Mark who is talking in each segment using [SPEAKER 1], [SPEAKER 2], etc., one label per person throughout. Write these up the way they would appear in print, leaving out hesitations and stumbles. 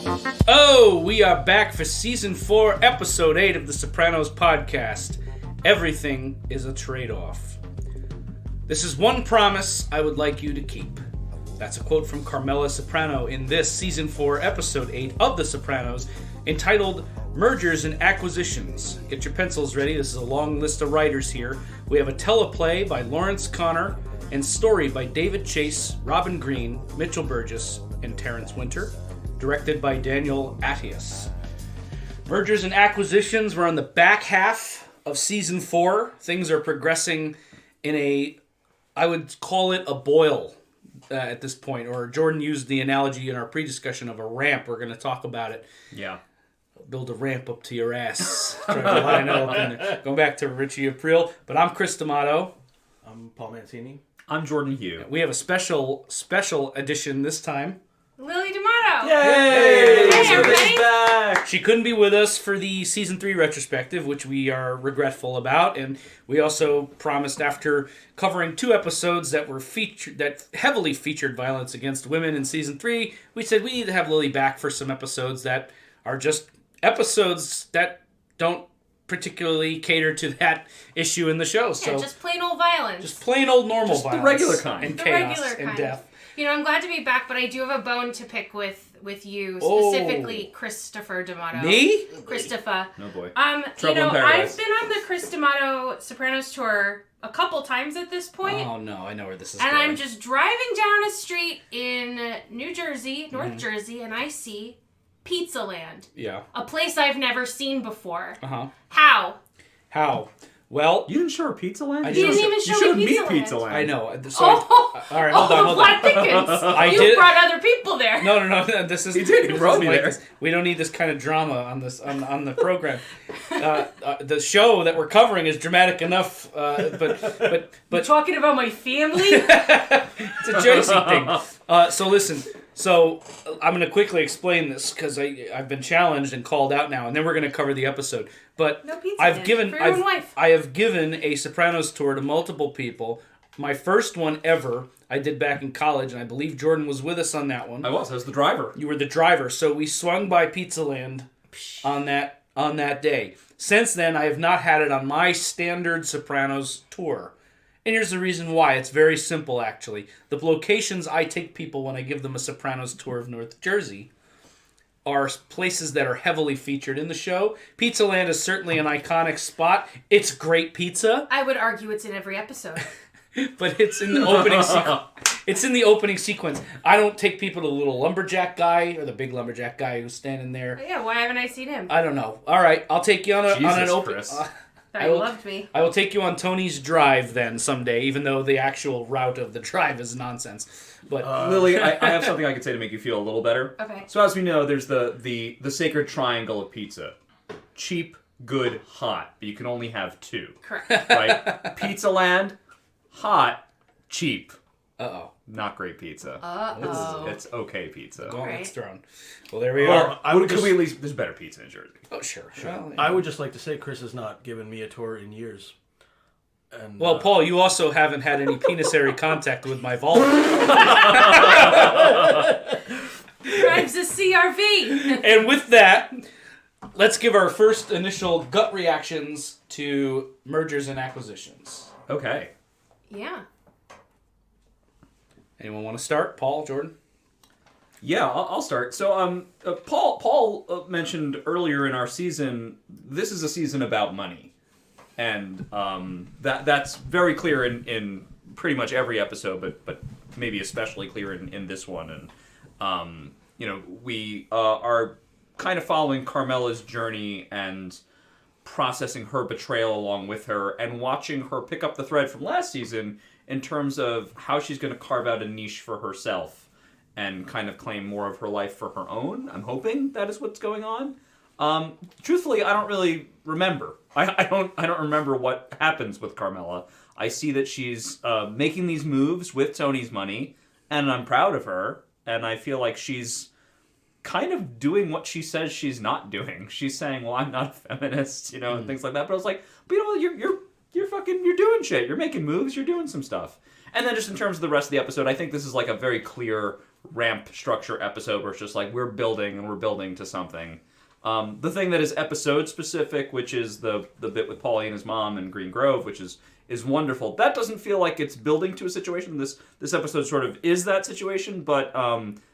[SPEAKER 1] Oh, we are back for Season 4, Episode 8 of the Sopranos podcast. Everything is a trade-off. This is one promise I would like you to keep. That's a quote from Carmela Soprano in this Season 4, Episode 8 of The Sopranos, entitled Mergers and Acquisitions. Get your pencils ready, this is a long list of writers here. We have a teleplay by Lawrence Connor and story by David Chase, Robin Green, Mitchell Burgess, and Terrence Winter. Directed by Daniel Attias. Mergers and acquisitions, we're on the back half of Season 4. Things are progressing in I would call it a boil at this point. Or Jordan used the analogy in our pre-discussion of a ramp. We're going to talk about it.
[SPEAKER 2] Yeah.
[SPEAKER 1] Build a ramp up to your ass. Trying to line up and going back to Richie April. But I'm Chris D'Amato.
[SPEAKER 3] I'm Paul Mancini.
[SPEAKER 2] I'm Jordan Hugh.
[SPEAKER 1] We have a special edition this time.
[SPEAKER 4] Lily D'Amato.
[SPEAKER 2] Yay!
[SPEAKER 4] Hey, everybody.
[SPEAKER 2] Back.
[SPEAKER 1] She couldn't be with us for the Season 3 retrospective, which we are regretful about, and we also promised after covering 2 episodes that heavily featured violence against women in Season 3, we said we need to have Lily back for some episodes that are just episodes that don't particularly cater to that issue in the show.
[SPEAKER 4] Yeah,
[SPEAKER 1] so
[SPEAKER 4] just plain old violence.
[SPEAKER 1] just plain old normal
[SPEAKER 2] Just the
[SPEAKER 1] violence.
[SPEAKER 2] regular kind.
[SPEAKER 1] And
[SPEAKER 4] The
[SPEAKER 1] chaos
[SPEAKER 4] regular
[SPEAKER 1] and
[SPEAKER 4] kind.
[SPEAKER 1] death.
[SPEAKER 4] You know, I'm glad to be back, but I do have a bone to pick with you, specifically Christopher D'Amato.
[SPEAKER 1] Me?
[SPEAKER 4] Christopher.
[SPEAKER 2] Oh boy.
[SPEAKER 4] You know,
[SPEAKER 2] in Paradise.
[SPEAKER 4] I've been on the Chris D'Amato Sopranos tour a couple times at this point.
[SPEAKER 1] Oh no, I know where this is
[SPEAKER 4] and
[SPEAKER 1] going.
[SPEAKER 4] I'm just driving down a street in New Jersey, North Jersey, and I see Pizza Land.
[SPEAKER 1] Yeah.
[SPEAKER 4] A place I've never seen before.
[SPEAKER 1] Uh-huh.
[SPEAKER 4] How?
[SPEAKER 1] Well,
[SPEAKER 2] You didn't show her Pizza Land?
[SPEAKER 1] I
[SPEAKER 4] He didn't even
[SPEAKER 2] You
[SPEAKER 4] show
[SPEAKER 2] showed
[SPEAKER 4] me
[SPEAKER 2] me
[SPEAKER 4] Pizza
[SPEAKER 2] Pizza
[SPEAKER 4] Land.
[SPEAKER 2] Land.
[SPEAKER 1] I know. So all right, hold on.
[SPEAKER 4] Plot thickens. You
[SPEAKER 1] did-
[SPEAKER 4] brought other people there.
[SPEAKER 1] No. This is.
[SPEAKER 2] He did. He
[SPEAKER 1] this
[SPEAKER 2] brought
[SPEAKER 1] is
[SPEAKER 2] me
[SPEAKER 1] like
[SPEAKER 2] there.
[SPEAKER 1] this. We don't need this kind of drama on this on the program. The show that we're covering is dramatic enough, but
[SPEAKER 4] You're talking about my family?
[SPEAKER 1] it's a Jersey thing. So listen. So I'm going to quickly explain this because I've been challenged and called out now, and then we're going to cover the episode. But
[SPEAKER 4] No pizza
[SPEAKER 1] I've
[SPEAKER 4] then,
[SPEAKER 1] given
[SPEAKER 4] for your own wife.
[SPEAKER 1] I have given a Sopranos tour to multiple people. My first one ever I did back in college, and I believe Jordan was with us on that one.
[SPEAKER 2] I was the driver.
[SPEAKER 1] You were the driver, so we swung by Pizza Land on that day. Since then, I have not had it on my standard Sopranos tour. And here's the reason why. It's very simple, actually. The locations I take people when I give them a Sopranos tour of North Jersey are places that are heavily featured in the show. Pizza Land is certainly an iconic spot. It's great pizza,
[SPEAKER 4] I would argue it's in every episode.
[SPEAKER 1] but it's in the opening sequence. It's in the opening sequence. I don't take people to the little lumberjack guy or the big lumberjack guy who's standing there.
[SPEAKER 4] Yeah, why haven't I seen him?
[SPEAKER 1] I don't know. All right, I'll take you on an open.
[SPEAKER 2] Chris.
[SPEAKER 4] Thought you loved me.
[SPEAKER 1] I will take you on Tony's Drive then someday, even though the actual route of the drive is nonsense. But
[SPEAKER 2] Lily, I have something I could say to make you feel a little better.
[SPEAKER 4] Okay.
[SPEAKER 2] So as we know, there's the sacred triangle of pizza. Cheap, good, hot. But you can only have 2.
[SPEAKER 4] Correct.
[SPEAKER 2] Right? Pizza Land, hot, cheap.
[SPEAKER 1] uh-oh,
[SPEAKER 2] Not great pizza.
[SPEAKER 4] Uh-oh.
[SPEAKER 2] It's okay pizza.
[SPEAKER 1] gauntlet's
[SPEAKER 4] Right.
[SPEAKER 1] thrown. Well, there we are.
[SPEAKER 3] Well, I would
[SPEAKER 2] Could we at least... There's better pizza in Jersey.
[SPEAKER 1] Oh, sure. Well,
[SPEAKER 3] I would just like to say Chris has not given me a tour in years. And,
[SPEAKER 1] well, Paul, you also haven't had any penisary contact with my vulva.
[SPEAKER 4] Drives a CRV.
[SPEAKER 1] And with that, let's give our first initial gut reactions to mergers and acquisitions.
[SPEAKER 2] Okay.
[SPEAKER 4] Yeah.
[SPEAKER 1] Anyone want to start? Paul, Jordan?
[SPEAKER 2] Yeah, I'll start. So, Paul mentioned earlier in our season, this is a season about money. And that's very clear in pretty much every episode, but maybe especially clear in this one. And, we are kind of following Carmela's journey and processing her betrayal along with her and watching her pick up the thread from last season in terms of how she's going to carve out a niche for herself and kind of claim more of her life for her own. I'm hoping that is what's going on. Truthfully, I don't really remember. I don't remember what happens with Carmela. I see that she's making these moves with Tony's money, and I'm proud of her. And I feel like she's kind of doing what she says she's not doing. She's saying, "Well, I'm not a feminist," and things like that. But I was like, "But you're doing shit. You're making moves. You're doing some stuff." And then just in terms of the rest of the episode, I think this is like a very clear ramp structure episode where it's just like we're building to something. The thing that is episode specific, which is the bit with Paulie and his mom in Green Grove, which is wonderful. That doesn't feel like it's building to a situation. This episode sort of is that situation, but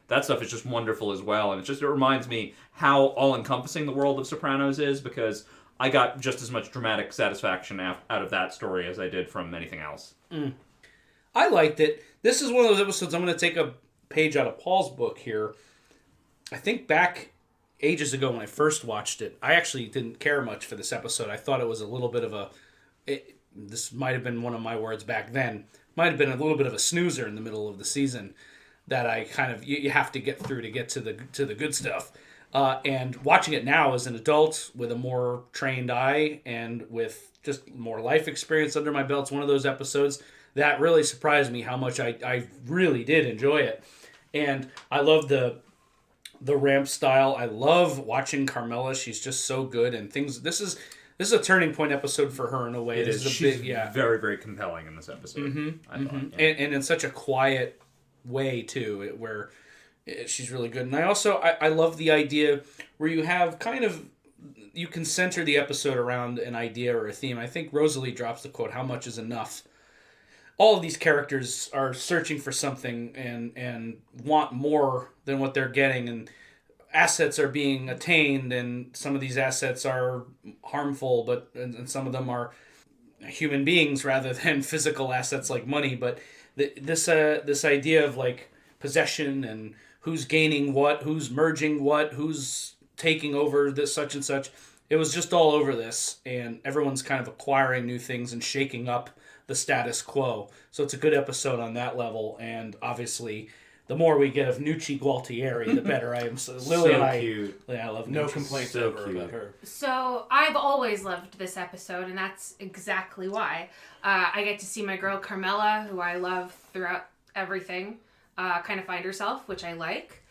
[SPEAKER 2] that stuff is just wonderful as well. And it reminds me how all-encompassing the world of Sopranos is, because I got just as much dramatic satisfaction out of that story as I did from anything else.
[SPEAKER 1] I liked it. This is one of those episodes, I'm going to take a page out of Paul's book here. I think back ages ago when I first watched it, I actually didn't care much for this episode. I thought it was a little bit of this might have been one of my words back then, might have been a little bit of a snoozer in the middle of the season that I kind of, you have to get through to get to the good stuff. And watching it now as an adult with a more trained eye and with just more life experience under my belt, it's one of those episodes that really surprised me how much I really did enjoy it. And I love the ramp style. I love watching Carmela. She's just so good, and things. This is a turning point episode for her in a way.
[SPEAKER 2] She's very, very compelling in this episode. I thought,
[SPEAKER 1] and in such a quiet way too, where she's really good. And I love the idea where you have you can center the episode around an idea or a theme. I think Rosalie drops the quote, "How much is enough?" All of these characters are searching for something and want more than what they're getting, and assets are being attained, and some of these assets are harmful, and some of them are human beings rather than physical assets like money. But this idea of like possession and who's gaining what, who's merging what, who's taking over this such and such, it was just all over this, and everyone's kind of acquiring new things and shaking up the status quo. So it's a good episode on that level, and obviously the more we get of Nucci Gualtieri, the better. I am Lily and I.
[SPEAKER 2] Cute.
[SPEAKER 1] I love Nucci.
[SPEAKER 3] No complaints
[SPEAKER 2] So
[SPEAKER 3] ever
[SPEAKER 2] cute.
[SPEAKER 3] about her.
[SPEAKER 4] So I've always loved this episode, and that's exactly why. I get to see my girl Carmela, who I love throughout everything, kind of find herself, which I like.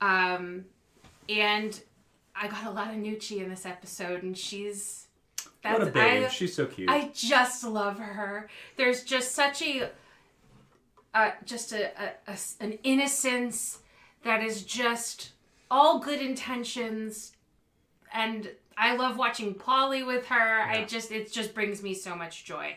[SPEAKER 4] And I got a lot of Nucci in this episode, and
[SPEAKER 2] What a babe. She's so cute.
[SPEAKER 4] I just love her. There's just such an innocence that is just all good intentions, and I love watching Paulie with her. Yeah. It just brings me so much joy.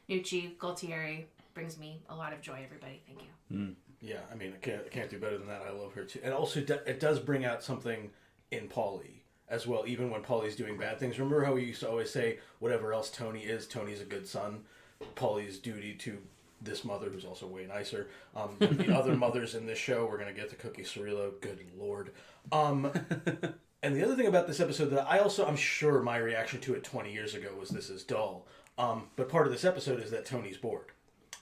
[SPEAKER 4] Nucci Gualtieri brings me a lot of joy. Everybody, thank you.
[SPEAKER 3] Yeah, I mean, I can't do better than that. I love her too, and also it does bring out something in Paulie as well, even when Paulie's doing bad things. Remember how we used to always say, whatever else Tony is, Tony's a good son. Paulie's duty to this mother, who's also way nicer. The other mothers in this show, we're going to get to Cookie Cirillo, good lord. And the other thing about this episode that I'm sure my reaction to it 20 years ago was this is dull. But part of this episode is that Tony's bored.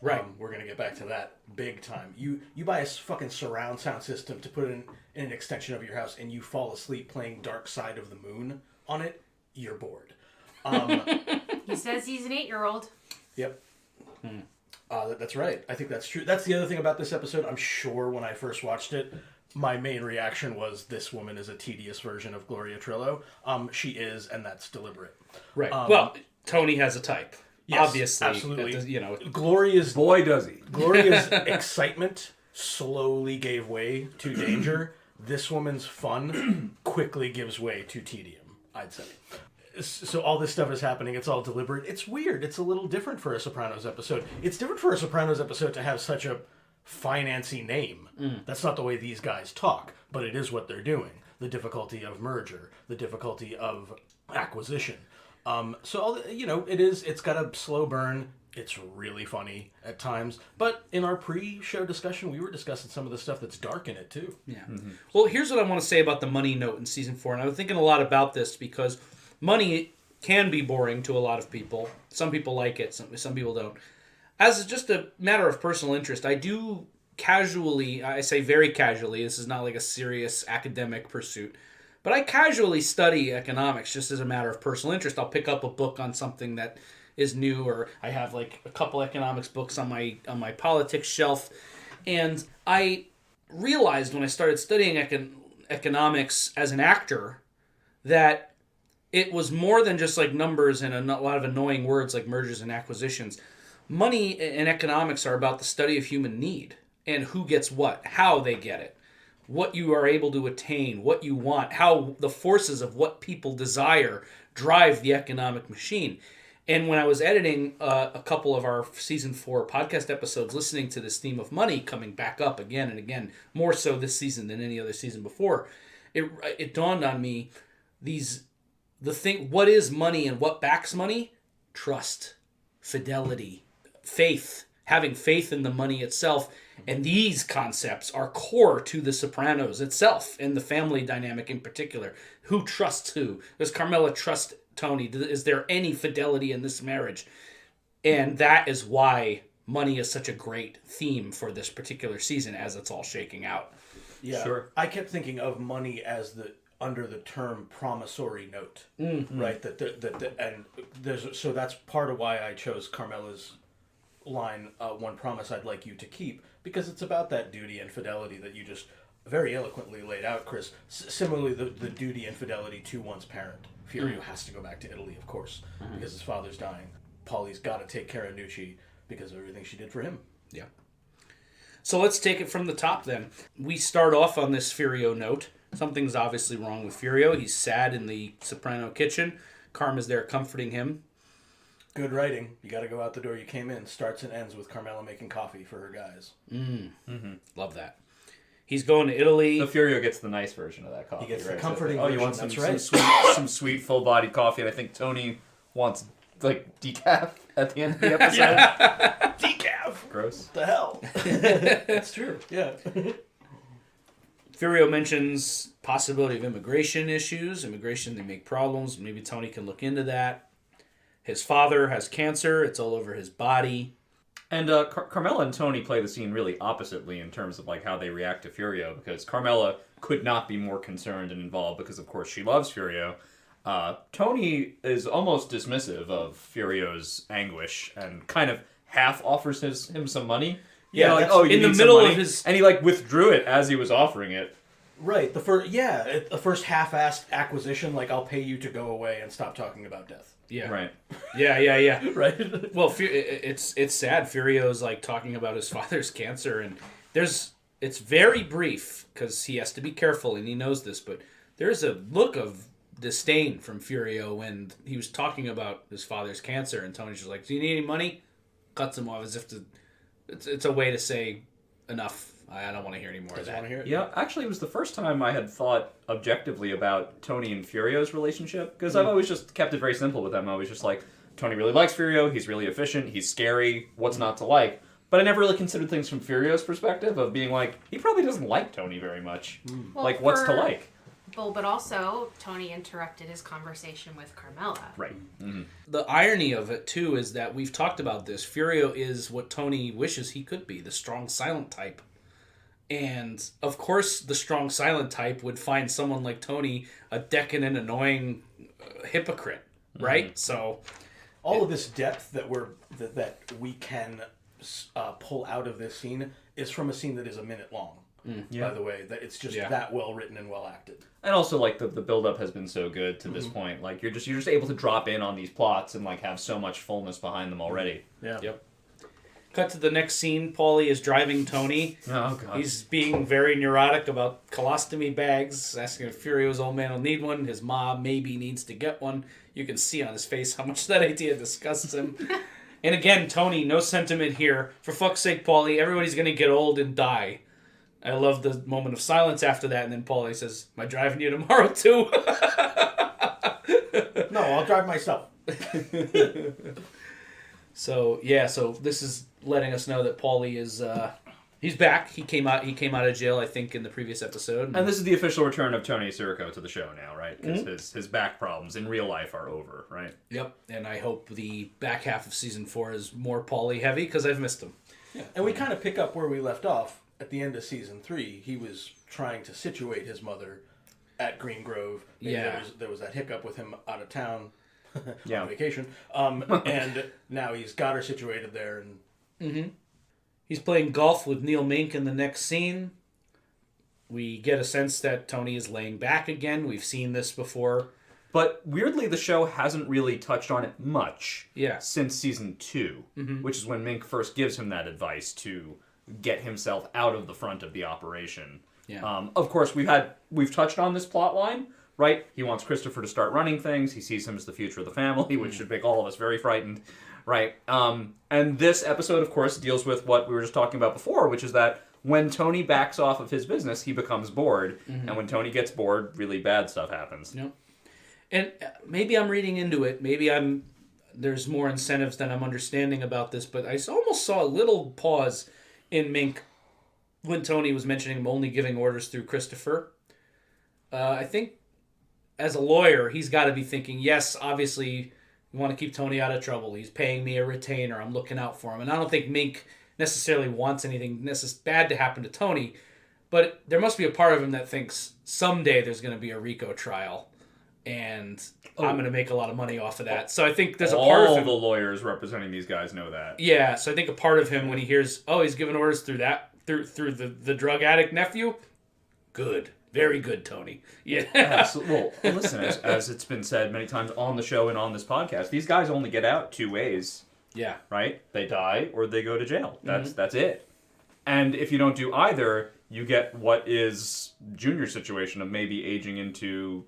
[SPEAKER 3] Right. We're going to get back to that big time. You buy a fucking surround sound system to put in an extension of your house, and you fall asleep playing Dark Side of the Moon on it, you're bored.
[SPEAKER 4] He says he's an 8-year-old.
[SPEAKER 3] Yep. That's right. I think that's true. That's the other thing about this episode. I'm sure when I first watched it, my main reaction was, this woman is a tedious version of Gloria Trillo. She is, and that's deliberate.
[SPEAKER 1] Right. Well, Tony has a type.
[SPEAKER 3] Yes,
[SPEAKER 1] obviously.
[SPEAKER 3] Absolutely. Gloria's excitement slowly gave way to danger. This woman's fun quickly gives way to tedium, I'd say. So all this stuff is happening. It's all deliberate. It's weird. It's a little different for a Sopranos episode. It's different for a Sopranos episode to have such a financy name. That's not the way these guys talk, but it is what they're doing. The difficulty of merger, the difficulty of acquisition. It's got a slow burn. It's really funny at times. But in our pre-show discussion, we were discussing some of the stuff that's dark in it, too.
[SPEAKER 1] Yeah. Mm-hmm. Well, here's what I want to say about the money note in Season 4. And I was thinking a lot about this because money can be boring to a lot of people. Some people like it. Some people don't. As just a matter of personal interest, I do casually, I say very casually, this is not like a serious academic pursuit, but I casually study economics just as a matter of personal interest. I'll pick up a book on something that is new, or I have like a couple economics books on my politics shelf. And I realized when I started studying economics as an actor that it was more than just like numbers and a lot of annoying words like mergers and acquisitions. Money and economics are about the study of human need and who gets what, how they get it. what you are able to attain, what you want, how the forces of what people desire drive the economic machine. And when I was editing a couple of our season 4 podcast episodes, listening to this theme of money coming back up again and again, more so this season than any other season before, it dawned on me what is money and what backs money? Trust, fidelity, faith, having faith in the money itself. And these concepts are core to The Sopranos itself and the family dynamic in particular. Who trusts who? Does Carmela trust Tony? Is there any fidelity in this marriage? And that is why money is such a great theme for this particular season as it's all shaking out.
[SPEAKER 3] Yeah,
[SPEAKER 2] Sure.
[SPEAKER 3] I kept thinking of money as under the term promissory note, right? So that's part of why I chose Carmela's line, "One promise I'd like you to keep," because it's about that duty and fidelity that you just very eloquently laid out, Chris. Similarly, the duty and fidelity to one's parent. Furio has to go back to Italy, of course, because his father's dying. Paulie's got to take care of Nucci because of everything she did for him.
[SPEAKER 1] Yeah. So let's take it from the top then. We start off on this Furio note. Something's obviously wrong with Furio. He's sad in the Soprano kitchen. Carma's there comforting him.
[SPEAKER 3] Good writing. You got to go out the door you came in. Starts and ends with Carmela making coffee for her guys.
[SPEAKER 1] Love that. He's going to Italy.
[SPEAKER 2] The Furio gets the nice version of that coffee.
[SPEAKER 3] He gets the
[SPEAKER 2] right?
[SPEAKER 3] comforting
[SPEAKER 2] So, you want
[SPEAKER 3] version,
[SPEAKER 2] some,
[SPEAKER 3] that's
[SPEAKER 2] some sweet, full-bodied coffee, and I think Tony wants like decaf at the end of the episode.
[SPEAKER 3] Decaf!
[SPEAKER 2] Gross.
[SPEAKER 3] What the hell? That's true. Yeah.
[SPEAKER 1] Furio mentions possibility of immigration issues. Immigration, they make problems. Maybe Tony can look into that. His father has cancer. It's all over his body.
[SPEAKER 2] And Carmela and Tony play the scene really oppositely in terms of like how they react to Furio, because Carmela could not be more concerned and involved because, of course, she loves Furio. Tony is almost dismissive of Furio's anguish and kind of half offers him some money.
[SPEAKER 1] Yeah,
[SPEAKER 2] like, oh, you
[SPEAKER 1] in the
[SPEAKER 2] need some
[SPEAKER 1] middle
[SPEAKER 2] money?
[SPEAKER 1] of his...
[SPEAKER 2] And he like withdrew it as he was offering it.
[SPEAKER 3] Right. The first half-assed acquisition, like, I'll pay you to go away and stop talking about death.
[SPEAKER 1] Yeah.
[SPEAKER 2] Right.
[SPEAKER 1] Yeah.
[SPEAKER 3] Right?
[SPEAKER 1] Well, it's sad. Furio's like talking about his father's cancer, and it's very brief because he has to be careful and he knows this, but there's a look of disdain from Furio when he was talking about his father's cancer, and Tony's just like, "Do you need any money?" Cuts him off as if it's a way to say enough. I don't want to hear any more of that.
[SPEAKER 3] Want to hear it?
[SPEAKER 2] Yeah, actually, it was the first time I had thought objectively about Tony and Furio's relationship, because I've always just kept it very simple with them. I was just like, Tony really likes Furio, he's really efficient, he's scary, what's not to like? But I never really considered things from Furio's perspective of being like, he probably doesn't like Tony very much.
[SPEAKER 4] Well,
[SPEAKER 2] like, what's to like?
[SPEAKER 4] Well, but also, Tony interrupted his conversation with Carmela.
[SPEAKER 2] Right. Mm-hmm.
[SPEAKER 1] The irony of it, too, is that we've talked about this. Furio is what Tony wishes he could be, the strong, silent type. And, of course, the strong, silent type would find someone like Tony a decadent, annoying hypocrite, right? Mm-hmm. So,
[SPEAKER 3] all of this depth that we can pull out of this scene is from a scene that is a minute long.
[SPEAKER 2] Yeah.
[SPEAKER 3] By the way, that it's just that well written and well acted.
[SPEAKER 2] And also, like, the build-up has been so good to this point. Like, you're just able to drop in on these plots and, like, have so much fullness behind them already.
[SPEAKER 3] Yeah.
[SPEAKER 1] Yep. Cut to the next scene. Paulie is driving Tony.
[SPEAKER 2] Oh, God.
[SPEAKER 1] He's being very neurotic about colostomy bags, asking if Furio's old man will need one. His mom maybe needs to get one. You can see on his face how much that idea disgusts him. And again, Tony, no sentiment here. For fuck's sake, Paulie, everybody's going to get old and die. I love the moment of silence after that, and then Paulie says, "Am I driving you tomorrow, too?"
[SPEAKER 3] No, I'll drive myself.
[SPEAKER 1] So this is letting us know that Paulie is he's back. He came out of jail, I think, in the previous episode.
[SPEAKER 2] And this is the official return of Tony Sirico to the show now, right? Because his back problems in real life are over, right?
[SPEAKER 1] Yep. And I hope the back half of season 4 is more Paulie heavy because I've missed him.
[SPEAKER 3] Yeah. And we kind of pick up where we left off at the end of season 3. He was trying to situate his mother at Green Grove. Maybe there was that hiccup with him out of town. On vacation. And now he's got her situated there. And
[SPEAKER 1] He's playing golf with Neil Mink in the next scene. We get a sense that Tony is laying back again. We've seen this before.
[SPEAKER 2] But weirdly, the show hasn't really touched on it much since season 2, which is when Mink first gives him that advice to get himself out of the front of the operation.
[SPEAKER 1] Yeah.
[SPEAKER 2] Of course, we've touched on this plot line, right? He wants Christopher to start running things. He sees him as the future of the family, which should make all of us very frightened, right? And this episode, of course, deals with what we were just talking about before, which is that when Tony backs off of his business, he becomes bored. And when Tony gets bored, really bad stuff happens.
[SPEAKER 1] Yep. And maybe I'm reading into it. Maybe there's more incentives than I'm understanding about this, but I almost saw a little pause in Mink when Tony was mentioning him only giving orders through Christopher. I think as a lawyer, he's got to be thinking, yes, obviously, we want to keep Tony out of trouble. He's paying me a retainer. I'm looking out for him. And I don't think Mink necessarily wants anything bad to happen to Tony, but there must be a part of him that thinks someday there's going to be a RICO trial, and I'm going to make a lot of money off of that. So I think there's a part of him.
[SPEAKER 2] All the lawyers representing these guys know that.
[SPEAKER 1] Yeah, so I think a part of him when he hears, oh, he's giving orders through the drug addict nephew, good. Very good, Tony. Yeah.
[SPEAKER 2] Well, listen, as it's been said many times on the show and on this podcast, these guys only get out two ways.
[SPEAKER 1] Yeah.
[SPEAKER 2] Right? They die or they go to jail. That's it. And if you don't do either, you get what is Junior's situation of maybe aging into,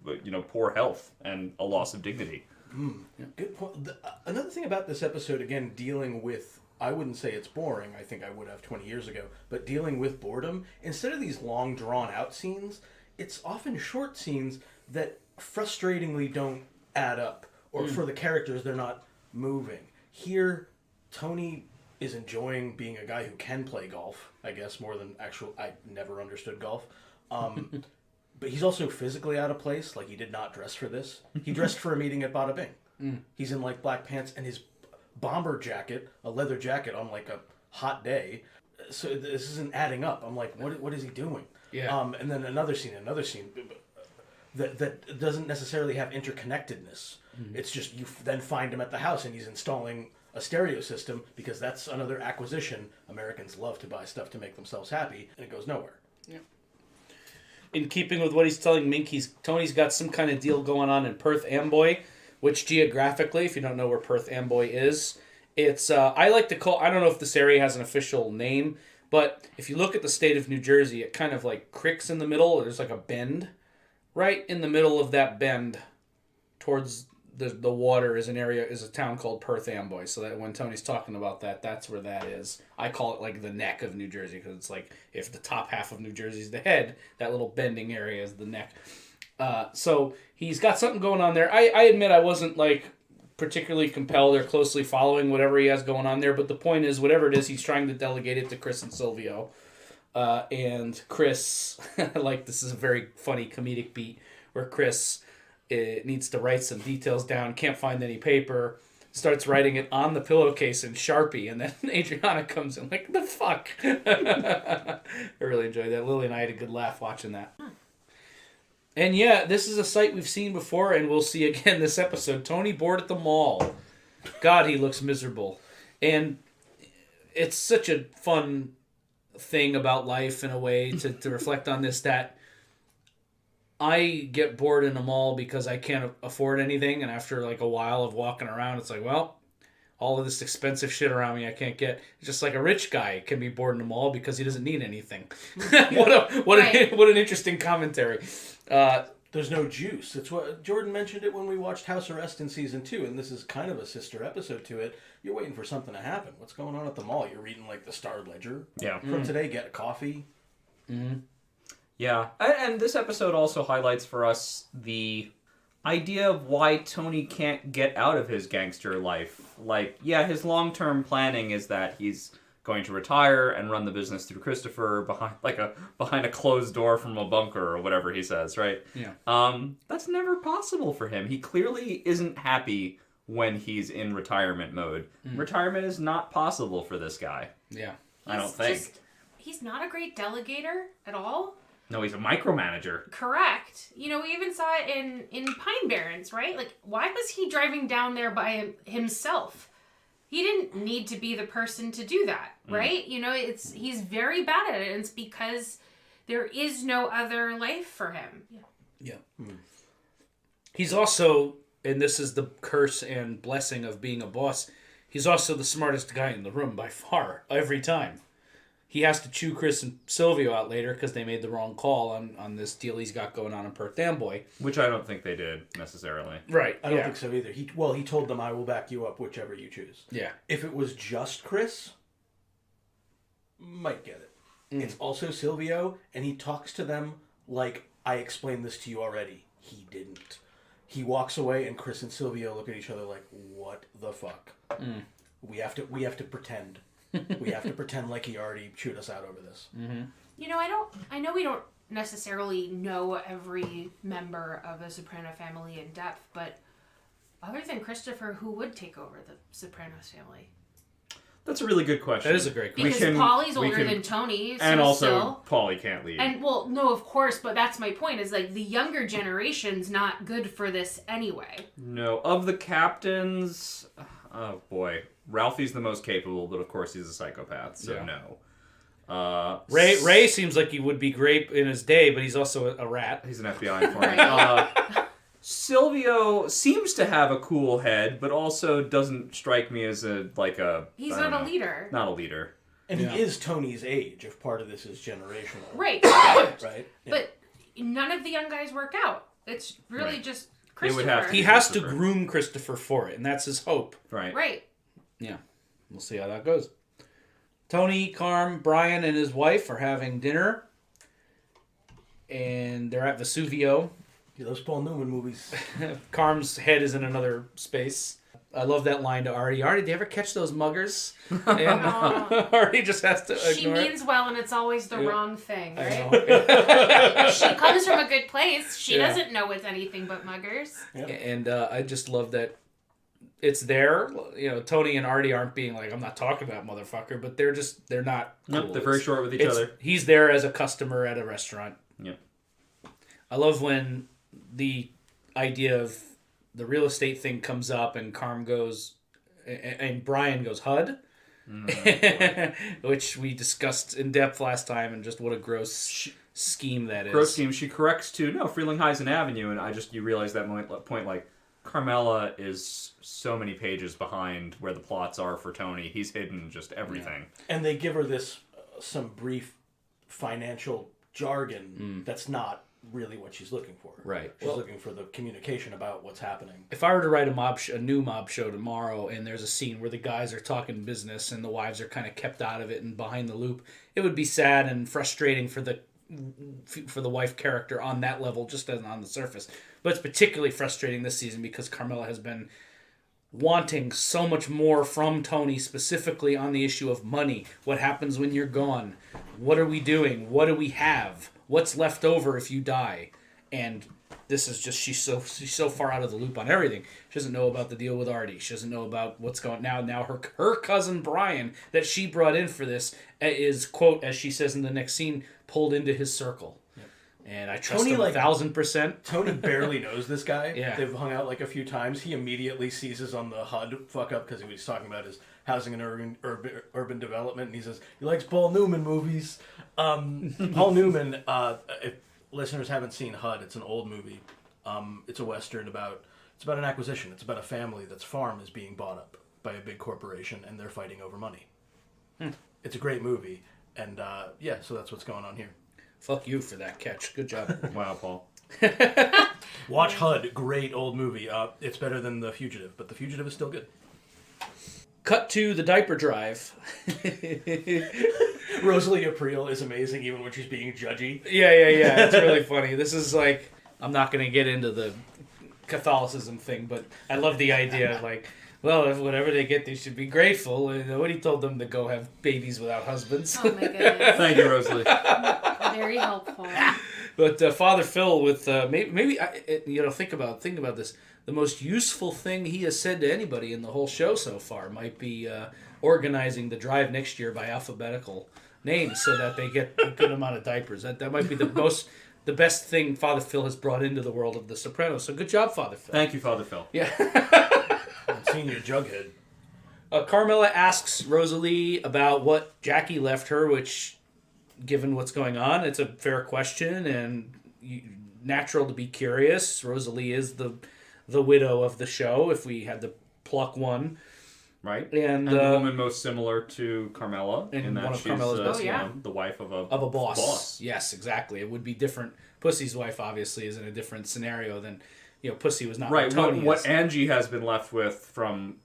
[SPEAKER 2] poor health and a loss of dignity.
[SPEAKER 3] Yeah. Good point. Another thing about this episode, again, dealing with, I wouldn't say it's boring, I think I would have 20 years ago, but dealing with boredom, instead of these long drawn-out scenes, it's often short scenes that frustratingly don't add up, or for the characters, they're not moving. Here, Tony is enjoying being a guy who can play golf, I guess, more than I never understood golf. But he's also physically out of place, like he did not dress for this. He dressed for a meeting at Bada Bing. He's in like black pants and his bomber jacket, a leather jacket on like a hot day. So this isn't adding up. I'm like, what is he doing?
[SPEAKER 1] Yeah.
[SPEAKER 3] And then another scene that doesn't necessarily have interconnectedness. It's just you then find him at the house and he's installing a stereo system because that's another acquisition. Americans love to buy stuff to make themselves happy, and it goes nowhere.
[SPEAKER 1] Yeah. In keeping with what he's telling Mink, Tony's got some kind of deal going on in Perth Amboy, which geographically, if you don't know where Perth Amboy is, it's I like to call. I don't know if this area has an official name, but if you look at the state of New Jersey, it kind of like cricks in the middle. There's like a bend, right in the middle of that bend, towards the water is a town called Perth Amboy. So that when Tony's talking about that, that's where that is. I call it like the neck of New Jersey because it's like if the top half of New Jersey is the head, that little bending area is the neck. So he's got something going on there. I admit I wasn't like particularly compelled or closely following whatever he has going on there, but the point is whatever it is, he's trying to delegate it to Chris and Silvio. And Chris, like this is a very funny comedic beat where Chris needs to write some details down, can't find any paper, starts writing it on the pillowcase in Sharpie, and then Adriana comes in like, the fuck? I really enjoyed that. Lily and I had a good laugh watching that. And yeah, this is a sight we've seen before and we'll see again this episode. Tony bored at the mall. God, he looks miserable. And it's such a fun thing about life in a way to reflect on this, that I get bored in a mall because I can't afford anything, and after like a while of walking around, it's like, well, all of this expensive shit around me I can't get. It's just like a rich guy can be bored in a mall because he doesn't need anything. What an interesting commentary.
[SPEAKER 3] There's no juice. It's what Jordan mentioned it when we watched House Arrest in season 2, and this is kind of a sister episode to it. You're waiting for something to happen. What's going on at the mall? You're reading like the Star Ledger.
[SPEAKER 2] Yeah.
[SPEAKER 3] From today, get a coffee.
[SPEAKER 1] Mm-hmm.
[SPEAKER 2] Yeah, and this episode also highlights for us the idea of why Tony can't get out of his gangster life. Like, yeah, his long-term planning is that he's going to retire and run the business through Christopher behind a closed door from a bunker or whatever he says, right?
[SPEAKER 1] Yeah.
[SPEAKER 2] That's never possible for him. He clearly isn't happy when he's in retirement mode. Retirement is not possible for this guy.
[SPEAKER 1] Yeah.
[SPEAKER 2] I don't think.
[SPEAKER 4] He's not a great delegator at all.
[SPEAKER 2] No, he's a micromanager.
[SPEAKER 4] Correct. We even saw it in Pine Barrens, right? Like, why was he driving down there by himself? He didn't need to be the person to do that, right? He's very bad at it, and it's because there is no other life for him.
[SPEAKER 1] Yeah. He's also, and this is the curse and blessing of being a boss, he's also the smartest guy in the room by far, every time. he has to chew Chris and Silvio out later because they made the wrong call on this deal he's got going on in Perth Amboy.
[SPEAKER 2] Which I don't think they did necessarily.
[SPEAKER 1] Right.
[SPEAKER 3] I don't think so either. He told them, I will back you up whichever you choose.
[SPEAKER 1] Yeah.
[SPEAKER 3] If it was just Chris, might get it. It's also Silvio, and he talks to them like, I explained this to you already. He didn't. He walks away, and Chris and Silvio look at each other like, what the fuck? We have to pretend. We have to pretend like he already chewed us out over this.
[SPEAKER 4] You know, I know we don't necessarily know every member of the Soprano family in depth, but other than Christopher, who would take over the Sopranos family?
[SPEAKER 2] That's a really good question.
[SPEAKER 1] That is a great question.
[SPEAKER 4] Because Paulie's older than Tony, so
[SPEAKER 2] and also
[SPEAKER 4] still.
[SPEAKER 2] Paulie can't lead.
[SPEAKER 4] And, well, no, of course, but that's my point, is, like, the younger generation's not good for this anyway.
[SPEAKER 2] No. Of the captains, oh boy. Ralphie's the most capable, but of course he's a psychopath, so no.
[SPEAKER 1] Ray seems like he would be great in his day, but he's also a rat.
[SPEAKER 2] He's an FBI informant. Silvio seems to have a cool head, but also doesn't strike me as
[SPEAKER 4] He's not a leader.
[SPEAKER 2] Not a leader.
[SPEAKER 3] And he is Tony's age, if part of this is generational.
[SPEAKER 4] Right.
[SPEAKER 3] Right? Yeah.
[SPEAKER 4] But none of the young guys work out. It's really just Christopher.
[SPEAKER 2] It would have to
[SPEAKER 1] He has to groom Christopher for it, and that's his hope.
[SPEAKER 4] Right.
[SPEAKER 1] Yeah. We'll see how that goes. Tony, Carm, Brian, and his wife are having dinner. And they're at Vesuvio.
[SPEAKER 3] Yeah, those Paul Newman movies.
[SPEAKER 1] Carm's head is in another space. I love that line to Artie. Artie, do you ever catch those muggers? And Artie just has to ignore
[SPEAKER 4] She means well, and it's always the wrong thing,
[SPEAKER 1] I
[SPEAKER 4] right?
[SPEAKER 1] know.
[SPEAKER 4] She comes from a good place. She doesn't know it's anything but muggers.
[SPEAKER 3] Yep.
[SPEAKER 1] And I just love that it's there. You know, Tony and Artie aren't being like, I'm not talking about motherfucker, but they're not cool.
[SPEAKER 2] Nope, they're very short with each other.
[SPEAKER 1] He's there as a customer at a restaurant.
[SPEAKER 2] Yep.
[SPEAKER 1] I love when the idea of the real estate thing comes up and Carm goes, and Brian goes, HUD? Which we discussed in depth last time, and just what a gross scheme that is.
[SPEAKER 2] Gross scheme. She corrects to, no, Frelinghuysen Avenue, and you realize that point, like, Carmela is so many pages behind where the plots are for Tony. He's hidden just everything.
[SPEAKER 3] Yeah. And they give her this, some brief financial jargon that's not really what she's looking for.
[SPEAKER 1] Right.
[SPEAKER 3] She's looking for the communication about what's happening.
[SPEAKER 1] If I were to write a new mob show tomorrow, and there's a scene where the guys are talking business and the wives are kind of kept out of it and behind the loop, it would be sad and frustrating for the wife character on that level, just as on the surface. But it's particularly frustrating this season because Carmela has been wanting so much more from Tony, specifically on the issue of money. What happens when you're gone? What are we doing? What do we have? What's left over if you die? And this is just, she's so far out of the loop on everything. She doesn't know about the deal with Artie. She doesn't know about what's going on. Now her cousin Brian that she brought in for this is, quote, as she says in the next scene, pulled into his circle. Yep. And I trust him 1,000%.
[SPEAKER 3] Tony barely knows this guy.
[SPEAKER 1] Yeah.
[SPEAKER 3] They've hung out like a few times. He immediately seizes on the HUD fuck up because he was talking about his housing and urban development. And he says, he likes Paul Newman movies. Paul Newman, if listeners haven't seen HUD, it's an old movie. It's a Western it's about an acquisition. It's about a family that's farm is being bought up by a big corporation and they're fighting over money. It's a great movie. And so that's what's going on here.
[SPEAKER 1] Fuck you for that catch. Good job.
[SPEAKER 2] Wow, Paul.
[SPEAKER 3] Watch HUD. Great old movie. It's better than The Fugitive, but The Fugitive is still good.
[SPEAKER 1] Cut to the diaper drive.
[SPEAKER 3] Rosalie April is amazing even when she's being judgy.
[SPEAKER 1] Yeah. It's really funny. This is like, I'm not going to get into the Catholicism thing, but I love the idea of like, well, if whatever they get, they should be grateful. And nobody told them to go have babies without husbands.
[SPEAKER 4] Oh my goodness.
[SPEAKER 2] Thank you, Rosalie.
[SPEAKER 4] Very helpful.
[SPEAKER 1] But Father Phil with maybe think about this. The most useful thing he has said to anybody in the whole show so far might be organizing the drive next year by alphabetical names so that they get a good amount of diapers. That might be the best thing Father Phil has brought into the world of The Sopranos. So good job, Father Phil.
[SPEAKER 2] Thank you, Father Phil.
[SPEAKER 1] Yeah.
[SPEAKER 3] Senior Jughead.
[SPEAKER 1] Carmela asks Rosalie about what Jackie left her, which, given what's going on, it's a fair question and natural to be curious. Rosalie is the widow of the show, if we had to pluck one.
[SPEAKER 2] Right?
[SPEAKER 1] And
[SPEAKER 2] the woman most similar to Carmela
[SPEAKER 1] and
[SPEAKER 2] in that
[SPEAKER 1] one of
[SPEAKER 2] she's
[SPEAKER 1] Carmela's best,
[SPEAKER 2] the wife of a
[SPEAKER 1] boss. Yes, exactly. It would be different. Pussy's wife obviously is in a different scenario than, Pussy was not
[SPEAKER 2] right.
[SPEAKER 1] what Tony
[SPEAKER 2] What
[SPEAKER 1] is.
[SPEAKER 2] Angie has been left with from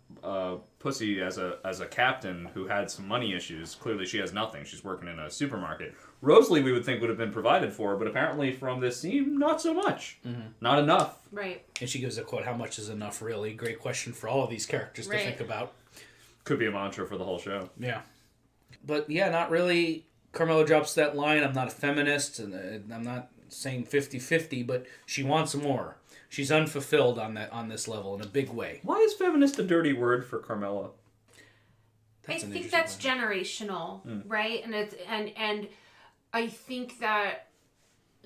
[SPEAKER 2] Pussy as a captain who had some money issues. Clearly, she has nothing. She's working in a supermarket. Rosalie, we would think would have been provided for, but apparently from this scene, not so much. Mm-hmm. Not enough.
[SPEAKER 4] Right.
[SPEAKER 1] And she gives a quote, "How much is enough?" Really great question for all of these characters to think about.
[SPEAKER 2] Could be a mantra for the whole show.
[SPEAKER 1] Yeah. But yeah, not really. Carmela drops that line, "I'm not a feminist," and I'm not saying 50-50, but she wants more. She's unfulfilled on this level in a big way.
[SPEAKER 2] Why is feminist a dirty word for Carmela?
[SPEAKER 4] I think that's generational, right? And it's and I think that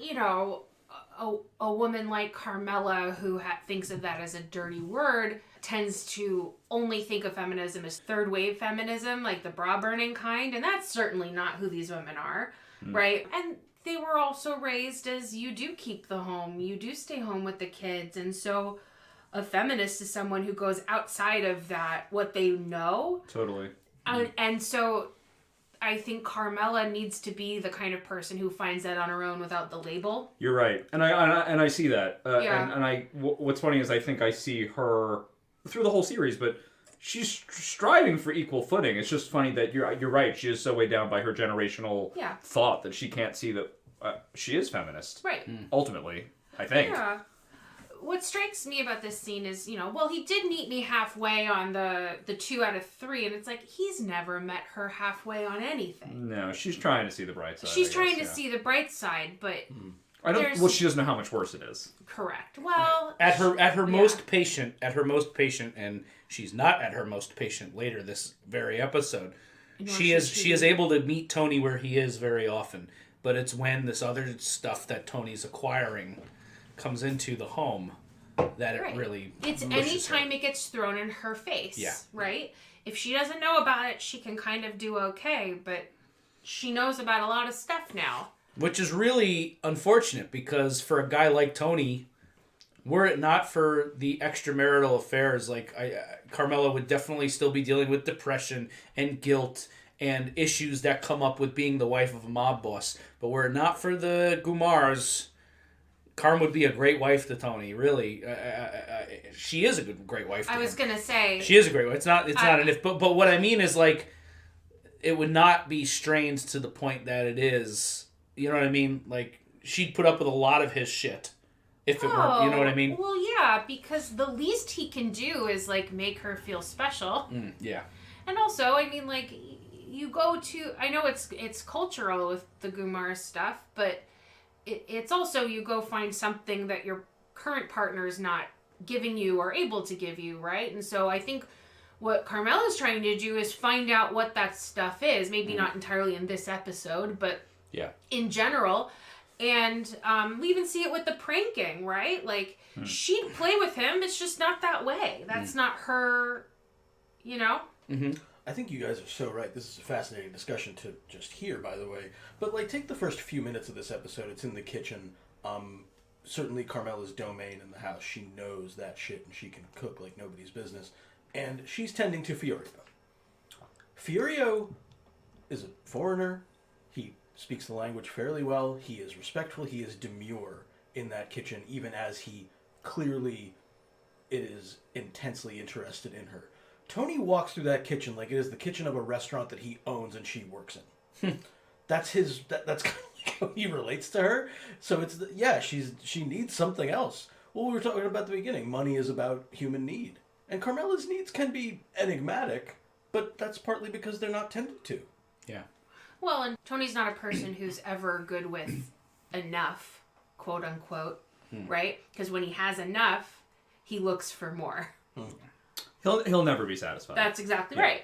[SPEAKER 4] a woman like Carmela who thinks of that as a dirty word tends to only think of feminism as third wave feminism, like the bra burning kind, and that's certainly not who these women are, right? And they were also raised as you do keep the home, you do stay home with the kids, and so a feminist is someone who goes outside of that, what they know.
[SPEAKER 2] Totally.
[SPEAKER 4] And so I think Carmela needs to be the kind of person who finds that on her own without the label.
[SPEAKER 2] You're right, and I see that.
[SPEAKER 4] Yeah.
[SPEAKER 2] What's funny is I think I see her through the whole series, but she's striving for equal footing. It's just funny that you're right. She is so weighed down by her generational thought that she can't see that she is feminist.
[SPEAKER 4] Right.
[SPEAKER 2] Ultimately, I think.
[SPEAKER 4] Yeah. What strikes me about this scene is, he did meet me halfway on the 2 out of 3, and it's like, he's never met her halfway on anything.
[SPEAKER 2] No, she's trying to see the bright side.
[SPEAKER 4] She's trying to see the bright side, but
[SPEAKER 2] she doesn't know how much worse it is.
[SPEAKER 4] Correct. Well,
[SPEAKER 1] at her most patient, and she's not at her most patient later this very episode. She is able to meet Tony where he is very often, but it's when this other stuff that Tony's acquiring comes into the home that it really
[SPEAKER 4] it's any time it gets thrown in her face, right? If she doesn't know about it, she can kind of do okay, but she knows about a lot of stuff now,
[SPEAKER 1] which is really unfortunate, because for a guy like Tony, were it not for the extramarital affairs, like Carmela would definitely still be dealing with depression and guilt and issues that come up with being the wife of a mob boss. But were it not for the Gumars, Carm would be a great wife to Tony. Really, she is a great wife to him.
[SPEAKER 4] I was gonna say
[SPEAKER 1] she is a great wife. It's not an if, but what I mean is, like, it would not be strained to the point that it is. You know what I mean? Like, she'd put up with a lot of his shit if it weren't. You know what I mean?
[SPEAKER 4] Well, yeah, because the least he can do is like make her feel special.
[SPEAKER 1] Yeah.
[SPEAKER 4] And also, I mean, like, you go to, I know it's cultural with the Gumar stuff, but it's also, you go find something that your current partner is not giving you or able to give you, right? And so I think what Carmela's trying to do is find out what that stuff is. Maybe not entirely in this episode, but in general. And we even see it with the pranking, right? Like, she'd play with him. It's just not that way. That's not her,
[SPEAKER 1] Mm-hmm.
[SPEAKER 3] I think you guys are so right. This is a fascinating discussion to just hear, by the way. But, like, take the first few minutes of this episode. It's in the kitchen. Certainly Carmela's domain in the house. She knows that shit, and she can cook like nobody's business. And she's tending to Fiorio. Fiorio is a foreigner. He speaks the language fairly well. He is respectful. He is demure in that kitchen, even as he clearly is intensely interested in her. Tony walks through that kitchen like it is the kitchen of a restaurant that he owns and she works in. That's kind of like how he relates to her. So it's she needs something else. Well, we were talking about at the beginning. Money is about human need, and Carmela's needs can be enigmatic, but that's partly because they're not tended to.
[SPEAKER 1] Yeah.
[SPEAKER 4] Well, and Tony's not a person who's ever good with enough, quote unquote, right? Because when he has enough, he looks for more.
[SPEAKER 2] He'll never be satisfied.
[SPEAKER 4] That's exactly right.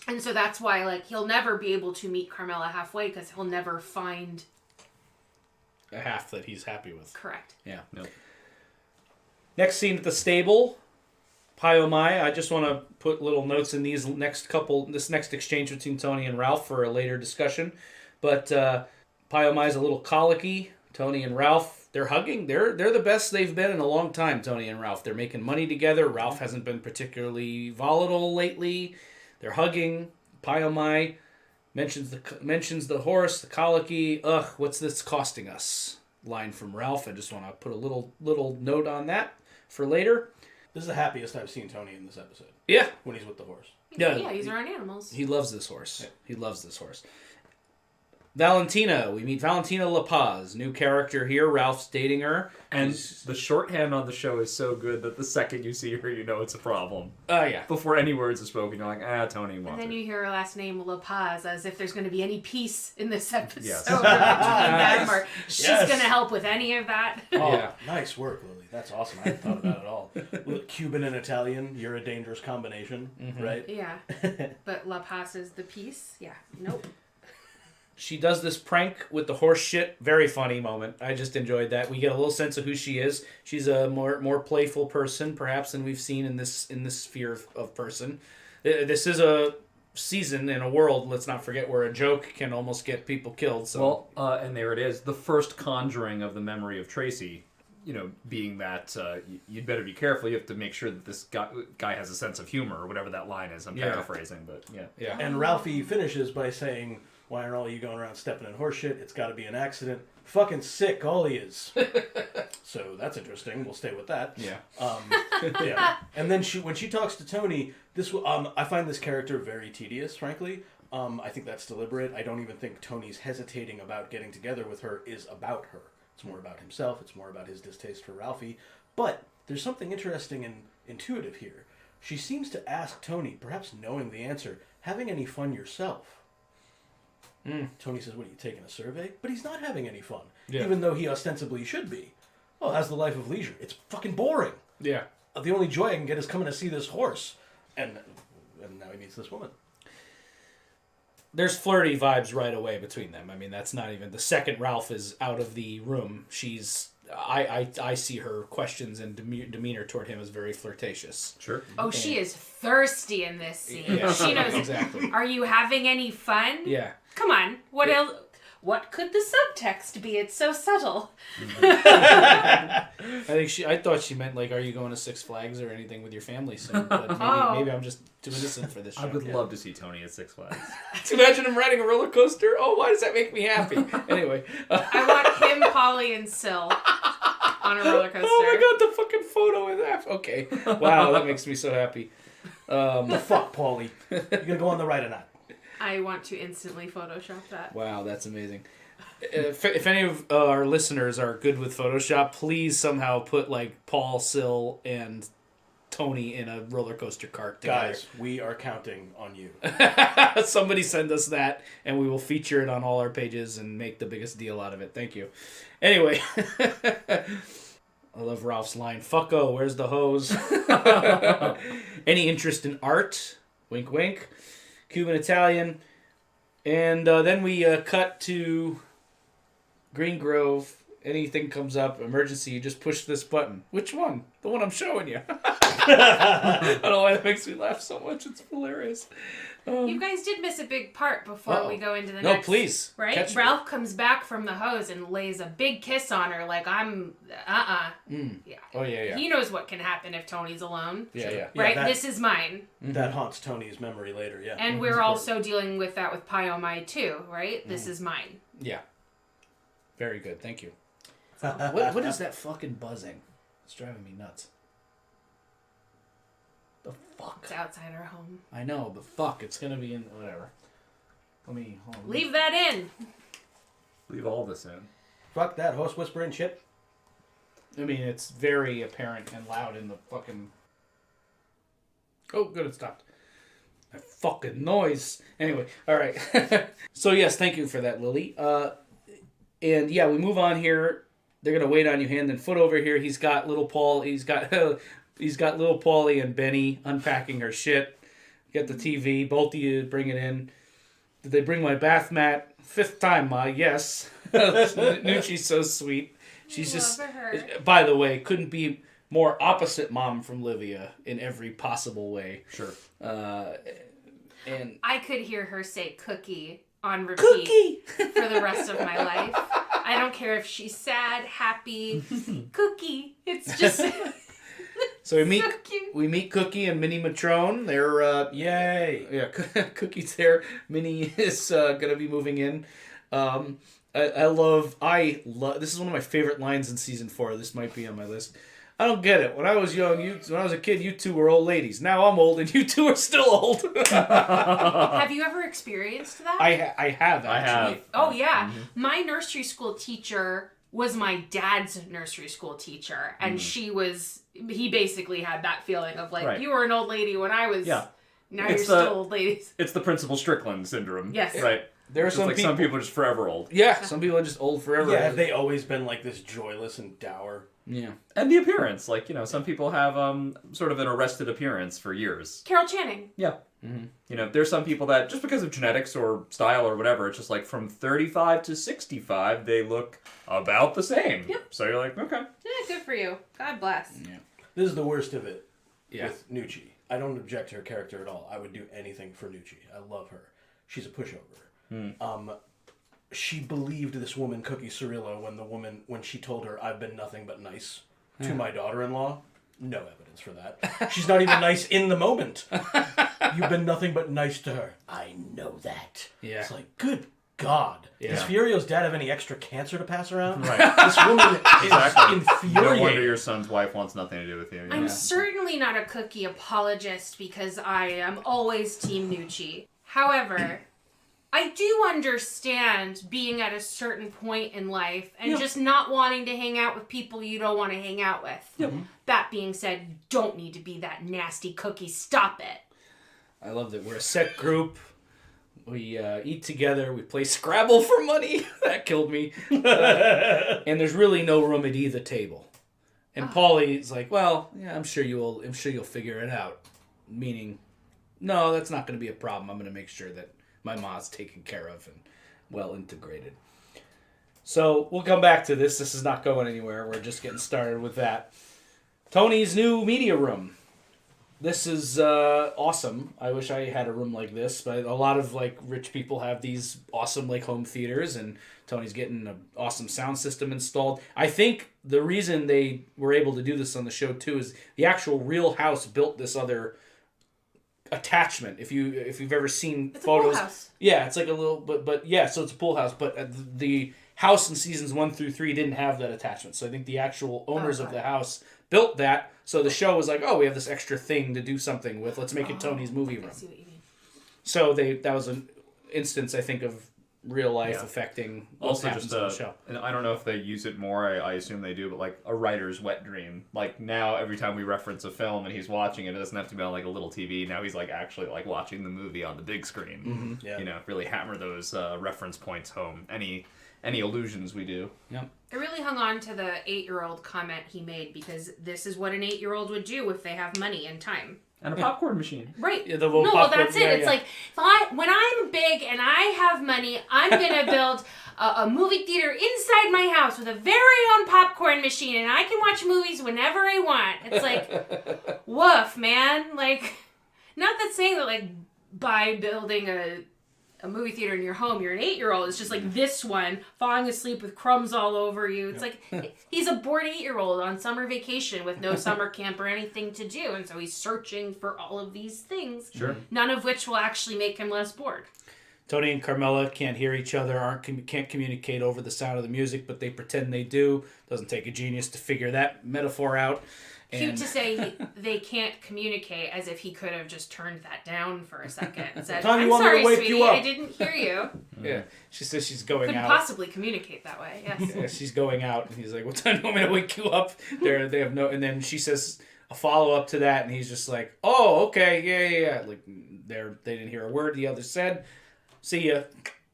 [SPEAKER 4] And so that's why, like, he'll never be able to meet Carmela halfway, because he'll never find
[SPEAKER 1] a half that he's happy with.
[SPEAKER 4] Correct.
[SPEAKER 1] Yeah.
[SPEAKER 2] Nope.
[SPEAKER 1] Next scene at the stable. Pai oh my. I just want to put little notes in this next exchange between Tony and Ralph for a later discussion. But Pai oh my is a little colicky. Tony and Ralph they're hugging. They're the best they've been in a long time, Tony and Ralph. They're making money together. Ralph hasn't been particularly volatile lately. They're hugging. Pyomai mentions the horse, the colicky. Ugh, what's this costing us? Line from Ralph. I just want to put a little note on that for later.
[SPEAKER 3] This is the happiest I've seen Tony in this episode.
[SPEAKER 1] Yeah.
[SPEAKER 3] When he's with the horse.
[SPEAKER 4] Yeah, he's around animals.
[SPEAKER 1] He loves this horse. Yeah. He loves this horse. Valentina. We meet Valentina La Paz. New character here. Ralph's dating her.
[SPEAKER 2] And the shorthand on the show is so good that the second you see her, you know it's a problem.
[SPEAKER 1] Yeah.
[SPEAKER 2] Before any words are spoken, you're like, Tony wants
[SPEAKER 4] And then
[SPEAKER 2] her.
[SPEAKER 4] you hear her last name, La Paz, as if there's going to be any peace in this episode.
[SPEAKER 2] Yes.
[SPEAKER 4] Between them, or she's
[SPEAKER 3] Yes.
[SPEAKER 4] going to help with any of that.
[SPEAKER 3] Oh,
[SPEAKER 1] Yeah.
[SPEAKER 3] Nice work, Lily. That's awesome. I hadn't thought about it at all. Cuban and Italian, you're a dangerous combination, right?
[SPEAKER 4] Yeah. But La Paz is the peace? Yeah. Nope.
[SPEAKER 1] She does this prank with the horse shit. Very funny moment. I just enjoyed that. We get a little sense of who she is. She's a more playful person, perhaps, than we've seen in this sphere of person. This is a season in a world, let's not forget, where a joke can almost get people killed. So.
[SPEAKER 2] Well, and there it is. The first conjuring of the memory of Tracy, being that you'd better be careful. You have to make sure that this guy has a sense of humor, or whatever that line is. I'm paraphrasing, but yeah.
[SPEAKER 1] Yeah.
[SPEAKER 3] And Ralphie finishes by saying, "Why aren't all you going around stepping in horse shit? It's got to be an accident. Fucking sick, all he is." So that's interesting. We'll stay with that.
[SPEAKER 1] Yeah.
[SPEAKER 3] Yeah. And then when she talks to Tony, I find this character very tedious, frankly. I think that's deliberate. I don't even think Tony's hesitating about getting together with her is about her. It's more about himself. It's more about his distaste for Ralphie. But there's something interesting and intuitive here. She seems to ask Tony, perhaps knowing the answer, having any fun yourself? Tony says, "What, are you taking a survey?" But he's not having any fun, even though he ostensibly should be. Oh, how's the life of leisure? It's fucking boring.
[SPEAKER 1] Yeah.
[SPEAKER 3] The only joy I can get is coming to see this horse. And now he meets this woman.
[SPEAKER 1] There's flirty vibes right away between them. I mean, that's not even... The second Ralph is out of the room, I see her questions and demeanor toward him as very flirtatious.
[SPEAKER 2] Sure.
[SPEAKER 4] Oh, she is thirsty in this scene.
[SPEAKER 1] Yeah.
[SPEAKER 4] She knows.
[SPEAKER 1] Exactly.
[SPEAKER 4] Are you having any fun?
[SPEAKER 1] Yeah.
[SPEAKER 4] Come on. What else? What could the subtext be? It's so subtle.
[SPEAKER 1] I thought she meant, like, are you going to Six Flags or anything with your family soon? But maybe I'm just too innocent for this show.
[SPEAKER 2] I would love to see Tony at Six Flags.
[SPEAKER 1] Imagine him riding a roller coaster. Oh, why does that make me happy? Anyway.
[SPEAKER 4] I want him, Paulie, and Syl on a roller coaster.
[SPEAKER 1] Oh my god, the fucking photo is that. Okay. Wow, that makes me so happy.
[SPEAKER 3] The fuck, Paulie? You gonna go on the ride or not?
[SPEAKER 4] I want to instantly Photoshop that.
[SPEAKER 1] Wow, that's amazing. If any of our listeners are good with Photoshop, please somehow put, like, Paul, Syl, and Tony in a roller coaster cart together.
[SPEAKER 3] Guys, we are counting on you.
[SPEAKER 1] Somebody send us that, and we will feature it on all our pages and make the biggest deal out of it. Thank you. Anyway, I love Ralph's line, "Fucko, where's the hose?" Any interest in art? Wink, wink. Cuban, Italian. And then we cut to Green Grove. Anything comes up, emergency, you just push this button. Which one? The one I'm showing you. I don't know why that makes me laugh so much. It's hilarious.
[SPEAKER 4] You guys did miss a big part before we go into the next.
[SPEAKER 1] No, please.
[SPEAKER 4] Right?
[SPEAKER 1] Catch
[SPEAKER 4] Ralph comes back from the hose and lays a big kiss on her like, Yeah.
[SPEAKER 1] Oh, yeah.
[SPEAKER 4] He knows what can happen if Tony's alone.
[SPEAKER 1] Yeah.
[SPEAKER 4] Right?
[SPEAKER 3] Yeah,
[SPEAKER 4] This is mine.
[SPEAKER 3] That haunts Tony's memory later, yeah.
[SPEAKER 4] And we're also dealing with that with Pyomai too, right? This is mine.
[SPEAKER 1] Yeah. Very good. Thank you. What is that fucking buzzing? It's driving me nuts. The fuck?
[SPEAKER 4] It's outside our home.
[SPEAKER 1] I know, but fuck, it's gonna be in whatever. Hold on.
[SPEAKER 4] Leave that in.
[SPEAKER 2] Leave all this in.
[SPEAKER 3] Fuck that horse whispering shit.
[SPEAKER 1] I mean, it's very apparent and loud in the fucking... Oh, good, it stopped. That fucking noise. Anyway, alright. So yes, thank you for that, Lily. And yeah, we move on here. They're gonna wait on you hand and foot over here. He's got little Paulie and Benny unpacking her shit. Get the TV. Both of you bring it in. Did they bring my bath mat? 5th time, Ma. Yes. Nucci's so sweet. She's just...
[SPEAKER 4] her.
[SPEAKER 1] By the way, couldn't be more opposite mom from Livia in every possible way.
[SPEAKER 2] Sure.
[SPEAKER 1] And
[SPEAKER 4] I could hear her say cookie on repeat for the rest of my life. I don't care if she's sad, happy, Cookie. It's just
[SPEAKER 1] So we meet
[SPEAKER 4] so cute.
[SPEAKER 1] Cookie and Minnie Matrone. They're
[SPEAKER 3] Yay!
[SPEAKER 1] yeah, Cookie's there. Minnie is gonna be moving in. I love. This is one of my favorite lines in season 4. This might be on my list. I don't get it. When I was young, when I was a kid, you two were old ladies. Now I'm old, and you two are still old.
[SPEAKER 4] Have you ever experienced that?
[SPEAKER 1] I have. Actually.
[SPEAKER 2] I have.
[SPEAKER 4] Oh yeah, my nursery school teacher was my dad's nursery school teacher, and he basically had that feeling of like,
[SPEAKER 2] Right.
[SPEAKER 4] you were an old lady when I was.
[SPEAKER 2] Yeah.
[SPEAKER 4] Now
[SPEAKER 2] It's
[SPEAKER 4] you're
[SPEAKER 2] the-
[SPEAKER 4] still old ladies.
[SPEAKER 2] It's the Principal Strickland syndrome.
[SPEAKER 4] Yes.
[SPEAKER 2] Right.
[SPEAKER 1] There are
[SPEAKER 2] It's
[SPEAKER 1] some
[SPEAKER 2] like some people are just forever old.
[SPEAKER 1] Yeah, some people are just old forever.
[SPEAKER 3] Yeah, have they always been like this joyless and dour?
[SPEAKER 1] Yeah.
[SPEAKER 2] And the appearance. Like, some people have sort of an arrested appearance for years.
[SPEAKER 4] Carol Channing.
[SPEAKER 2] Yeah. There's some people that, just because of genetics or style or whatever, it's just like from 35 to 65, they look about the same.
[SPEAKER 4] Yep.
[SPEAKER 2] So you're like, okay.
[SPEAKER 4] Yeah, good for you. God bless.
[SPEAKER 1] Yeah.
[SPEAKER 3] This is the worst of it
[SPEAKER 1] Yeah.
[SPEAKER 3] with Nucci. I don't object to her character at all. I would do anything for Nucci. I love her. She's a pushover. She believed this woman, Cookie Cirillo, when she told her, I've been nothing but nice to my daughter-in-law. No evidence for that. She's not even nice in the moment. You've been nothing but nice to her. I know that.
[SPEAKER 1] Yeah.
[SPEAKER 3] It's like, good God.
[SPEAKER 1] Yeah.
[SPEAKER 3] Does Furio's dad have any extra cancer to pass around?
[SPEAKER 2] Right.
[SPEAKER 3] This woman
[SPEAKER 2] Exactly.
[SPEAKER 3] is
[SPEAKER 2] No wonder
[SPEAKER 3] infuriating.
[SPEAKER 2] your son's wife wants nothing to do with you.
[SPEAKER 4] I'm certainly not a Cookie apologist because I am always Team Nucci. However, I do understand being at a certain point in life and just not wanting to hang out with people you don't want to hang out with.
[SPEAKER 2] Yep.
[SPEAKER 4] That being said, you don't need to be that nasty Cookie. Stop it.
[SPEAKER 1] I love that we're a set group. We eat together. We play Scrabble for money. That killed me. And there's really no room at either table. And Paulie's like, "Well, yeah, I'm sure you'll figure it out." Meaning, no, that's not going to be a problem. I'm going to make sure that my mom's taken care of and well integrated. So we'll come back to this. This is not going anywhere. We're just getting started with that. Tony's new media room. This is awesome. I wish I had a room like this, but a lot of like rich people have these awesome like home theaters, and Tony's getting an awesome sound system installed. I think the reason they were able to do this on the show too is the actual real house built this other attachment. If you've ever seen
[SPEAKER 4] It's
[SPEAKER 1] photos,
[SPEAKER 4] a pool house.
[SPEAKER 1] yeah, it's like a little, but yeah, so it's a pool house, but the house in seasons 1 through 3 didn't have that attachment. So I think the actual owners of the house built that. So the show was like, oh, we have this extra thing to do something with. Let's make it Tony's movie room.
[SPEAKER 4] I see what you mean.
[SPEAKER 1] So that was an instance, I think, of real life
[SPEAKER 2] Yeah.
[SPEAKER 1] affecting what
[SPEAKER 2] Also,
[SPEAKER 1] happens
[SPEAKER 2] just
[SPEAKER 1] on the show.
[SPEAKER 2] and I don't know if they use it more. I assume they do, but like a writer's wet dream. Like now, every time we reference a film and he's watching it, it doesn't have to be on like a little TV. Now he's like actually like watching the movie on the big screen.
[SPEAKER 3] Yeah.
[SPEAKER 2] Really hammer those reference points home. Any allusions we do.
[SPEAKER 1] Yep.
[SPEAKER 4] I really hung on to the 8-year-old comment he made because this is what an 8-year-old would do if they have money and time.
[SPEAKER 2] And a popcorn machine.
[SPEAKER 4] Right.
[SPEAKER 1] Yeah, the little
[SPEAKER 4] no, well,
[SPEAKER 1] popcorn-
[SPEAKER 4] that's it.
[SPEAKER 1] yeah,
[SPEAKER 4] It's
[SPEAKER 1] yeah.
[SPEAKER 4] like, when I'm big and I have money, I'm going to build a movie theater inside my house with a very own popcorn machine, and I can watch movies whenever I want. It's like, woof, man. Like, not that saying that, like, by building a movie theater in your home, you're an 8-year-old. It's just like this one, falling asleep with crumbs all over you. It's like, he's a bored 8-year-old on summer vacation with no summer camp or anything to do. And so he's searching for all of these things.
[SPEAKER 2] Sure.
[SPEAKER 4] None of which will actually make him less bored.
[SPEAKER 1] Tony and Carmela can't hear each other, can't communicate over the sound of the music, but they pretend they do. Doesn't take a genius to figure that metaphor out.
[SPEAKER 4] Cute to say they can't communicate, as if he could have just turned that down for a second and said,
[SPEAKER 3] Time you
[SPEAKER 4] I'm
[SPEAKER 3] want me to
[SPEAKER 4] sorry,
[SPEAKER 3] wake
[SPEAKER 4] sweetie,
[SPEAKER 3] you up."
[SPEAKER 4] I didn't hear you.
[SPEAKER 1] Yeah, she says she's going
[SPEAKER 4] Couldn't
[SPEAKER 1] out.
[SPEAKER 4] possibly communicate that way, yes.
[SPEAKER 1] Yeah, she's going out, and he's like, "What time do you want me to wake you up?" They have no, and then she says a follow up to that, and he's just like, "Oh, okay, yeah." Like they didn't hear a word the other said. See ya.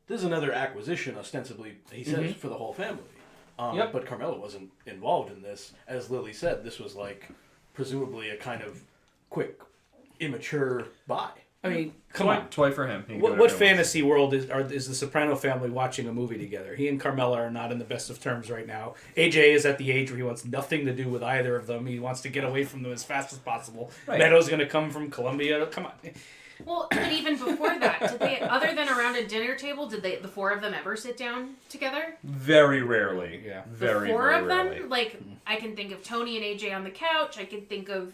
[SPEAKER 3] This is another acquisition, ostensibly, he says, for the whole family.
[SPEAKER 1] Yep.
[SPEAKER 3] But Carmela wasn't involved in this. As Lily said, this was like, presumably, a kind of quick, immature buy.
[SPEAKER 1] I mean, come on.
[SPEAKER 2] Toy for him. He can do
[SPEAKER 1] What
[SPEAKER 2] whatever he wants.
[SPEAKER 1] fantasy world is the Soprano family watching a movie together? He and Carmela are not in the best of terms right now. AJ is at the age where he wants nothing to do with either of them. He wants to get away from them as fast as possible.
[SPEAKER 2] Right.
[SPEAKER 1] Meadow's going to come from Colombia. Come on.
[SPEAKER 4] Well, but even before that, did they, other than around a dinner table, did the four of them ever sit down together?
[SPEAKER 2] Very rarely.
[SPEAKER 1] Yeah.
[SPEAKER 2] Very,
[SPEAKER 4] The four
[SPEAKER 2] very
[SPEAKER 4] of
[SPEAKER 2] rarely.
[SPEAKER 4] them? Like, I can think of Tony and AJ on the couch. I can think of,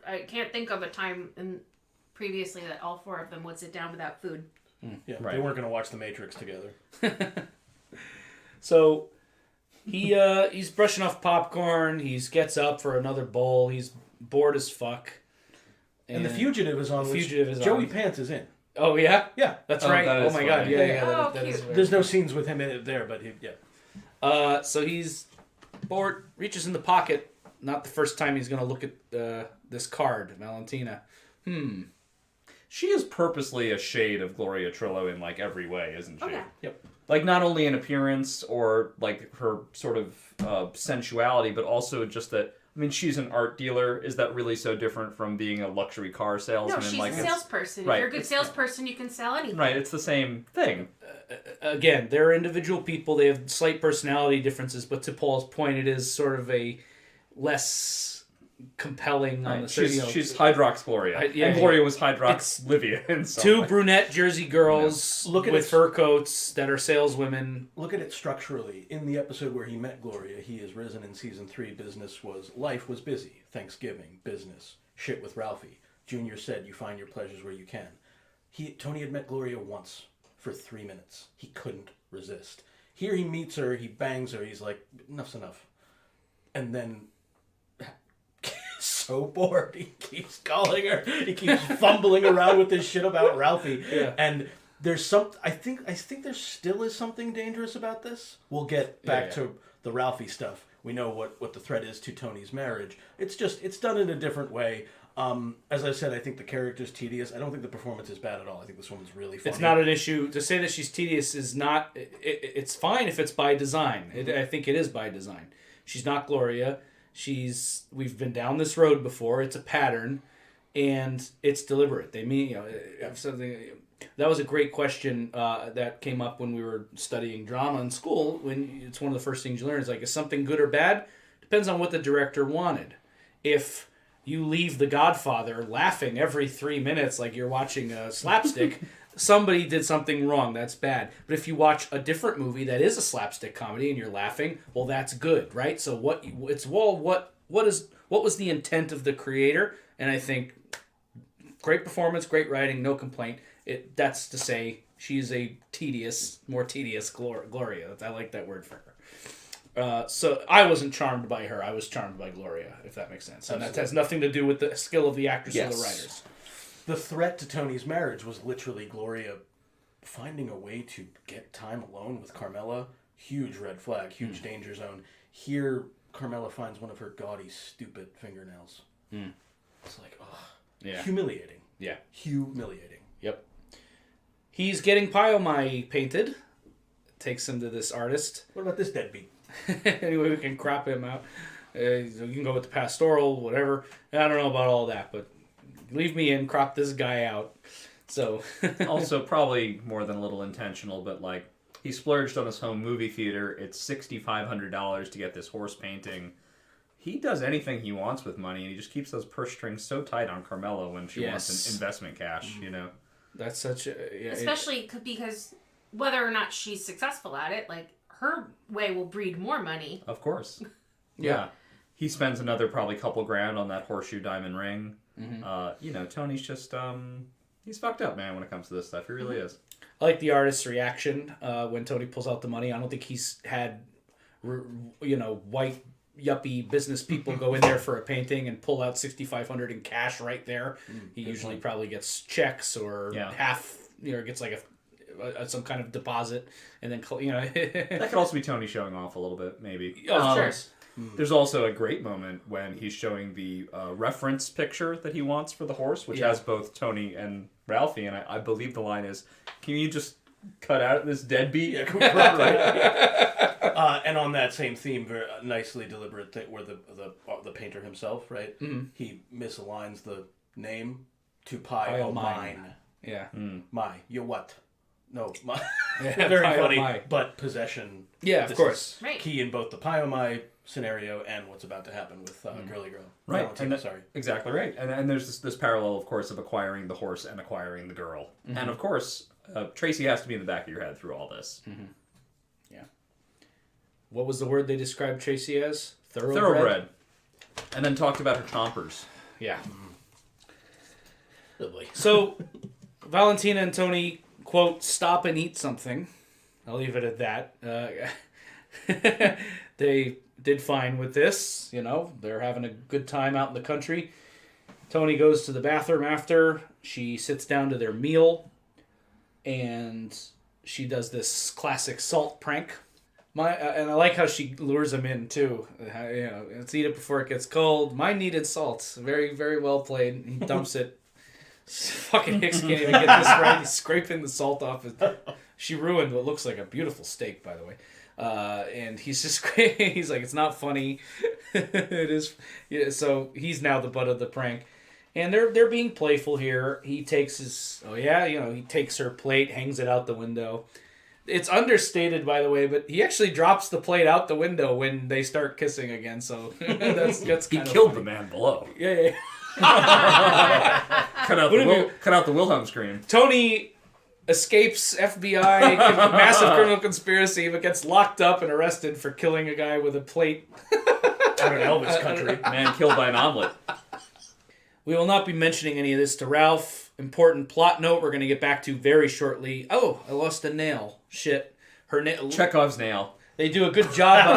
[SPEAKER 4] I can't think of a time previously that all four of them would sit down without food.
[SPEAKER 3] Yeah,
[SPEAKER 2] Right.
[SPEAKER 3] they weren't going to watch The Matrix together.
[SPEAKER 1] So he's brushing off popcorn. He gets up for another bowl. He's bored as fuck.
[SPEAKER 3] And The Fugitive is on.
[SPEAKER 1] The Fugitive is
[SPEAKER 3] Joey
[SPEAKER 1] on.
[SPEAKER 3] Pants is in.
[SPEAKER 1] Oh yeah,
[SPEAKER 3] Yeah.
[SPEAKER 1] that's
[SPEAKER 2] Oh,
[SPEAKER 1] right.
[SPEAKER 2] that
[SPEAKER 1] Oh
[SPEAKER 2] is
[SPEAKER 1] my
[SPEAKER 2] funny.
[SPEAKER 1] god, yeah.
[SPEAKER 4] Oh,
[SPEAKER 1] that is
[SPEAKER 4] cute.
[SPEAKER 1] weird.
[SPEAKER 3] There's no scenes with him in it there, but yeah.
[SPEAKER 1] So he's bored, reaches in the pocket. Not the first time he's gonna look at this card, Valentina.
[SPEAKER 2] She is purposely a shade of Gloria Trillo in like every way, isn't she?
[SPEAKER 4] Oh, yeah.
[SPEAKER 3] Yep.
[SPEAKER 2] Like not only in appearance or like her sort of sensuality, but also just that. I mean, she's an art dealer. Is that really so different from being a luxury car salesman?
[SPEAKER 4] No, she's
[SPEAKER 2] like,
[SPEAKER 4] a salesperson.
[SPEAKER 2] right,
[SPEAKER 4] If you're a good
[SPEAKER 2] it's-
[SPEAKER 4] salesperson, you can sell anything.
[SPEAKER 2] Right, it's the same thing.
[SPEAKER 1] Again, they're individual people. They have slight personality differences, but to Paul's point, it is sort of a less compelling on the
[SPEAKER 2] She's Hydrox Gloria.
[SPEAKER 1] Yeah.
[SPEAKER 2] And Gloria was Hydrox Livia. In some
[SPEAKER 1] two
[SPEAKER 2] way.
[SPEAKER 1] brunette Jersey girls
[SPEAKER 3] Look at
[SPEAKER 1] with
[SPEAKER 3] it.
[SPEAKER 1] fur coats that are saleswomen.
[SPEAKER 3] Look at it structurally. In the episode where he met Gloria, he is risen in season 3. Life was busy. Thanksgiving, business, shit with Ralphie. Junior said, "You find your pleasures where you can." Tony had met Gloria once for 3 minutes. He couldn't resist. Here he meets her, he bangs her, he's like, "Enough's enough," and then. So bored, he keeps calling her. He keeps fumbling around with this shit about Ralphie.
[SPEAKER 1] Yeah.
[SPEAKER 3] And there's I think there still is something dangerous about this. We'll get back to the Ralphie stuff. We know what the threat is to Tony's marriage. It's done in a different way. As I said, I think the character's tedious. I don't think the performance is bad at all. I think this woman's really funny.
[SPEAKER 1] It's not an issue. To say that she's tedious is not... It's fine if it's by design. I think it is by design. She's not Gloria. We've been down this road before. It's a pattern, and it's deliberate. They mean, something. That was a great question that came up when we were studying drama in school. When it's one of the first things you learn is like, is something good or bad? Depends on what the director wanted. If you leave The Godfather laughing every 3 minutes like you're watching a slapstick, somebody did something wrong. That's bad. But if you watch a different movie that is a slapstick comedy and you're laughing, well, that's good, right? So what was the intent of the creator? And I think great performance, great writing, no complaint. That's to say she's a more tedious Gloria. I like that word for her. So I wasn't charmed by her. I was charmed by Gloria, if that makes sense. And that has nothing to do with the skill of the actress or the writers.
[SPEAKER 3] The threat to Tony's marriage was literally Gloria finding a way to get time alone with Carmela. Huge red flag, huge danger zone. Here, Carmela finds one of her gaudy, stupid fingernails. It's like, humiliating.
[SPEAKER 1] Yeah.
[SPEAKER 3] Humiliating.
[SPEAKER 1] Yep. He's getting Pyomai painted. Takes him to this artist.
[SPEAKER 3] What about this deadbeat?
[SPEAKER 1] Anyway, we can crop him out. You can go with the pastoral, whatever. I don't know about all that, but leave me in, crop this guy out. So
[SPEAKER 2] Also, probably more than a little intentional, but like he splurged on his home movie theater. It's $6,500 to get this horse painting. He does anything he wants with money, and he just keeps those purse strings so tight on Carmela when she wants an investment cash.
[SPEAKER 1] that's such a
[SPEAKER 4] Especially because whether or not she's successful at it, like, her way will breed more money.
[SPEAKER 2] Of course. Yeah. He spends another probably couple grand on that horseshoe diamond ring. Tony's just he's fucked up, man, when it comes to this stuff. He really is.
[SPEAKER 1] I like the artist's reaction when Tony pulls out the money. I don't think he's had white yuppie business people go in there for a painting and pull out $6,500 in cash right there. He usually probably gets checks or half, gets like some kind of deposit, and then
[SPEAKER 2] That could also be Tony showing off a little bit, maybe.
[SPEAKER 1] Of course.
[SPEAKER 2] There's also a great moment when he's showing the reference picture that he wants for the horse, which has both Tony and Ralphie, and I believe the line is, "Can you just cut out this deadbeat?"
[SPEAKER 3] And on that same theme, very nicely deliberate thing where the painter himself, right? He misaligns the name to Pie O' Mine.
[SPEAKER 1] Yeah.
[SPEAKER 3] My, you what? No,
[SPEAKER 1] Yeah,
[SPEAKER 3] very
[SPEAKER 1] Pie
[SPEAKER 3] funny,
[SPEAKER 1] Oh My.
[SPEAKER 3] but possession.
[SPEAKER 1] Yeah, of
[SPEAKER 3] This
[SPEAKER 1] course.
[SPEAKER 3] is
[SPEAKER 4] Right.
[SPEAKER 3] key in both the Pie Oh My scenario and what's about to happen with Girly Girl.
[SPEAKER 2] Right,
[SPEAKER 3] Valentina, sorry.
[SPEAKER 2] Exactly right. And there's this parallel, of course, of acquiring the horse and acquiring the girl. And of course, Tracy has to be in the back of your head through all this.
[SPEAKER 1] Yeah. What was the word they described Tracy as?
[SPEAKER 2] Thoroughbred. And then talked about her chompers.
[SPEAKER 1] Yeah.
[SPEAKER 3] Lovely.
[SPEAKER 1] So, Valentina and Tony, quote, stop and eat something. I'll leave it at that. They did fine with this. You know, they're having a good time out in the country. Tony goes to the bathroom after. She sits down to their meal. And she does this classic salt prank. And I like how she lures him in, too. You know, let's eat it before it gets cold. My needed salt. Very, very well played. He dumps it. Fucking Hicks can't even get this right. He's scraping the salt off. She ruined what looks like a beautiful steak, by the way. And he's just he's like, it's not funny. It is. Yeah, so he's now the butt of the prank. And they're being playful here. He takes he takes her plate, hangs it out the window. It's understated, by the way, but he actually drops the plate out the window when they start kissing again. So that's
[SPEAKER 2] He
[SPEAKER 1] kind of
[SPEAKER 2] killed
[SPEAKER 1] funny.
[SPEAKER 2] the man below.
[SPEAKER 1] Yeah.
[SPEAKER 2] Cut out the Wilhelm scream.
[SPEAKER 1] Tony escapes FBI massive criminal conspiracy, but gets locked up and arrested for killing a guy with a plate.
[SPEAKER 3] Out in Elvis country.
[SPEAKER 2] Man killed by an omelet.
[SPEAKER 1] We will not be mentioning any of this to Ralph. Important plot note we're going to get back to very shortly. Oh, I lost a nail. Shit. Her nail.
[SPEAKER 2] Chekhov's nail.
[SPEAKER 1] They do a good job.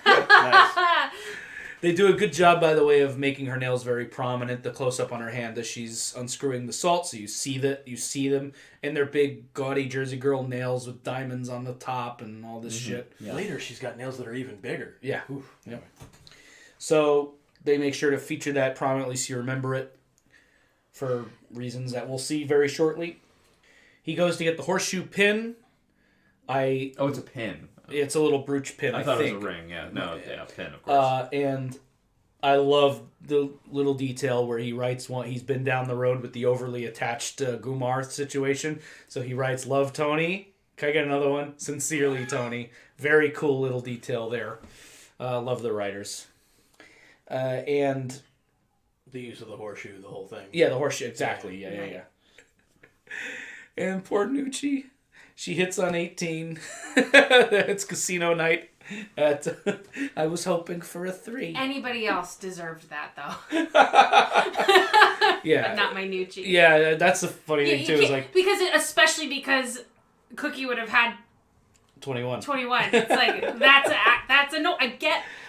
[SPEAKER 3] Nice.
[SPEAKER 1] They do a good job, by the way, of making her nails very prominent. The close-up on her hand as she's unscrewing the salt, so you see them, and they're big, gaudy Jersey Girl nails with diamonds on the top and all this shit.
[SPEAKER 2] Yeah.
[SPEAKER 3] Later, she's got nails that are even bigger.
[SPEAKER 1] Yeah.
[SPEAKER 3] Oof.
[SPEAKER 1] Yeah. So they make sure to feature that prominently so you remember it for reasons that we'll see very shortly. He goes to get the horseshoe pin.
[SPEAKER 2] Oh, it's a pin.
[SPEAKER 1] It's a little brooch pin, I
[SPEAKER 2] thought
[SPEAKER 1] think.
[SPEAKER 2] it was a ring. Yeah, no, yeah, pin, of course.
[SPEAKER 1] And I love the little detail where he writes he's been down the road with the overly attached Gumar situation. So he writes, "Love, Tony." Can I get another one? "Sincerely, Tony." Very cool little detail there. Love the writers. And
[SPEAKER 3] The use of the horseshoe, the whole thing.
[SPEAKER 1] yeah, the horseshoe, exactly. Yeah. And poor Nucci, she hits on 18. It's casino night. I was hoping for a 3.
[SPEAKER 4] Anybody else deserved that, though.
[SPEAKER 1] Yeah.
[SPEAKER 4] But not my Nucci.
[SPEAKER 1] Yeah, that's the funny thing, too. Is like
[SPEAKER 4] Especially because Cookie would have had
[SPEAKER 1] 21.
[SPEAKER 4] 21. It's like, that's annoying.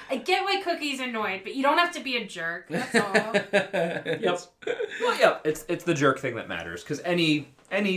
[SPEAKER 4] I get why Cookie's annoyed, but you don't have to be a jerk. That's all.
[SPEAKER 2] Yep. Well, yeah, it's the jerk thing that matters, because any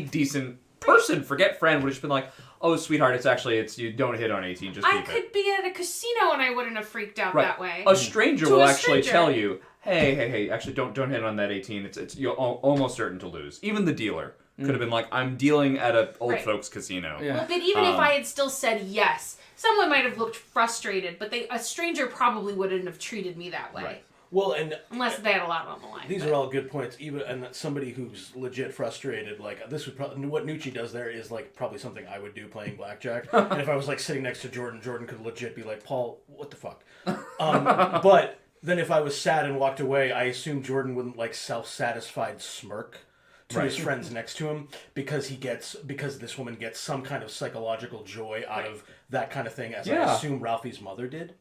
[SPEAKER 2] decent person, forget friend, would have just been like, "Oh, sweetheart, it's you don't hit on 18, just
[SPEAKER 4] I
[SPEAKER 2] keep it."
[SPEAKER 4] could be at a casino and I wouldn't have freaked out that way.
[SPEAKER 2] A stranger
[SPEAKER 4] To
[SPEAKER 2] will
[SPEAKER 4] a
[SPEAKER 2] actually
[SPEAKER 4] stranger.
[SPEAKER 2] tell you, hey, actually don't hit on that 18. It's you're almost certain to lose. Even the dealer could have been like, "I'm dealing at a old
[SPEAKER 4] Right.
[SPEAKER 2] folks casino."
[SPEAKER 1] Yeah.
[SPEAKER 4] Well, but even if I had still said yes, someone might have looked frustrated, but a stranger probably wouldn't have treated me that way.
[SPEAKER 2] Right.
[SPEAKER 3] Well, and
[SPEAKER 4] Unless they had a lot on the line.
[SPEAKER 3] these are all good points. Even and somebody who's legit frustrated, like this would probably what Nucci does there is like probably something I would do playing blackjack. And if I was like sitting next to Jordan could legit be like, "Paul, what the fuck?" But then if I was sad and walked away, I assume Jordan wouldn't like self-satisfied smirk to his friends next to him because this woman gets some kind of psychological joy out of that kind of thing, as I assume Ralphie's mother did.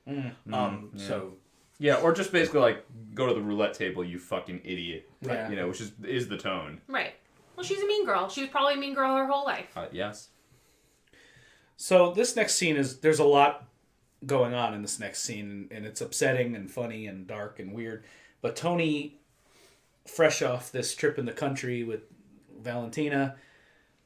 [SPEAKER 3] So.
[SPEAKER 2] Yeah, or just basically like, go to the roulette table, you fucking idiot.
[SPEAKER 1] Yeah.
[SPEAKER 2] You know, which is the tone.
[SPEAKER 4] Right. Well, she's a mean girl. She was probably a mean girl her whole life.
[SPEAKER 2] Yes.
[SPEAKER 1] So this next scene there's a lot going on in this next scene, and it's upsetting and funny and dark and weird. But Tony, fresh off this trip in the country with Valentina,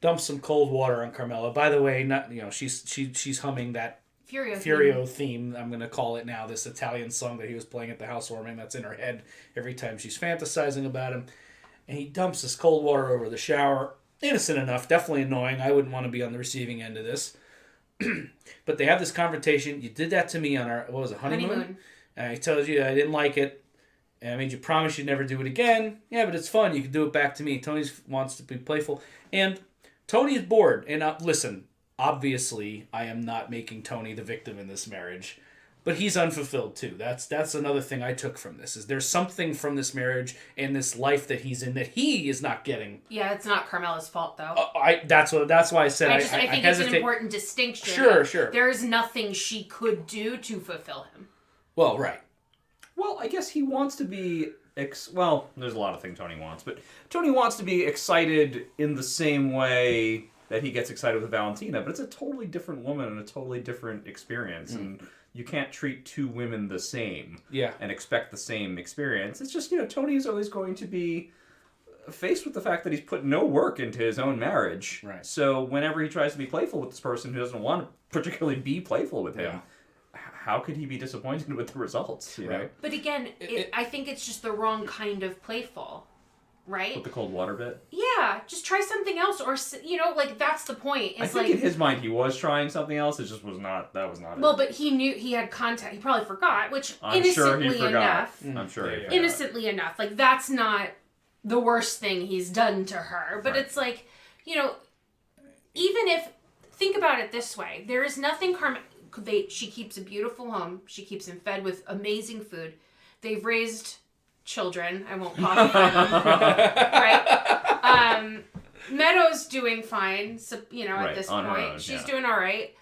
[SPEAKER 1] dumps some cold water on Carmela. By the way, she's humming that Furio theme, I'm going to call it now, this Italian song that he was playing at the housewarming that's in her head every time she's fantasizing about him. And he dumps this cold water over the shower. Innocent enough, definitely annoying. I wouldn't want to be on the receiving end of this. But they have this confrontation. You did that to me on our, honeymoon? And I told you I didn't like it. And I made you promise you'd never do it again. Yeah, but it's fun. You can do it back to me. Tony wants to be playful. And Tony's bored. And listen, obviously, I am not making Tony the victim in this marriage. But he's unfulfilled too. That's another thing I took from this. Is there's something from this marriage and this life that he's in that he is not getting.
[SPEAKER 4] Yeah, it's not Carmela's fault though.
[SPEAKER 1] That's why I said I
[SPEAKER 4] think
[SPEAKER 1] hesitate.
[SPEAKER 4] It's an important distinction.
[SPEAKER 1] Sure.
[SPEAKER 4] There's nothing she could do to fulfill him.
[SPEAKER 1] Well, right.
[SPEAKER 2] Well, I guess he wants to be... well, there's a lot of things Tony wants, but Tony wants to be excited in the same way that he gets excited with Valentina, but it's a totally different woman and a totally different experience, and you can't treat two women the same and expect the same experience. It's just, Tony is always going to be faced with the fact that he's put no work into his own marriage.
[SPEAKER 1] Right.
[SPEAKER 2] So whenever he tries to be playful with this person who doesn't want to particularly be playful with him, how could he be disappointed with the results? You know?
[SPEAKER 4] But again, I think it's just the wrong kind of playful, right?
[SPEAKER 2] With the cold water bit?
[SPEAKER 4] Yeah, just try something else, or that's the point.
[SPEAKER 2] I think in his mind he was trying something else. It just was not. That was not it.
[SPEAKER 4] Well, but he knew he had contact. He probably forgot, which
[SPEAKER 2] I'm sure he
[SPEAKER 4] innocently
[SPEAKER 2] forgot.
[SPEAKER 4] enough.
[SPEAKER 2] I'm sure he forgot.
[SPEAKER 4] Innocently enough, like that's not the worst thing he's done to her. But it's like, even if think about it this way, there is nothing she keeps a beautiful home. She keeps him fed with amazing food. They've raised children. I won't call them right. Meadow's doing fine. So at this point, she's doing all right.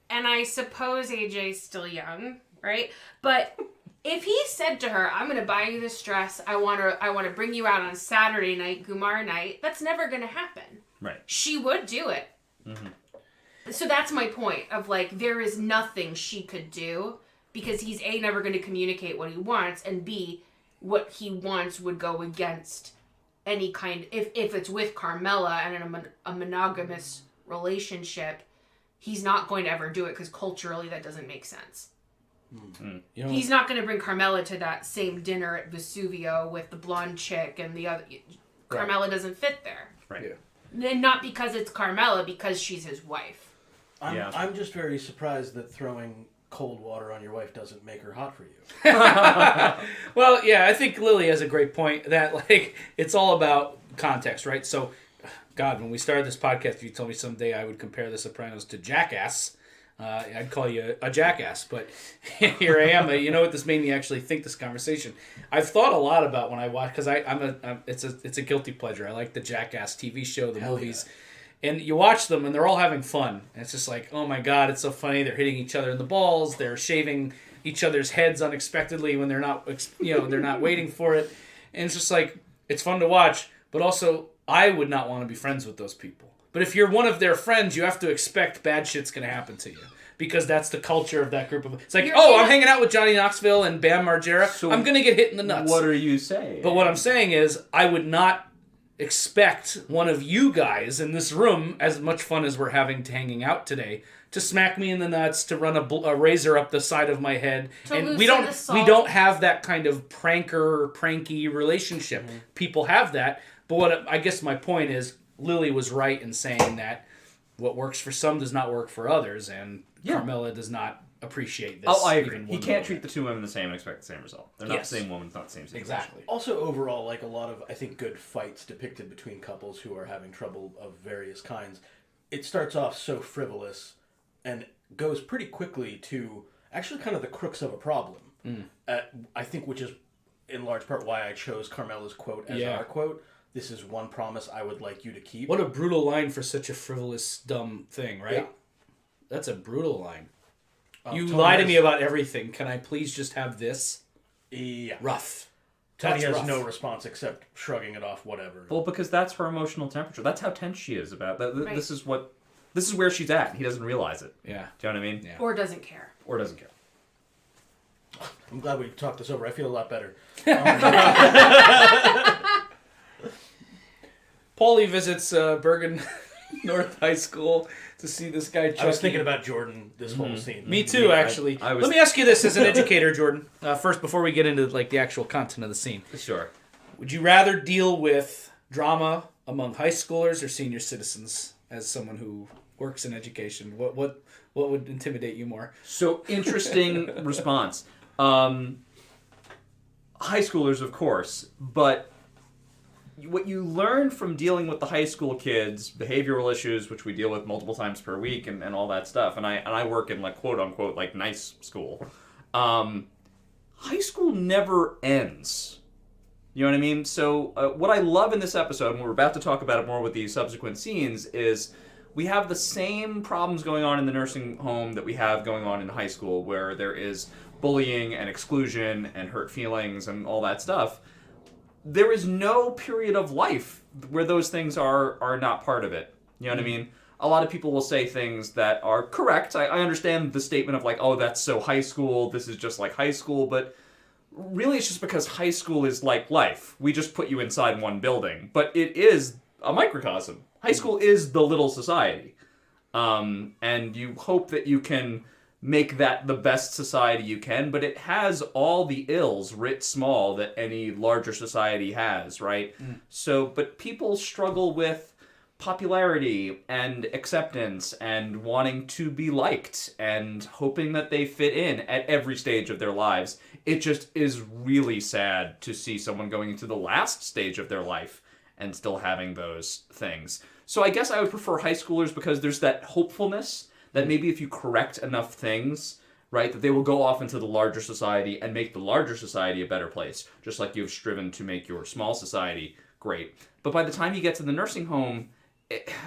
[SPEAKER 4] And I suppose AJ's still young, right? But if he said to her, "I'm going to buy you this dress. I want to bring you out on Saturday night, Gumar night," that's never going to happen.
[SPEAKER 2] Right.
[SPEAKER 4] She would do it. Mm-hmm. So that's my point of there is nothing she could do because he's A, never going to communicate what he wants, and B, what he wants would go against any kind, if it's with Carmela and in a monogamous relationship, he's not going to ever do it because culturally that doesn't make sense. Mm-hmm. He's not going to bring Carmela to that same dinner at Vesuvio with the blonde chick and the other. Carmela doesn't fit there.
[SPEAKER 2] Right. Yeah.
[SPEAKER 4] And not because it's Carmela, because she's his wife.
[SPEAKER 3] I'm just very surprised that throwing cold water on your wife doesn't make her hot for you.
[SPEAKER 1] Well, yeah, I think Lily has a great point that it's all about context, right? So, God, when we started this podcast, if you told me someday I would compare The Sopranos to Jackass, I'd call you a jackass. But here I am. You know what? This made me actually think this conversation. I've thought a lot about when I watch because it's a guilty pleasure. I like the Jackass TV show, the movies. Yeah. And you watch them, and they're all having fun. And it's just like, oh my God, it's so funny. They're hitting each other in the balls. They're shaving each other's heads unexpectedly when they're not, they're not waiting for it. And it's just like, it's fun to watch. But also, I would not want to be friends with those people. But if you're one of their friends, you have to expect bad shit's going to happen to you. Because that's the culture of that group of... It's like, I'm hanging out with Johnny Knoxville and Bam Margera. So I'm going to get hit in the nuts.
[SPEAKER 2] What are you saying?
[SPEAKER 1] But what I'm saying is, I would not expect one of you guys in this room, as much fun as we're having hanging out today, to smack me in the nuts, to run a razor up the side of my head. And we don't have that kind of pranky relationship. Mm-hmm. People have that. But what I guess my point is, Lily was right in saying that what works for some does not work for others, and Carmela does not appreciate this.
[SPEAKER 2] Oh, I agree. He can't treat the two women the same and expect the same result. They're not the same woman, it's not the same situation.
[SPEAKER 1] Exactly.
[SPEAKER 3] Also, overall, a lot of, I think, good fights depicted between couples who are having trouble of various kinds, it starts off so frivolous and goes pretty quickly to actually kind of the crux of a problem. I think, which is in large part why I chose Carmela's quote as our quote. This is one promise I would like you to keep.
[SPEAKER 1] What a brutal line for such a frivolous, dumb thing, right?
[SPEAKER 3] Yeah.
[SPEAKER 1] That's a brutal line. You lie to me about everything. Can I please just have this?
[SPEAKER 3] Yeah.
[SPEAKER 1] Rough.
[SPEAKER 3] Tony has no response except shrugging it off, whatever.
[SPEAKER 2] Well, because that's her emotional temperature. That's how tense she is about that. Right. This is where she's at. He doesn't realize it.
[SPEAKER 1] Yeah.
[SPEAKER 2] Do you know what I mean?
[SPEAKER 4] Yeah. Or doesn't care.
[SPEAKER 3] I'm glad we talked this over. I feel a lot better.
[SPEAKER 1] Paulie visits Bergen North High School to see this guy Chucky.
[SPEAKER 3] I was thinking about Jordan this whole scene.
[SPEAKER 1] Me too, actually. Let me ask you this as an educator, Jordan. First, before we get into the actual content of the scene.
[SPEAKER 2] Sure.
[SPEAKER 1] Would you rather deal with drama among high schoolers or senior citizens as someone who works in education? What would intimidate you more?
[SPEAKER 2] So, interesting response. High schoolers, of course, but what you learn from dealing with the high school kids, behavioral issues, which we deal with multiple times per week, and all that stuff. And I work in like quote unquote like nice school. High school never ends. You know what I mean? So what I love in this episode, and we're about to talk about it more with these subsequent scenes, is we have the same problems going on in the nursing home that we have going on in high school, where there is bullying and exclusion and hurt feelings and all that stuff. There is no period of life where those things are not part of it. You know what I mean? A lot of people will say things that are correct. I understand the statement of like, oh, that's so high school, this is just like high school, but really it's just because high school is like life. We just put you inside one building. But it is a microcosm. High school is the little society. And you hope that you can make that the best society you can, but it has all the ills writ small that any larger society has, right? So, but people struggle with popularity and acceptance and wanting to be liked and hoping that they fit in at every stage of their lives. It just is really sad to see someone going into the last stage of their life and still having those things. So I guess I would prefer high schoolers because there's that hopefulness that maybe if you correct enough things, right, that they will go off into the larger society and make the larger society a better place, just like you've striven to make your small society great. But by the time you get to the nursing home,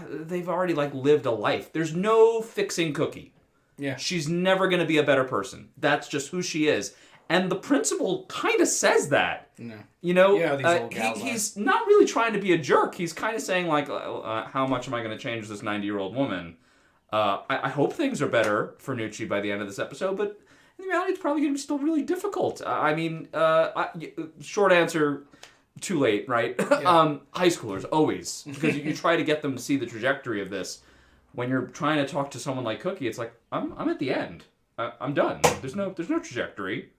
[SPEAKER 2] they've already like lived a life. There's no fixing Cookie.
[SPEAKER 1] Yeah.
[SPEAKER 2] She's never going to be a better person. That's just who she is. And the principal kind of says that.
[SPEAKER 1] No.
[SPEAKER 2] You know,
[SPEAKER 1] Yeah, these old gals
[SPEAKER 2] he's not really trying to be a jerk. He's kind of saying like, how much am I going to change this 90-year-old woman? I hope things are better for Nucci by the end of this episode, but in reality, it's probably going to be still really difficult. Short answer, too late, right?
[SPEAKER 1] Yeah.
[SPEAKER 2] High schoolers, always. Because you try to get them to see the trajectory of this. When you're trying to talk to someone like Cookie, it's like, I'm at the end. I'm done. There's no trajectory.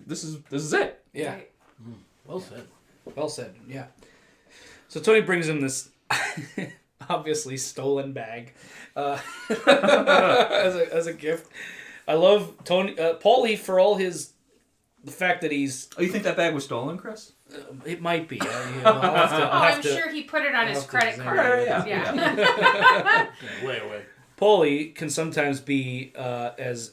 [SPEAKER 2] This is it.
[SPEAKER 1] Yeah.
[SPEAKER 4] Right.
[SPEAKER 3] Well said.
[SPEAKER 1] Well said. Yeah. So Tony brings him this obviously stolen bag as a gift. I love Tony Paulie for all the fact that he's.
[SPEAKER 2] Oh, you think that bag was stolen, Chris?
[SPEAKER 1] It might be. I'm
[SPEAKER 4] sure he put it on his credit card.
[SPEAKER 2] Yeah.
[SPEAKER 3] Way away.
[SPEAKER 1] Paulie can sometimes be as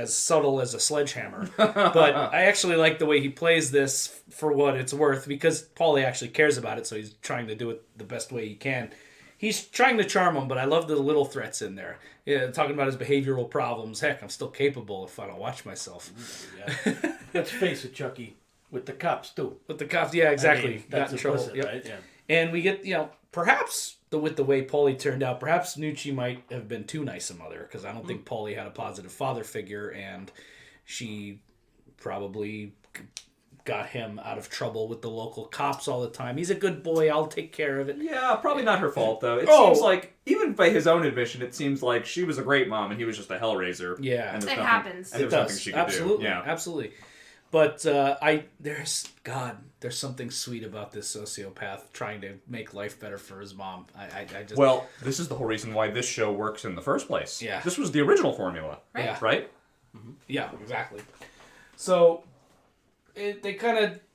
[SPEAKER 1] subtle as a sledgehammer, but I actually like the way he plays this for what it's worth because Paulie actually cares about it, so he's trying to do it the best way he can. He's trying to charm him, but I love the little threats in there. Yeah, talking about his behavioral problems. Heck, I'm still capable if I don't watch myself.
[SPEAKER 3] Yeah. Let's face it, Chucky, with the cops too.
[SPEAKER 1] With the cops, yeah, exactly.
[SPEAKER 3] I mean, that's
[SPEAKER 1] got in trouble,
[SPEAKER 3] implicit, right? Yeah.
[SPEAKER 1] And we get, perhaps with the way Paulie turned out, perhaps Nucci might have been too nice a mother because I don't think Paulie had a positive father figure, and she probably got him out of trouble with the local cops all the time. He's a good boy. I'll take care of it.
[SPEAKER 2] Yeah, probably not her fault, though. It seems like, even by his own admission, it seems like she was a great mom and he was just a hellraiser.
[SPEAKER 1] Yeah.
[SPEAKER 2] And
[SPEAKER 4] It happens.
[SPEAKER 2] And there was nothing she could
[SPEAKER 1] absolutely,
[SPEAKER 2] do. Yeah.
[SPEAKER 1] absolutely. But there's something sweet about this sociopath trying to make life better for his mom. I just.
[SPEAKER 2] Well, this is the whole reason why this show works in the first place.
[SPEAKER 1] Yeah.
[SPEAKER 2] This was the original formula.
[SPEAKER 4] Right.
[SPEAKER 1] Yeah.
[SPEAKER 2] Right?
[SPEAKER 1] Yeah, exactly. So they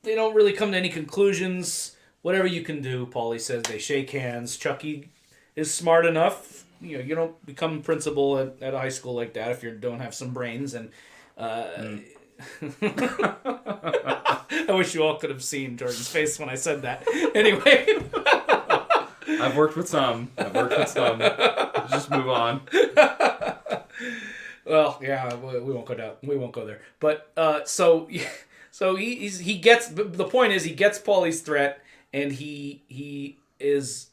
[SPEAKER 1] don't really come to any conclusions. Whatever you can do, Paulie says. They shake hands. Chucky is smart enough. You don't become principal at a high school like that if you don't have some brains. And I wish you all could have seen Jordan's face when I said that. Anyway.
[SPEAKER 2] I've worked with some. Let's just move on.
[SPEAKER 1] Well, yeah, we won't go down. We won't go there. But so he gets. The point is, he gets Paulie's threat, and he is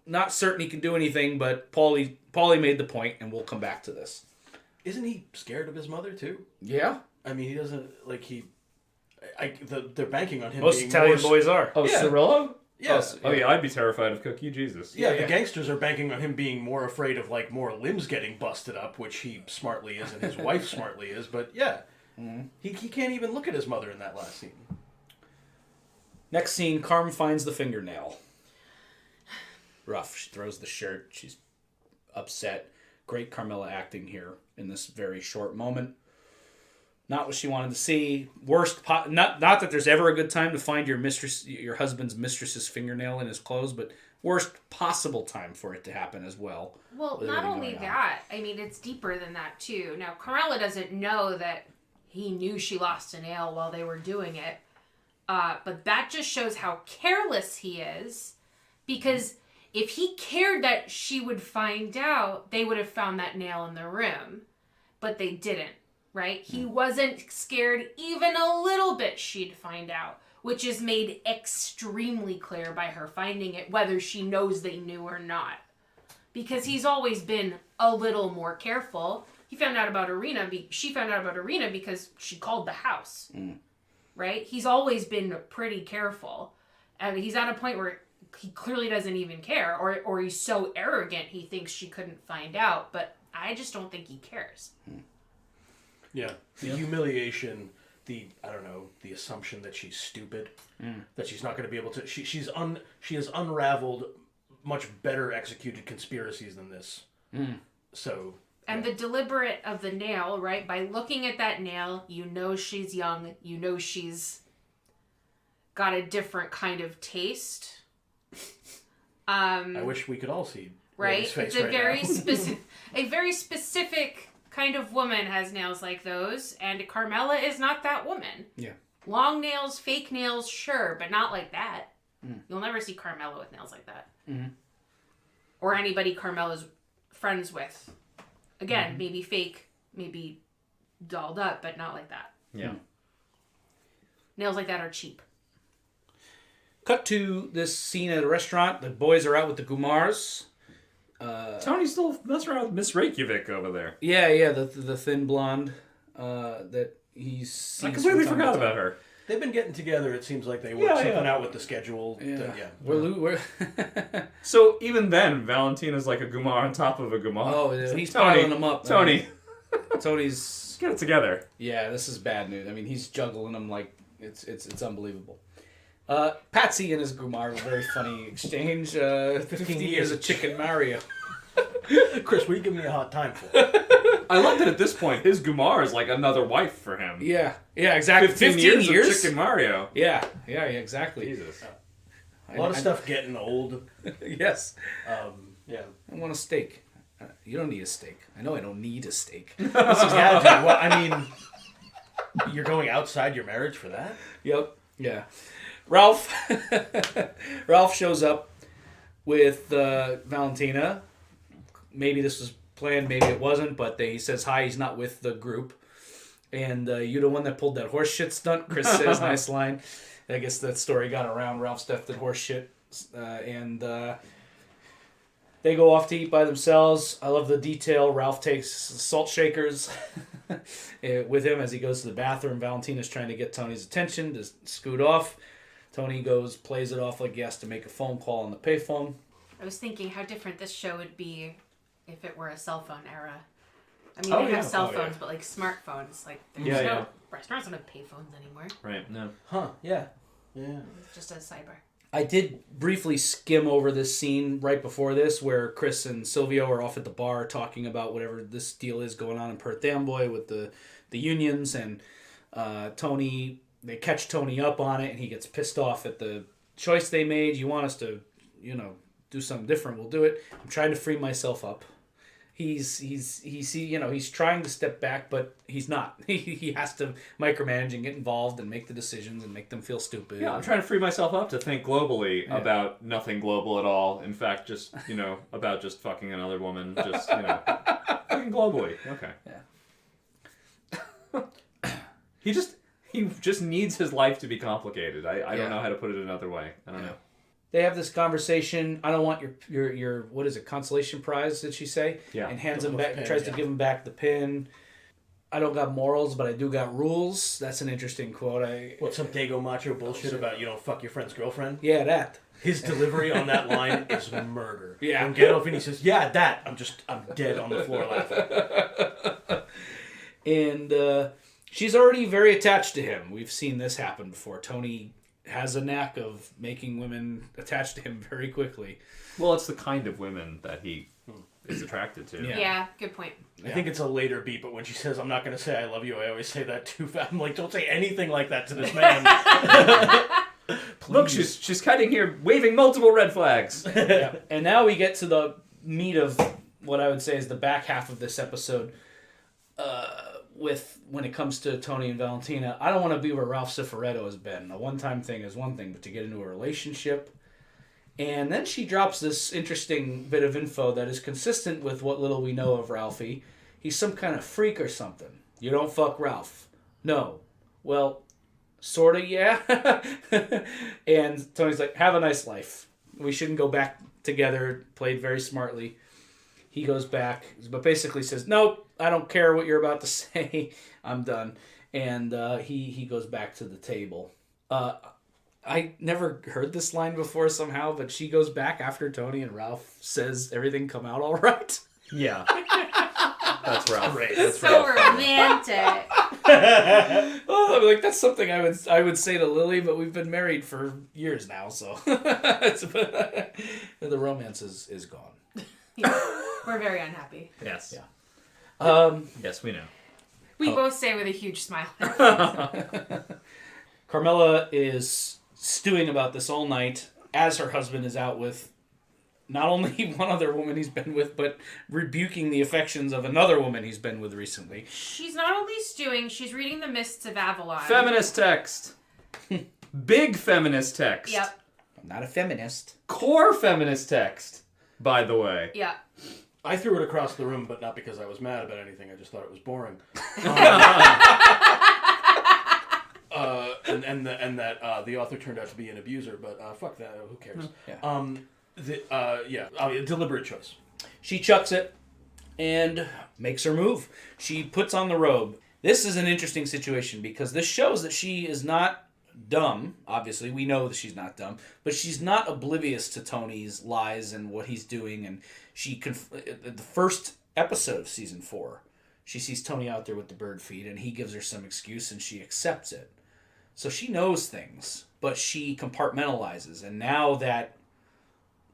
[SPEAKER 1] not certain he can do anything. But Paulie made the point, and we'll come back to this.
[SPEAKER 3] Isn't he scared of his mother too?
[SPEAKER 1] Yeah.
[SPEAKER 3] I mean, he doesn't like he. They're banking on him.
[SPEAKER 1] Most
[SPEAKER 3] being
[SPEAKER 1] Italian
[SPEAKER 3] more,
[SPEAKER 1] boys are.
[SPEAKER 2] Oh,
[SPEAKER 3] Yeah.
[SPEAKER 2] Cirillo?
[SPEAKER 3] Yeah.
[SPEAKER 2] Oh, yeah, I'd be terrified of Cookie. Jesus.
[SPEAKER 3] Yeah,
[SPEAKER 1] Yeah.
[SPEAKER 3] the gangsters are banking on him being more afraid of like more limbs getting busted up, which he smartly is, and his wife smartly is. But yeah, he can't even look at his mother in that last scene.
[SPEAKER 1] Next scene, Carm finds the fingernail. Rough. She throws the shirt. She's upset. Great Carmela acting here in this very short moment. Not what she wanted to see. Not that there's ever a good time to find your husband's mistress's fingernail in his clothes, but worst possible time for it to happen as well.
[SPEAKER 4] Well, not only that, I mean, it's deeper than that, too. Now, Carmela doesn't know that he knew she lost a nail while they were doing it. But that just shows how careless he is. Because if he cared that she would find out, they would have found that nail in the room. But they didn't, right? He wasn't scared even a little bit she'd find out. Which is made extremely clear by her finding it, whether she knows they knew or not. Because he's always been a little more careful. She found out about Irina because she called the house. Right? He's always been pretty careful. And he's at a point where he clearly doesn't even care. Or he's so arrogant he thinks she couldn't find out. But I just don't think he cares.
[SPEAKER 3] Yeah. The humiliation... the assumption that she's stupid, that she's not going to be able to. She has unraveled much better executed conspiracies than this. So.
[SPEAKER 4] And the deliberate of the nail, right? By looking at that nail, you know she's young. You know she's got a different kind of taste.
[SPEAKER 3] I wish we could all see.
[SPEAKER 4] Right?
[SPEAKER 3] Face
[SPEAKER 4] It's a
[SPEAKER 3] right
[SPEAKER 4] very
[SPEAKER 3] now.
[SPEAKER 4] a very specific kind of woman has nails like those, and Carmela is not that woman.
[SPEAKER 1] Yeah.
[SPEAKER 4] Long nails, fake nails, sure, but not like that. You'll never see Carmela with nails like that. Or anybody Carmela's friends with. Again, maybe fake, maybe dolled up, but not like that.
[SPEAKER 2] Yeah.
[SPEAKER 4] Nails like that are cheap.
[SPEAKER 1] Cut to this scene at a restaurant. The boys are out with the Gumars.
[SPEAKER 2] Tony's still messing around with Miss Reykjavik over there.
[SPEAKER 1] Yeah, the thin blonde that he's seen.
[SPEAKER 2] I completely forgot about her.
[SPEAKER 3] They've been getting together. It seems like they work something out with the schedule.
[SPEAKER 1] We're
[SPEAKER 2] So even then, Valentina's like a Gumar on top of a Gumar.
[SPEAKER 1] Oh, yeah,
[SPEAKER 2] So
[SPEAKER 1] he's piling them up.
[SPEAKER 2] Tony.
[SPEAKER 1] Tony's
[SPEAKER 2] Get it together.
[SPEAKER 1] Yeah, this is bad news. I mean, he's juggling them like it's unbelievable. Patsy and his Gumar, a very funny exchange. 15 years of Chicken Mario.
[SPEAKER 3] Chris, what are you giving me a hard time for?
[SPEAKER 2] I love that at this point, his Gumar is like another wife for him.
[SPEAKER 1] Yeah, exactly.
[SPEAKER 2] 15 years of Chicken Mario.
[SPEAKER 1] Yeah, exactly.
[SPEAKER 2] Jesus.
[SPEAKER 3] A lot of stuff getting old.
[SPEAKER 1] Yes.
[SPEAKER 3] Yeah.
[SPEAKER 1] I want a steak. You don't need a steak. I know I don't need a steak.
[SPEAKER 3] Yeah, dude. Well, I mean, you're going outside your marriage for that?
[SPEAKER 1] Yep. Yeah. Ralph shows up with Valentina. Maybe this was planned, maybe it wasn't, but he says hi, he's not with the group. And you're the one that pulled that horse shit stunt, Chris says, nice line. I guess that story got around. Ralph Steff did horse shit. And they go off to eat by themselves. I love the detail. Ralph takes salt shakers with him as he goes to the bathroom. Valentina's trying to get Tony's attention to scoot off. Tony plays it off like he has to make a phone call on the payphone.
[SPEAKER 4] I was thinking how different this show would be if it were a cell phone era. I mean, they have cell phones, but like smartphones. Like, there's restaurants don't have payphones anymore.
[SPEAKER 2] Right, no.
[SPEAKER 3] Huh, yeah. Yeah.
[SPEAKER 4] It's just a sidebar.
[SPEAKER 1] I did briefly skim over this scene right before this where Chris and Silvio are off at the bar talking about whatever this deal is going on in Perth Amboy with the unions, and Tony, they catch Tony up on it and he gets pissed off at the choice they made. You want us to, do something different, we'll do it. I'm trying to free myself up. He's trying to step back, but he's not. He has to micromanage and get involved and make the decisions and make them feel stupid.
[SPEAKER 2] Yeah, I'm trying to free myself up to think globally about nothing global at all. In fact, just, about just fucking another woman. Just, thinking globally. Okay. Yeah. He just needs his life to be complicated. I don't know how to put it another way. I don't know.
[SPEAKER 1] They have this conversation. I don't want your what is it, consolation prize, did she say? Yeah. And hands him back, tries to give him back the pin. I don't got morals, but I do got rules. That's an interesting quote.
[SPEAKER 3] Some Dago Macho bullshit about you don't fuck your friend's girlfriend?
[SPEAKER 1] Yeah, that.
[SPEAKER 3] His delivery on that line is murder.
[SPEAKER 1] Yeah.
[SPEAKER 3] When Gandolfini says, yeah, that, I'm dead on the floor laughing.
[SPEAKER 1] And she's already very attached to him. We've seen this happen before. Tony has a knack of making women attached to him very quickly.
[SPEAKER 2] Well, it's the kind of women that he is attracted to.
[SPEAKER 4] Yeah, good point.
[SPEAKER 3] I think it's a later beat, but when she says, I'm not going to say I love you, I always say that too. I'm like, don't say anything like that to this man.
[SPEAKER 2] Look, she's cutting here, waving multiple red flags.
[SPEAKER 1] Yeah. And now we get to the meat of what I would say is the back half of this episode. When it comes to Tony and Valentina, I don't want to be where Ralph Cifaretto has been. A one-time thing is one thing, but to get into a relationship. And then she drops this interesting bit of info that is consistent with what little we know of Ralphie. He's some kind of freak or something. You don't fuck Ralph. No. Well, sorta, yeah. And Tony's like, have a nice life. We shouldn't go back together. Played very smartly. He goes back, but basically says, nope, I don't care what you're about to say. I'm done. And he goes back to the table. I never heard this line before somehow, but she goes back after Tony and Ralph says everything come out all right.
[SPEAKER 2] Yeah. That's Ralph.
[SPEAKER 3] Great.
[SPEAKER 2] That's
[SPEAKER 4] So
[SPEAKER 2] Ralph.
[SPEAKER 4] romantic.
[SPEAKER 1] Oh, like that's something I would say to Lily, but we've been married for years now, so the romance is gone.
[SPEAKER 4] Yeah, we're very unhappy.
[SPEAKER 2] Yes.
[SPEAKER 1] Yeah.
[SPEAKER 2] Yes, we know.
[SPEAKER 4] We both say with a huge smile.
[SPEAKER 1] Carmela is stewing about this all night as her husband is out with not only one other woman he's been with, but rebuking the affections of another woman he's been with recently.
[SPEAKER 4] She's not only stewing, she's reading the Mists of Avalon.
[SPEAKER 2] Feminist text. Big feminist text.
[SPEAKER 4] Yep.
[SPEAKER 1] I'm not a feminist.
[SPEAKER 2] Core feminist text, by the way.
[SPEAKER 4] Yeah.
[SPEAKER 3] I threw it across the room, but not because I was mad about anything. I just thought it was boring. And that the author turned out to be an abuser, but fuck that. Who cares?
[SPEAKER 1] Yeah.
[SPEAKER 3] Deliberate choice.
[SPEAKER 1] She chucks it and makes her move. She puts on the robe. This is an interesting situation because this shows that she is not dumb. Obviously, we know that she's not dumb, but she's not oblivious to Tony's lies and what he's doing. And the first episode of season 4, she sees Tony out there with the bird feed, and he gives her some excuse, and she accepts it. So she knows things, but she compartmentalizes. And now that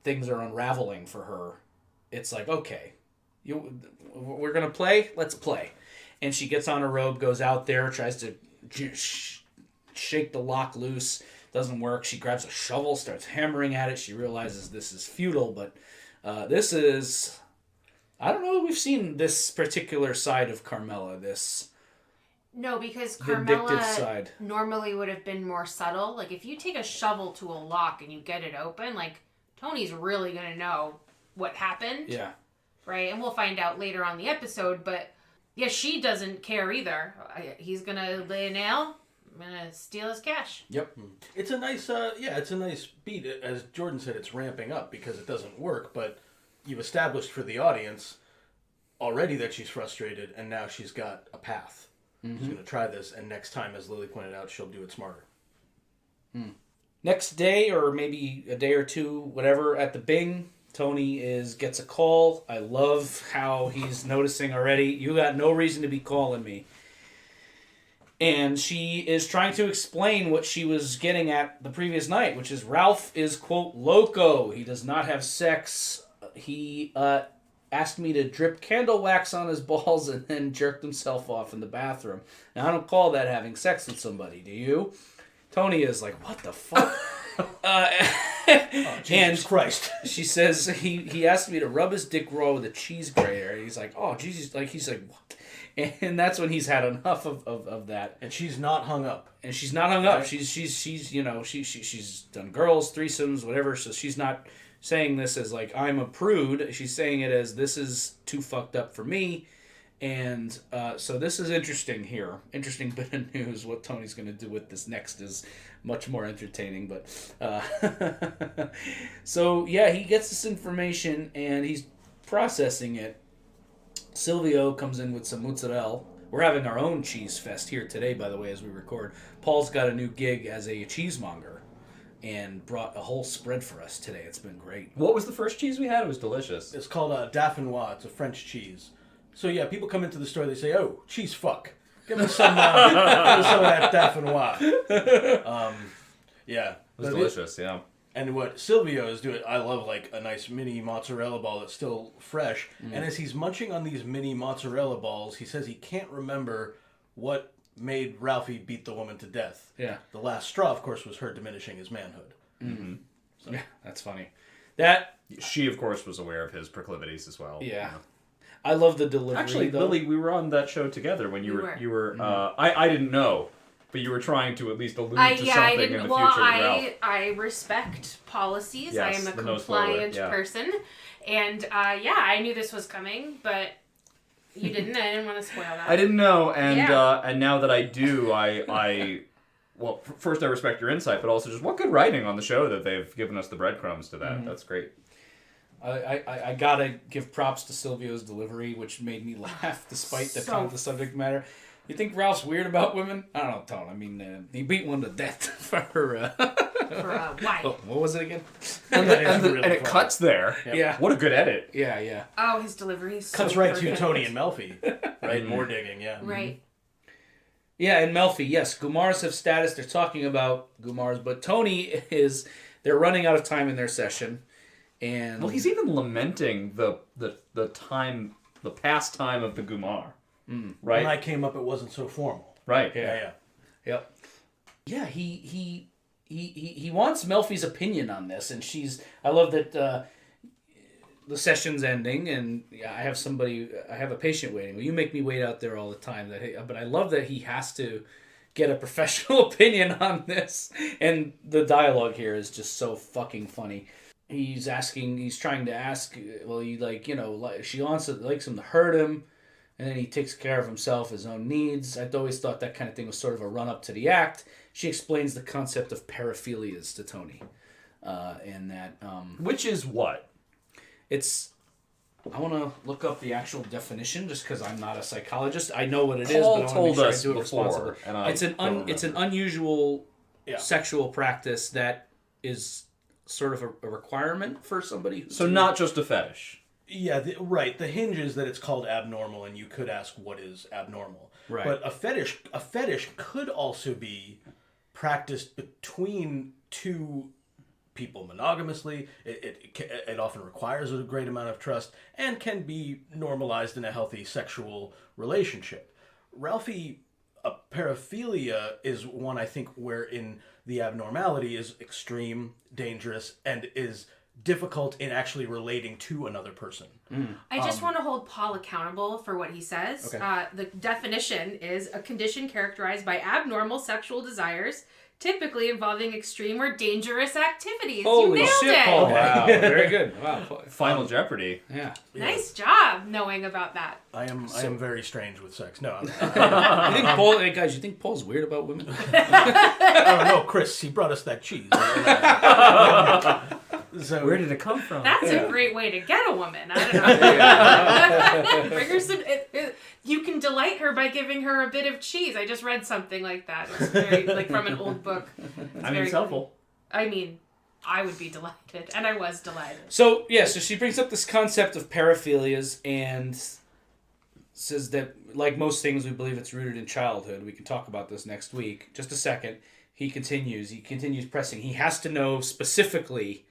[SPEAKER 1] things are unraveling for her, it's like, okay, we're going to play? Let's play. And she gets on her robe, goes out there, tries to shake the lock loose. Doesn't work. She grabs a shovel, starts hammering at it. She realizes this is futile, but this is... I don't know that we've seen this particular side of Carmela, this...
[SPEAKER 4] No, because
[SPEAKER 1] vindictive
[SPEAKER 4] Carmela
[SPEAKER 1] side.
[SPEAKER 4] normally would have been more subtle. Like, if you take a shovel to a lock and you get it open, like, Tony's really going to know what happened.
[SPEAKER 1] Yeah.
[SPEAKER 4] Right? And we'll find out later on the episode, but, yeah, she doesn't care either. He's going to lay a nail. I'm going to steal his cash.
[SPEAKER 1] Yep.
[SPEAKER 3] It's a nice, it's a nice beat. As Jordan said, it's ramping up because it doesn't work, but you've established for the audience already that she's frustrated, and now she's got a path. Mm-hmm. She's going to try this, and next time, as Lily pointed out, she'll do it smarter.
[SPEAKER 1] Next day, or maybe a day or two, whatever, at the Bing, Tony gets a call. I love how he's noticing already, you got no reason to be calling me. And she is trying to explain what she was getting at the previous night, which is Ralph is, quote, loco. He does not have sex. He asked me to drip candle wax on his balls and then jerked himself off in the bathroom. Now, I don't call that having sex with somebody, do you? Tony is like, what the fuck?
[SPEAKER 3] Jesus Christ.
[SPEAKER 1] She says he asked me to rub his dick raw with a cheese grater. He's like, oh, Jesus. Like, he's like, what? And that's when he's had enough of that.
[SPEAKER 3] And she's not hung up.
[SPEAKER 1] And she's not hung up.
[SPEAKER 3] Right.
[SPEAKER 1] She's you know, she's done girls, threesomes, whatever, so she's not saying this as like, I'm a prude. She's saying it as, this is too fucked up for me. And so this is interesting here. Interesting bit of news. What Tony's going to do with this next is much more entertaining. But so, yeah, he gets this information and he's processing it. Silvio comes in with some mozzarella. We're having our own cheese fest here today, by the way, as we record. Paul's got a new gig as a cheesemonger and brought a whole spread for us today. It's been great.
[SPEAKER 2] What was the first cheese we had? It was delicious.
[SPEAKER 3] It's called Dauphinois. It's a French cheese. So, yeah, people come into the store, they say, oh, cheese fuck. Give me some, give me some of that Dauphinois. Yeah.
[SPEAKER 2] It was delicious, yeah.
[SPEAKER 3] And what Silvio is doing, I love like a nice mini mozzarella ball that's still fresh. And as he's munching on these mini mozzarella balls, he says he can't remember what made Ralphie beat the woman to death.
[SPEAKER 1] Yeah.
[SPEAKER 3] The last straw, of course, was her diminishing his manhood.
[SPEAKER 1] Mm-hmm. So. Yeah, that's funny.
[SPEAKER 2] She, of course, was aware of his proclivities as well.
[SPEAKER 1] Yeah. I love the delivery.
[SPEAKER 2] Actually,
[SPEAKER 1] though.
[SPEAKER 2] Lily, we were on that show together when you were. I didn't know, but you were trying to at least allude to something in the future with Ralph.
[SPEAKER 4] I respect policies.
[SPEAKER 2] Yes,
[SPEAKER 4] I am a
[SPEAKER 2] the no spoiler,
[SPEAKER 4] compliant person, and I knew this was coming, but you didn't. I didn't want to spoil that.
[SPEAKER 2] I didn't know, and now that I do, well, first I respect your insight, but also just what good writing on the show that they've given us the breadcrumbs to that. Mm-hmm. That's great.
[SPEAKER 1] I gotta give props to Silvio's delivery, which made me laugh despite the subject matter. You think Ralph's weird about women? I don't know, Tone. I mean, he beat one to death for her.
[SPEAKER 4] Why?
[SPEAKER 1] Oh, what was it again?
[SPEAKER 2] And it cuts there.
[SPEAKER 1] Yeah.
[SPEAKER 2] What a good edit.
[SPEAKER 1] Yeah.
[SPEAKER 4] Oh, his delivery is
[SPEAKER 3] cuts
[SPEAKER 4] so
[SPEAKER 3] right
[SPEAKER 4] perfect.
[SPEAKER 3] to Tony and Melfi. Right, more digging. Yeah.
[SPEAKER 4] Right.
[SPEAKER 1] Yeah, and Melfi, yes, Gumars have status. They're talking about Gumars, but Tony is. They're running out of time in their session. And
[SPEAKER 2] well, he's even lamenting the time, the past time of the Gumar, right?
[SPEAKER 3] When I came up, it wasn't so formal.
[SPEAKER 2] Right.
[SPEAKER 3] Yeah.
[SPEAKER 1] Yep. Yeah. He wants Melfi's opinion on this, and I love that the session's ending, and I have a patient waiting. Well, you make me wait out there all the time. But I love that he has to get a professional opinion on this, and the dialogue here is just so fucking funny. He's trying to ask, well, she likes him to hurt him, and then he takes care of himself, his own needs. I'd always thought that kind of thing was sort of a run-up to the act. She explains the concept of paraphilias to Tony, and that...
[SPEAKER 2] which is what?
[SPEAKER 1] I want to look up the actual definition, just because I'm not a psychologist. I know what it is,
[SPEAKER 2] Paul
[SPEAKER 1] but I want to make sure I do it
[SPEAKER 2] before,
[SPEAKER 1] responsibly. It's an unusual sexual practice that is... sort of a requirement for somebody.
[SPEAKER 2] So not just a fetish.
[SPEAKER 3] Yeah, right. The hinge is that it's called abnormal, and you could ask what is abnormal.
[SPEAKER 1] Right.
[SPEAKER 3] But a fetish could also be practiced between two people monogamously. It often requires a great amount of trust and can be normalized in a healthy sexual relationship. Ralphie, a paraphilia is one, I think, wherein the abnormality is extreme, dangerous, and is difficult in actually relating to another person.
[SPEAKER 4] I just want to hold Paul accountable for what he says.
[SPEAKER 1] Okay.
[SPEAKER 4] The definition is a condition characterized by abnormal sexual desires, typically involving extreme or dangerous activities.
[SPEAKER 1] Holy
[SPEAKER 4] you nailed
[SPEAKER 1] shit,
[SPEAKER 4] it!
[SPEAKER 1] Paul. Wow, very good. Wow.
[SPEAKER 2] Final Jeopardy.
[SPEAKER 1] Yeah.
[SPEAKER 4] Nice job knowing about that.
[SPEAKER 3] I am very strange with sex. No,
[SPEAKER 1] You think Paul... Hey, guys, you think Paul's weird about women?
[SPEAKER 3] I don't know, Chris. He brought us that cheese. So
[SPEAKER 2] where did it come from?
[SPEAKER 4] That's a great way to get a woman. I don't know. Bring her some... you can delight her by giving her a bit of cheese. I just read something like that. It's very, from an old book.
[SPEAKER 2] It's helpful.
[SPEAKER 4] I mean, I would be delighted. And I was delighted.
[SPEAKER 1] So she brings up this concept of paraphilias and says that, like most things, we believe it's rooted in childhood. We can talk about this next week. Just a second. He continues pressing. He has to know specifically...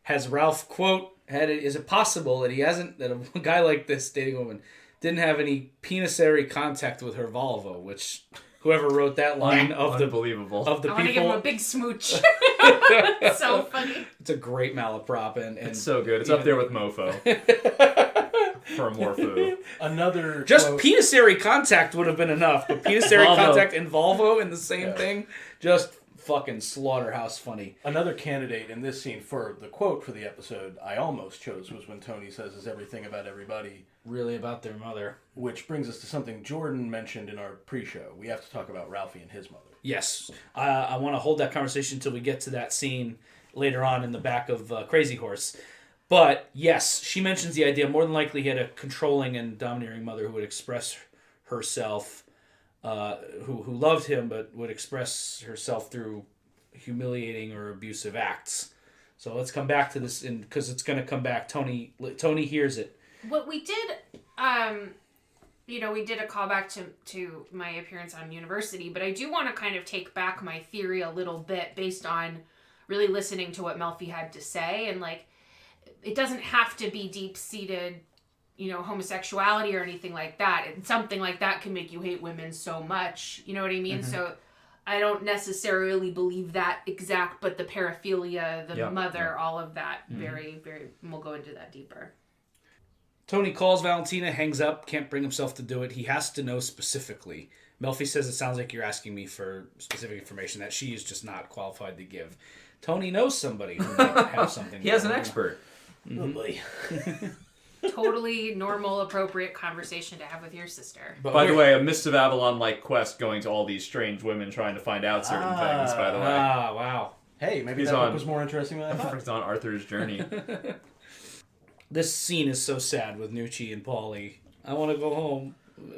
[SPEAKER 1] Has Ralph, quote, is it possible that a guy like this dating a woman didn't have any penisary contact with her vulva, which whoever wrote that line
[SPEAKER 2] unbelievable.
[SPEAKER 1] Of the
[SPEAKER 4] I want to
[SPEAKER 1] people...
[SPEAKER 4] give him a big smooch. So funny.
[SPEAKER 1] It's a great malaprop. And
[SPEAKER 2] it's so good. It's up there with Mofo. For more food.
[SPEAKER 3] Another
[SPEAKER 1] just
[SPEAKER 3] quote,
[SPEAKER 1] penisary contact would have been enough, but penisary contact and vulvo in the same thing, just... fucking slaughterhouse funny.
[SPEAKER 3] Another candidate in this scene for the quote for the episode I almost chose was when Tony says, "Is everything about everybody
[SPEAKER 1] really about their mother?"
[SPEAKER 3] Which brings us to something Jordan mentioned in our pre-show. We have to talk about Ralphie and his mother.
[SPEAKER 1] Yes. I want to hold that conversation until we get to that scene later on in the back of Crazy Horse. But yes, she mentions the idea more than likely he had a controlling and domineering mother who would express herself who loved him but would express herself through humiliating or abusive acts. So let's come back to this, because it's going to come back. Tony hears it.
[SPEAKER 4] What we did, we did a callback to my appearance on University, but I do want to kind of take back my theory a little bit based on really listening to what Melfi had to say. And like, it doesn't have to be deep-seated, homosexuality or anything like that. And something like that can make you hate women so much. You know what I mean? Mm-hmm. So I don't necessarily believe that exact, but the paraphilia, the mother, all of that, very, very, we'll go into that deeper.
[SPEAKER 1] Tony calls Valentina, hangs up, can't bring himself to do it. He has to know specifically. Melfi says, it sounds like you're asking me for specific information that she is just not qualified to give. Tony knows somebody who might have something.
[SPEAKER 2] He has an expert.
[SPEAKER 1] Mm-hmm.
[SPEAKER 4] Totally normal, appropriate conversation to have with your sister.
[SPEAKER 2] But by the way, a Mist of Avalon-like quest going to all these strange women trying to find out certain things, by the way.
[SPEAKER 1] Ah, wow.
[SPEAKER 3] Hey, maybe that book was more interesting than I thought.
[SPEAKER 2] He's on Arthur's journey.
[SPEAKER 1] This scene is so sad with Nucci and Paulie. I want to go home.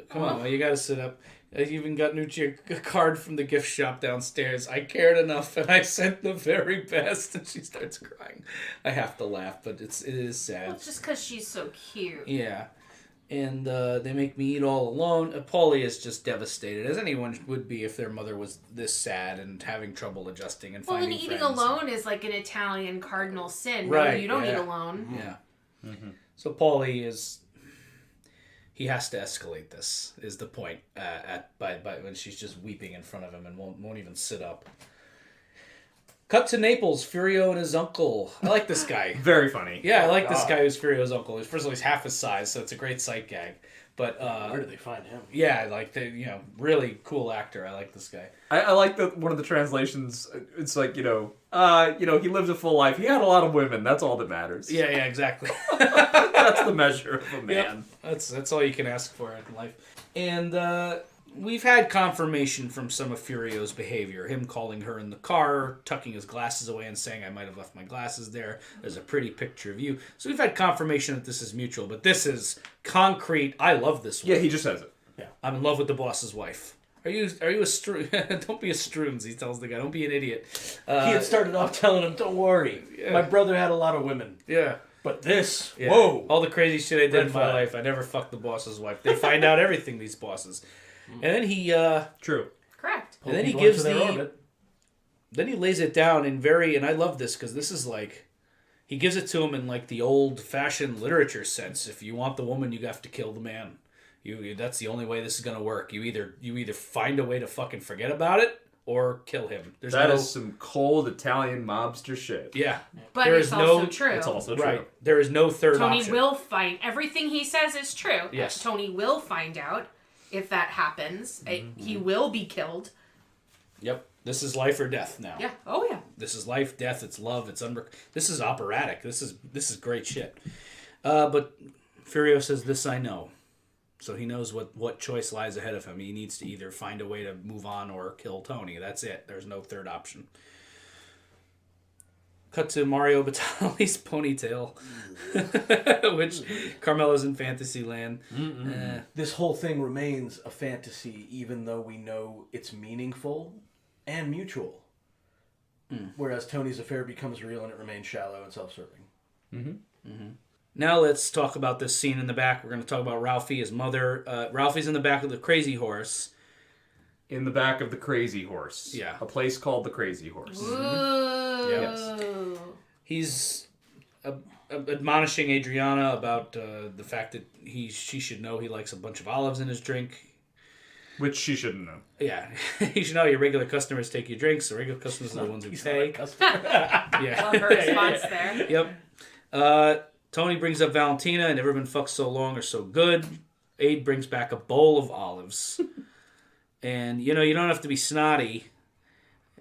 [SPEAKER 1] Come on, you got to sit up. I even got Nucci a card from the gift shop downstairs. I cared enough, and I sent the very best. And she starts crying. I have to laugh, but it is sad.
[SPEAKER 4] Well, it's just because she's so cute.
[SPEAKER 1] Yeah. And they make me eat all alone. Paulie is just devastated, as anyone would be if their mother was this sad and having trouble adjusting and finding friends.
[SPEAKER 4] Well, and eating alone is like an Italian cardinal sin.
[SPEAKER 1] Right.
[SPEAKER 4] No, you don't eat alone.
[SPEAKER 1] Yeah. Mm-hmm. So Paulie he has to escalate this, is the point, by when she's just weeping in front of him and won't even sit up. Cut to Naples, Furio and his uncle. I like this guy.
[SPEAKER 2] Very funny.
[SPEAKER 1] Yeah, I like this guy who's Furio's uncle. First of all, he's half his size, so it's a great sight gag. But
[SPEAKER 3] where did they find him?
[SPEAKER 1] Yeah, like really cool actor. I like this guy.
[SPEAKER 2] I like one of the translations. It's like he lived a full life. He had a lot of women. That's all that matters.
[SPEAKER 1] Yeah, exactly.
[SPEAKER 2] That's the measure of a man.
[SPEAKER 1] Yep. That's all you can ask for in life. And we've had confirmation from some of Furio's behavior. Him calling her in the car, tucking his glasses away and saying, I might have left my glasses there. There's a pretty picture of you. So we've had confirmation that this is mutual, but this is concrete. I love this one.
[SPEAKER 2] Yeah, he just says it.
[SPEAKER 1] Yeah. I'm in love with the boss's wife. Are you a don't be a Stroons, he tells the guy. Don't be an idiot.
[SPEAKER 3] He had started off telling him, don't worry. Yeah. My brother had a lot of women.
[SPEAKER 1] Yeah.
[SPEAKER 3] But this,
[SPEAKER 1] yeah.
[SPEAKER 3] Whoa.
[SPEAKER 1] All the crazy shit I did in my life. I never fucked the boss's wife. They find out everything, these bosses. And then he...
[SPEAKER 2] True.
[SPEAKER 4] Correct.
[SPEAKER 1] And then he gives the... Then he lays it down in very... And I love this, because this is like... He gives it to him in like the old-fashioned literature sense. If you want the woman, you have to kill the man. That's the only way this is going to work. You either find a way to fucking forget about it, or kill him.
[SPEAKER 2] That is some cold Italian mobster shit.
[SPEAKER 1] Yeah.
[SPEAKER 4] But it's also true.
[SPEAKER 2] It's also true.
[SPEAKER 1] Right. There is no third option.
[SPEAKER 4] Tony will find... Everything he says is true.
[SPEAKER 1] Yes.
[SPEAKER 4] Tony will find out if that happens. Mm-hmm. He will be killed.
[SPEAKER 1] Yep. This is life or death now.
[SPEAKER 4] Yeah. Oh, yeah.
[SPEAKER 1] This is life, death, it's love, it's This is operatic. This is great shit. But Furio says, this I know. So he knows what choice lies ahead of him. He needs to either find a way to move on or kill Tony. That's it. There's no third option. Cut to Mario Batali's ponytail, which Carmela's in Fantasyland.
[SPEAKER 3] This whole thing remains a fantasy, even though we know it's meaningful and mutual. Whereas Tony's affair becomes real and it remains shallow and self-serving.
[SPEAKER 1] Mm-hmm. Mm-hmm. Now let's talk about this scene in the back. We're going to talk about Ralphie, his mother. Ralphie's in the back of the Crazy Horse.
[SPEAKER 2] In the back of the Crazy Horse.
[SPEAKER 1] Yeah.
[SPEAKER 2] A place called the Crazy Horse.
[SPEAKER 4] Ooh.
[SPEAKER 1] Yes. He's admonishing Adriana about the fact that she should know he likes a bunch of olives in his drink.
[SPEAKER 2] Which she shouldn't know.
[SPEAKER 1] Yeah. You should know your regular customers take your drinks. The regular customers are the ones who pay. Yeah.
[SPEAKER 4] Love her response there.
[SPEAKER 1] Yep. Tony brings up Valentina, never been fucked so long or so good. Aid brings back a bowl of olives. And, you don't have to be snotty.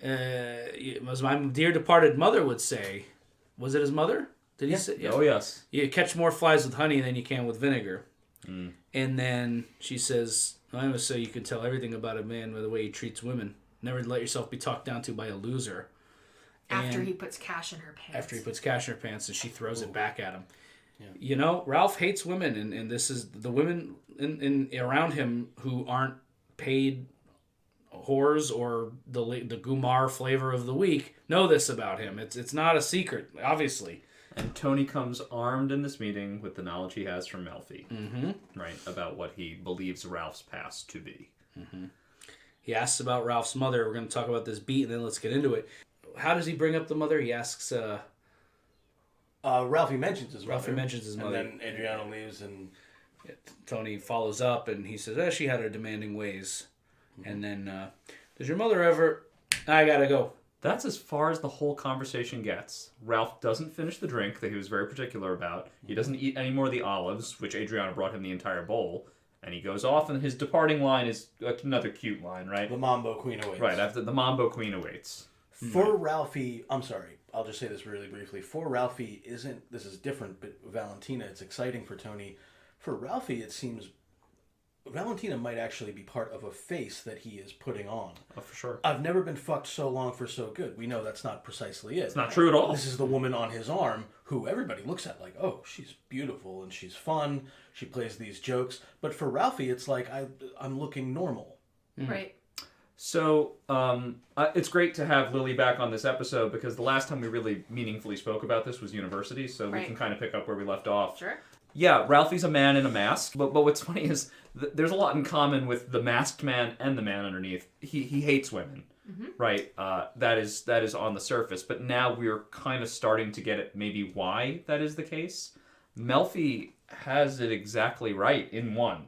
[SPEAKER 1] As my dear departed mother would say. Was it his mother? Did he say?
[SPEAKER 2] Yeah. Oh, yes.
[SPEAKER 1] You catch more flies with honey than you can with vinegar. And then she says, I always say you can tell everything about a man by the way he treats women. Never let yourself be talked down to by a loser.
[SPEAKER 4] After he puts cash in her pants.
[SPEAKER 1] After he puts cash in her pants and she throws it back at him. Yeah. Ralph hates women, and this is the women in around him who aren't paid whores or the Gumar flavor of the week know this about him. It's not a secret, obviously.
[SPEAKER 2] And Tony comes armed in this meeting with the knowledge he has from Melfi, right, about what he believes Ralph's past to be.
[SPEAKER 1] He asks about Ralph's mother. We're going to talk about this beat, and then let's get into it. how does he bring up the mother? He asks.
[SPEAKER 3] Ralphie mentions his mother.
[SPEAKER 1] Ralphie mentions his mother.
[SPEAKER 3] And then Adriana leaves, and
[SPEAKER 1] Tony follows up, and he says, she had her demanding ways. And then, does your mother ever... I gotta go.
[SPEAKER 2] That's as far as the whole conversation gets. Ralph doesn't finish the drink that he was very particular about. He doesn't eat any more of the olives, which Adriana brought him the entire bowl. And he goes off, and his departing line is another cute line, right?
[SPEAKER 3] the Mambo Queen awaits.
[SPEAKER 2] Right, after the Mambo Queen awaits.
[SPEAKER 3] For Ralphie, I'm sorry, I'll just say this really briefly. For Ralphie, this is different, but Valentina, it's exciting for Tony. For Ralphie, it seems Valentina might actually be part of a face that he is putting on.
[SPEAKER 2] Oh, for sure.
[SPEAKER 3] I've never been fucked so long for so good. We know that's not precisely it.
[SPEAKER 2] It's not true at all.
[SPEAKER 3] This is the woman on his arm who everybody looks at like, oh, she's beautiful and she's fun. She plays these jokes. But for Ralphie, it's like, I'm looking normal.
[SPEAKER 4] Right.
[SPEAKER 2] So, it's great to have Lily back on this episode because the last time we really meaningfully spoke about this was University, so we can kind of pick up where we left off.
[SPEAKER 4] Sure.
[SPEAKER 2] Yeah, Ralphie's a man in a mask, but what's funny is there's a lot in common with the masked man and the man underneath. He hates women, right? That is on the surface, but now we're kind of starting to get at maybe why that is the case. Melfi has it exactly right in one,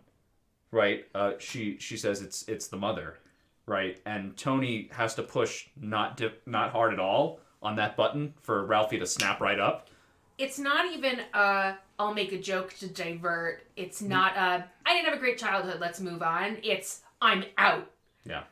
[SPEAKER 2] right? She says it's the mother, right? And Tony has to push not hard at all on that button for Ralphie to snap right up.
[SPEAKER 4] It's not even I'll make a joke to divert. It's not I didn't have a great childhood, let's move on. It's I'm out.
[SPEAKER 2] Yeah.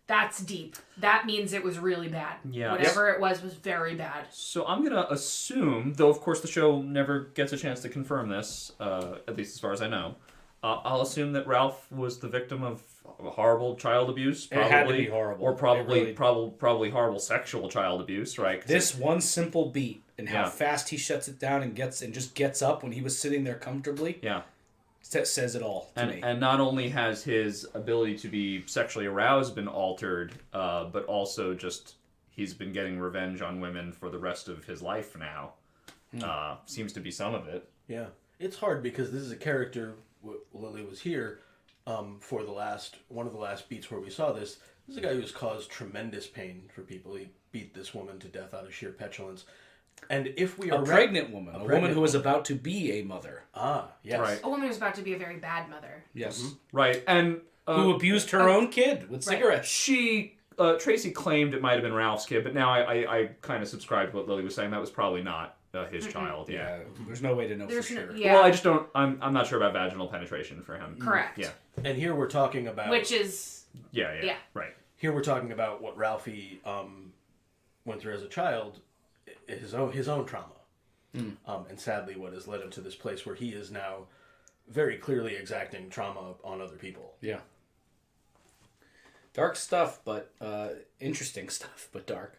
[SPEAKER 4] That's deep. That means it was really bad.
[SPEAKER 2] Yeah.
[SPEAKER 4] Whatever it was very bad.
[SPEAKER 2] So I'm going to assume, though of course the show never gets a chance to confirm this, at least as far as I know, I'll assume that Ralph was the victim of horrible child abuse. Probably,
[SPEAKER 1] it had to be horrible.
[SPEAKER 2] Or probably horrible sexual child abuse, right?
[SPEAKER 1] This one simple beat and how fast he shuts it down and just gets up when he was sitting there comfortably.
[SPEAKER 2] Yeah.
[SPEAKER 1] Says it all to me.
[SPEAKER 2] And not only has his ability to be sexually aroused been altered, but also just he's been getting revenge on women for the rest of his life now. Seems to be some of it.
[SPEAKER 3] Yeah. It's hard because this is a character, Lily was here for one of the last beats where we saw this. This is a guy who's caused tremendous pain for people. He beat this woman to death out of sheer petulance. And if we are
[SPEAKER 1] a pregnant woman who was about to be a mother.
[SPEAKER 3] Ah, yes.
[SPEAKER 2] Right.
[SPEAKER 4] A woman who's about to be a very bad mother.
[SPEAKER 1] Yes.
[SPEAKER 2] Mm-hmm. Right. And
[SPEAKER 1] who abused her own kid with cigarettes.
[SPEAKER 2] She Tracy claimed it might have been Ralph's kid, but now I kind of subscribe to what Lily was saying. That was probably not his child. Yeah.
[SPEAKER 1] There's no way to know for sure.
[SPEAKER 4] Yeah.
[SPEAKER 2] Well, I just don't. I'm not sure about vaginal penetration for him.
[SPEAKER 4] Correct.
[SPEAKER 2] Yeah.
[SPEAKER 3] And here we're talking about
[SPEAKER 4] which is
[SPEAKER 2] Yeah. Right.
[SPEAKER 3] Here we're talking about what Ralphie went through as a child, his own trauma. And sadly what has led him to this place where he is now very clearly exacting trauma on other people.
[SPEAKER 1] Yeah. Dark stuff, but interesting stuff, but dark.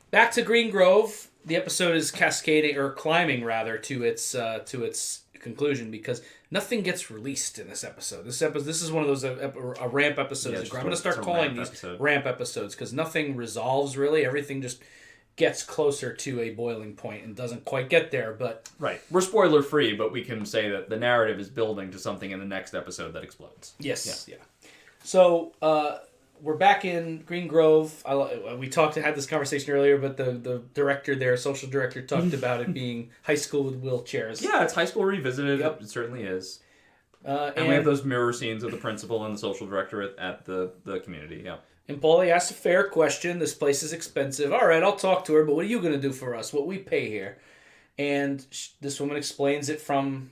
[SPEAKER 1] Back to Green Grove. The episode is cascading, or climbing rather, to its conclusion because nothing gets released in this episode. This is one of those a ramp episodes. I'm going to start calling these ramp episodes because nothing resolves really. Everything just gets closer to a boiling point and doesn't quite get there, but...
[SPEAKER 2] Right. We're spoiler free, but we can say that the narrative is building to something in the next episode that explodes.
[SPEAKER 1] Yes. Yeah. So, we're back in Green Grove. We had this conversation earlier, but the director there, social director, talked about it being high school with wheelchairs.
[SPEAKER 2] Yeah, it's high school revisited.
[SPEAKER 1] Yep.
[SPEAKER 2] It certainly is.
[SPEAKER 1] And
[SPEAKER 2] we have those mirror scenes of the principal and the social director at the community, yeah.
[SPEAKER 1] And Paulie asks a fair question. This place is expensive. All right, I'll talk to her, but what are you going to do for us? What we pay here? And this woman explains it from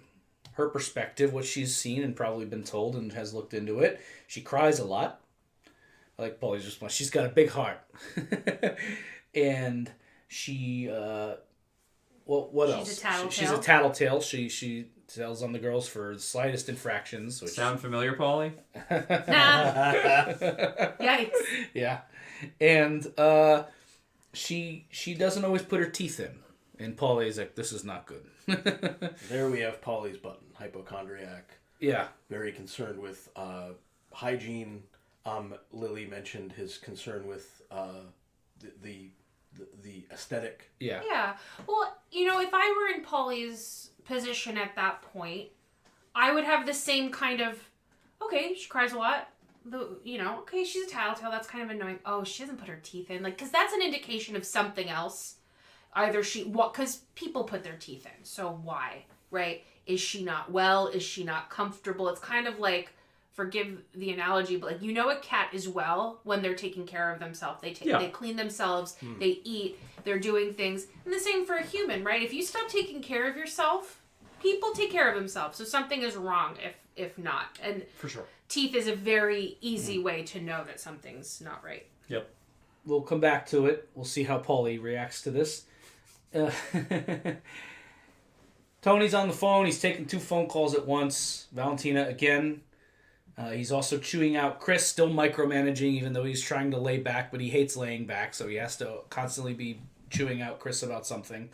[SPEAKER 1] her perspective, what she's seen and probably been told and has looked into it. She cries a lot. Like Paulie's response, she's got a big heart. And she, what else?
[SPEAKER 4] She's a tattletale.
[SPEAKER 1] She's a tattletale. She tells on the girls for the slightest infractions. Which...
[SPEAKER 2] Sound familiar, Paulie?
[SPEAKER 4] Yikes.
[SPEAKER 1] Yeah. And she doesn't always put her teeth in. And Paulie's like, this is not good.
[SPEAKER 3] There we have Paulie's button, hypochondriac.
[SPEAKER 1] Yeah.
[SPEAKER 3] Very concerned with hygiene. Lily mentioned his concern with the aesthetic.
[SPEAKER 1] Yeah.
[SPEAKER 4] Yeah. Well, if I were in Paulie's position at that point, I would have the same kind of, okay, she cries a lot. okay, she's a tattletale. That's kind of annoying. Oh, she hasn't put her teeth in. Like, because that's an indication of something else. Either because people put their teeth in. So why, right? Is she not well? Is she not comfortable? It's kind of like, forgive the analogy, but like, a cat is well when they're taking care of themselves. They clean themselves, they eat, they're doing things. And the same for a human, right? If you stop taking care of yourself, people take care of themselves. So something is wrong if not. And
[SPEAKER 2] For sure.
[SPEAKER 4] teeth is a very easy way to know that something's not right.
[SPEAKER 2] Yep.
[SPEAKER 1] We'll come back to it. We'll see how Paulie reacts to this. Tony's on the phone. He's taking 2 phone calls at once. Valentina again. He's also chewing out Chris, still micromanaging, even though he's trying to lay back, but he hates laying back, so he has to constantly be chewing out Chris about something.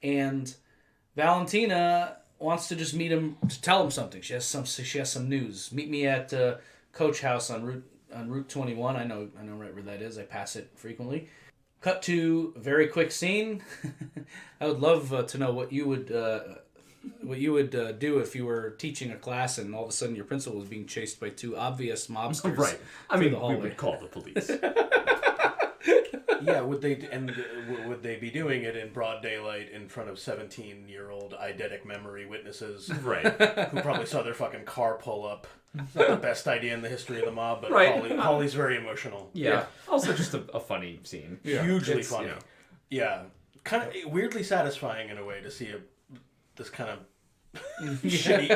[SPEAKER 1] And Valentina wants to just meet him to tell him something. She has some news. Meet me at Coach House on Route 21. I know right where that is. I pass it frequently. Cut to a very quick scene. I would love to know what you would do if you were teaching a class and all of a sudden your principal was being chased by 2 obvious mobsters.
[SPEAKER 2] Right. I
[SPEAKER 1] through
[SPEAKER 2] mean,
[SPEAKER 1] the hallway.
[SPEAKER 2] we would call the police.
[SPEAKER 3] Yeah, would they be doing it in broad daylight in front of 17-year-old eidetic memory witnesses?
[SPEAKER 2] Right.
[SPEAKER 3] Who probably saw their fucking car pull up. It's not the best idea in the history of the mob, but
[SPEAKER 2] Right.
[SPEAKER 3] Paulie's very emotional.
[SPEAKER 2] Yeah. Also, just a funny scene.
[SPEAKER 1] Yeah.
[SPEAKER 3] Hugely
[SPEAKER 2] It's,
[SPEAKER 3] funny.
[SPEAKER 2] yeah.
[SPEAKER 3] Kind of weirdly satisfying in a way to see this kind of shitty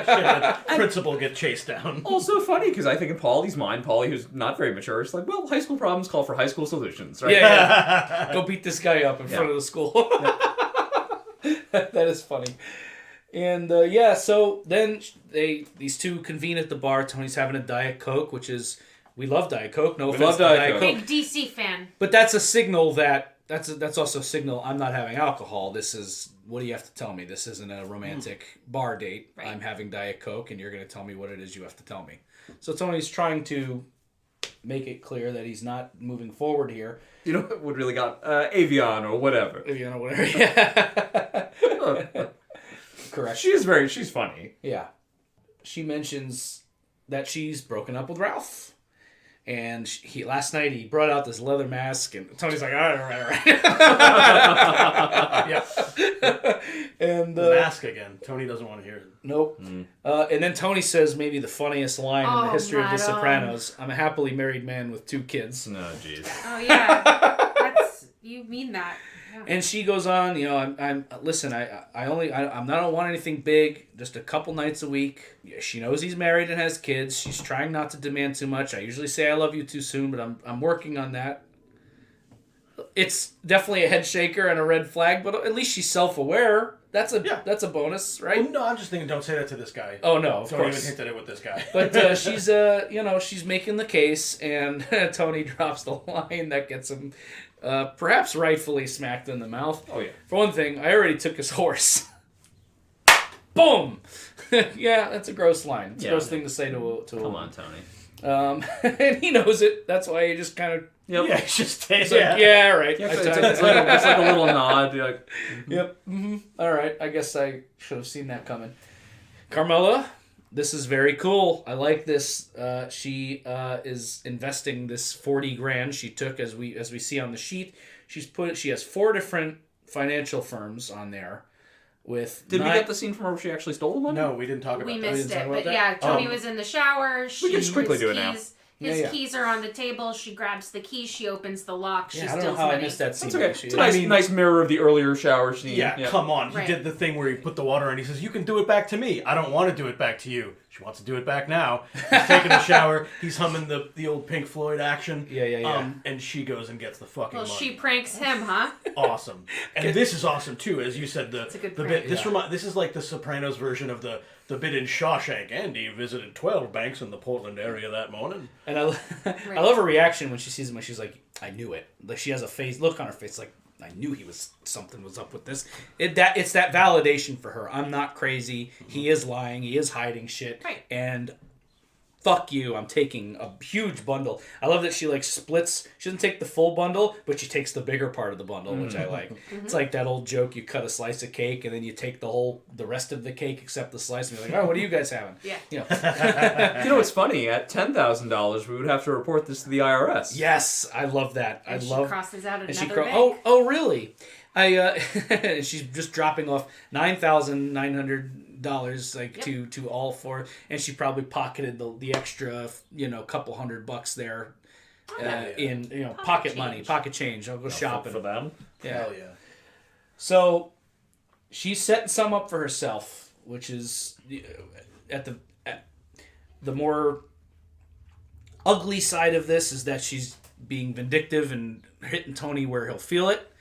[SPEAKER 3] principal get chased down.
[SPEAKER 2] Also funny because I think in Paulie's mind, Paulie, who's not very mature, is like, well, high school problems call for high school solutions, right?
[SPEAKER 1] Yeah. Go beat this guy up in front of the school. That is funny. And so then these 2 convene at the bar. Tony's having a Diet Coke, which is, we love Diet Coke. No offense to Diet Coke.
[SPEAKER 4] Big DC fan.
[SPEAKER 1] But that's a signal that's also a signal I'm not having alcohol. This is, what do you have to tell me? This isn't a romantic bar date.
[SPEAKER 4] Right.
[SPEAKER 1] I'm having Diet Coke and you're going to tell me what it is you have to tell me. So Tony's trying to make it clear that he's not moving forward here.
[SPEAKER 2] You know what really got Avion or whatever.
[SPEAKER 1] Whatever. Yeah. Correct.
[SPEAKER 2] She's funny.
[SPEAKER 1] Yeah. She mentions that she's broken up with Ralph. And last night he brought out this leather mask, and Tony's like, all right.
[SPEAKER 3] Yeah.
[SPEAKER 1] And
[SPEAKER 3] the mask again. Tony doesn't want to hear it.
[SPEAKER 1] Nope. And then Tony says maybe the funniest line in the history of The Sopranos. I'm a happily married man with 2 kids.
[SPEAKER 2] No, jeez.
[SPEAKER 4] Oh yeah, you mean that. Yeah.
[SPEAKER 1] And she goes on, I'm listen, I don't want anything big, just a couple nights a week. Yeah, she knows he's married and has kids. She's trying not to demand too much. I usually say I love you too soon, but I'm working on that. It's definitely a head shaker and a red flag, but at least she's self-aware. That's a bonus, right?
[SPEAKER 3] Well, no, I'm just thinking, don't say that to this guy.
[SPEAKER 1] Oh no, of
[SPEAKER 3] don't
[SPEAKER 1] course.
[SPEAKER 3] even hint at it with this guy.
[SPEAKER 1] But she's she's making the case, and Tony drops the line that gets him perhaps rightfully smacked in the mouth.
[SPEAKER 2] Oh yeah.
[SPEAKER 1] For one thing, I already took his horse. Boom. Yeah, that's a gross line. It's a gross thing to say to a
[SPEAKER 2] Come on, Tony.
[SPEAKER 1] and he knows it. That's why he just kind of.
[SPEAKER 2] Yep.
[SPEAKER 3] Yeah, it's just
[SPEAKER 1] It's like, yeah, all right.
[SPEAKER 2] Yeah, it's like a little nod. You're like,
[SPEAKER 1] Yep. Mm-hmm. All right. I guess I should have seen that coming. She this is very cool. I like this. She is investing this $40,000 she took, as we see on the sheet. She has 4 different financial firms on there.
[SPEAKER 2] Did we get the scene from where she actually stole the money?
[SPEAKER 3] No, we didn't talk about
[SPEAKER 4] We
[SPEAKER 3] that.
[SPEAKER 4] missed
[SPEAKER 1] talk
[SPEAKER 4] it,
[SPEAKER 1] about
[SPEAKER 4] but
[SPEAKER 1] that?
[SPEAKER 4] yeah, Tony was in the shower.
[SPEAKER 2] We can just quickly do it now.
[SPEAKER 4] His keys are on the table. She grabs the key. She opens the lock. She
[SPEAKER 1] I
[SPEAKER 4] steals
[SPEAKER 1] don't know how
[SPEAKER 4] money.
[SPEAKER 1] I missed that scene.
[SPEAKER 2] That's okay. It's a nice mirror of the earlier shower scene.
[SPEAKER 3] Yeah, come on. He
[SPEAKER 4] Right.
[SPEAKER 3] did the thing where he put the water in. He says, you can do it back to me. I don't want to do it back to you. She wants to do it back now. He's taking a shower. He's humming the old Pink Floyd action.
[SPEAKER 1] Yeah.
[SPEAKER 3] And she goes and gets the fucking
[SPEAKER 4] Well,
[SPEAKER 3] money.
[SPEAKER 4] she pranks him, huh?
[SPEAKER 3] Awesome. And this is awesome, too. As you said,
[SPEAKER 4] It's a good
[SPEAKER 3] the
[SPEAKER 4] prank.
[SPEAKER 3] bit. This is like the Sopranos version of the bit in Shawshank. Andy visited 12 banks in the Portland area that morning.
[SPEAKER 1] And I love her reaction when she sees him. When she's like, "I knew it." Like she has a look on her face, like I knew something was up with this. It's that validation for her. I'm not crazy. He is lying. He is hiding shit.
[SPEAKER 4] Right.
[SPEAKER 1] And fuck you, I'm taking a huge bundle. I love that she like splits. She doesn't take the full bundle, but she takes the bigger part of the bundle, which I like. It's like that old joke: you cut a slice of cake and then you take the rest of the cake except the slice, and you're like, oh, what are you guys having?
[SPEAKER 4] Yeah.
[SPEAKER 1] You know.
[SPEAKER 2] You know what's funny? At $10,000, we would have to report this to the IRS.
[SPEAKER 1] Yes, I love that.
[SPEAKER 4] And
[SPEAKER 1] I
[SPEAKER 4] she
[SPEAKER 1] love.
[SPEAKER 4] crosses out
[SPEAKER 1] And
[SPEAKER 4] another bank.
[SPEAKER 1] oh, really? She's just dropping off $9,900 like to all four, and she probably pocketed the extra couple $100 there in pocket money, pocket change. I'll go shopping
[SPEAKER 2] for them.
[SPEAKER 1] Yeah.
[SPEAKER 3] Hell yeah.
[SPEAKER 1] So she's setting some up for herself, which is at the more ugly side of this is that she's being vindictive and hitting Tony where he'll feel it.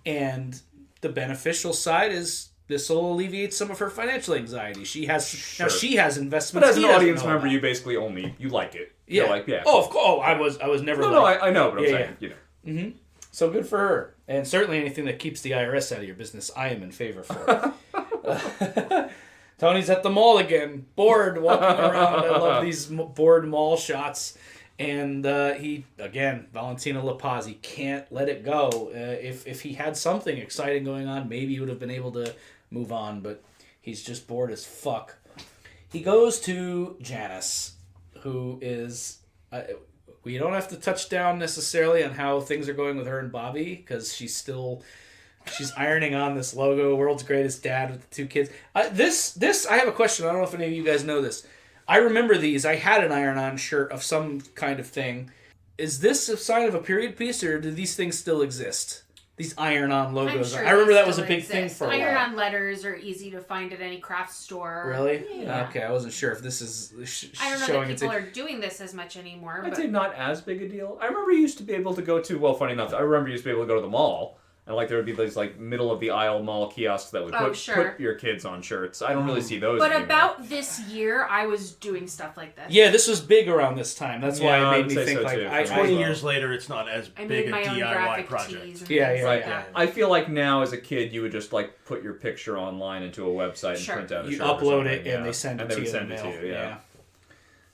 [SPEAKER 1] And the beneficial side is this will alleviate some of her financial anxiety. She has now she has investments.
[SPEAKER 2] But as an
[SPEAKER 1] he doesn't
[SPEAKER 2] audience
[SPEAKER 1] know
[SPEAKER 2] member,
[SPEAKER 1] about.
[SPEAKER 2] you basically you like it.
[SPEAKER 1] Yeah.
[SPEAKER 2] You're like, yeah.
[SPEAKER 1] Oh, of course. Oh, I was never.
[SPEAKER 2] No, I know, but I'm
[SPEAKER 1] Yeah,
[SPEAKER 2] saying, you know.
[SPEAKER 1] Mm-hmm. So good for her, and certainly anything that keeps the IRS out of your business, I am in favor for. Tony's at the mall again, bored, walking around. I love these bored mall shots. And he, again, Valentina Lapazzi can't let it go. If he had something exciting going on, maybe he would have been able to move on, but he's just bored as fuck. He goes to Janice, who is... we don't have to touch down necessarily on how things are going with her and Bobby, because she's ironing on this logo, World's Greatest Dad with the 2 kids. This I have a question. I don't know if any of you guys know this. I remember these. I had an iron-on shirt of some kind of thing. Is this a sign of a period piece, or do these things still exist? These iron-on logos.
[SPEAKER 4] Sure
[SPEAKER 1] I remember that was a
[SPEAKER 4] still
[SPEAKER 1] big thing
[SPEAKER 4] exist.
[SPEAKER 1] for a while.
[SPEAKER 4] Iron-on letters are easy to find at any craft store.
[SPEAKER 1] Really?
[SPEAKER 4] Yeah.
[SPEAKER 1] Okay, I wasn't sure if this is
[SPEAKER 4] I don't know
[SPEAKER 1] showing
[SPEAKER 4] that
[SPEAKER 1] its...
[SPEAKER 4] people are doing this as much anymore.
[SPEAKER 2] I'd
[SPEAKER 4] But
[SPEAKER 2] say not as big a deal. I remember you used to be able to go to, well, funny enough, I remember you used to be able to go to the mall, and like there would be these like middle of the aisle mall kiosks that would put your kids on shirts. I don't really see those
[SPEAKER 4] But
[SPEAKER 2] anymore.
[SPEAKER 4] about this year, I was doing stuff like this.
[SPEAKER 1] Yeah, this was big around this time. That's why
[SPEAKER 2] Yeah,
[SPEAKER 1] it
[SPEAKER 2] I
[SPEAKER 1] made
[SPEAKER 2] would
[SPEAKER 1] me
[SPEAKER 2] say
[SPEAKER 1] think
[SPEAKER 2] so,
[SPEAKER 1] like...
[SPEAKER 2] too,
[SPEAKER 1] I,
[SPEAKER 2] for me.
[SPEAKER 3] 20
[SPEAKER 1] I,
[SPEAKER 3] years later, it's not as
[SPEAKER 4] I
[SPEAKER 3] big
[SPEAKER 4] made my
[SPEAKER 3] a
[SPEAKER 4] own
[SPEAKER 3] DIY
[SPEAKER 4] graphic
[SPEAKER 3] project.
[SPEAKER 4] tees and
[SPEAKER 1] Yeah,
[SPEAKER 4] things
[SPEAKER 1] yeah,
[SPEAKER 4] like
[SPEAKER 1] yeah.
[SPEAKER 4] that.
[SPEAKER 2] I feel like now as a kid you would just like put your picture online into a website and
[SPEAKER 4] Sure.
[SPEAKER 2] print out a
[SPEAKER 1] you
[SPEAKER 2] shirt or
[SPEAKER 1] upload
[SPEAKER 2] something,
[SPEAKER 1] it, and they send it
[SPEAKER 2] and
[SPEAKER 1] to
[SPEAKER 2] they
[SPEAKER 1] you
[SPEAKER 2] would
[SPEAKER 1] in the
[SPEAKER 2] send it
[SPEAKER 1] mail.
[SPEAKER 2] to you, yeah.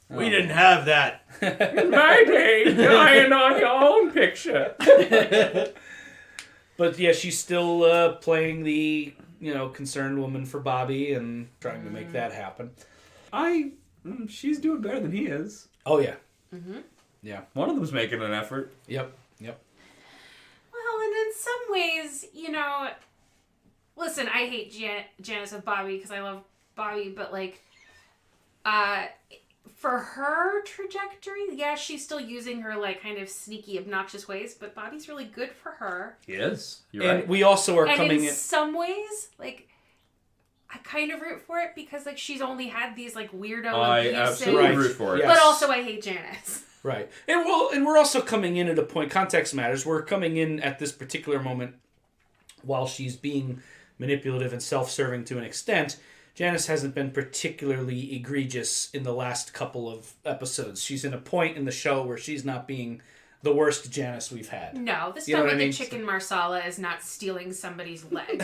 [SPEAKER 3] We didn't have that.
[SPEAKER 2] In my day, dying on your own picture.
[SPEAKER 1] But yeah, she's still playing the concerned woman for Bobby and trying to make that happen.
[SPEAKER 2] She's doing better than he is.
[SPEAKER 1] Oh yeah,
[SPEAKER 4] Mm-hmm.
[SPEAKER 2] One of them's making an effort.
[SPEAKER 1] yep.
[SPEAKER 4] Well, and in some ways, listen, I hate Janice of Bobby because I love Bobby, but like, for her trajectory, yeah, she's still using her like kind of sneaky, obnoxious ways, but Bobby's really good for her.
[SPEAKER 2] He is. You're
[SPEAKER 1] And
[SPEAKER 2] right.
[SPEAKER 1] we also are
[SPEAKER 4] And
[SPEAKER 1] coming
[SPEAKER 4] in
[SPEAKER 1] in.
[SPEAKER 4] some ways, like, I kind of root for it because like she's only had these like weirdo
[SPEAKER 2] I
[SPEAKER 4] abusive,
[SPEAKER 2] absolutely
[SPEAKER 1] Right.
[SPEAKER 2] root for it.
[SPEAKER 1] Yeah.
[SPEAKER 4] but
[SPEAKER 1] Yes.
[SPEAKER 4] also I hate Janice.
[SPEAKER 1] Right. And we're also coming in at a point, context matters, we're coming in at this particular moment while she's being manipulative and self-serving to an extent. Janice hasn't been particularly egregious in the last couple of episodes. She's in a point in the show where she's not being the worst Janice we've had.
[SPEAKER 4] No, this
[SPEAKER 1] You know
[SPEAKER 4] time
[SPEAKER 1] what
[SPEAKER 4] with
[SPEAKER 1] I mean?
[SPEAKER 4] the chicken marsala is not stealing somebody's leg.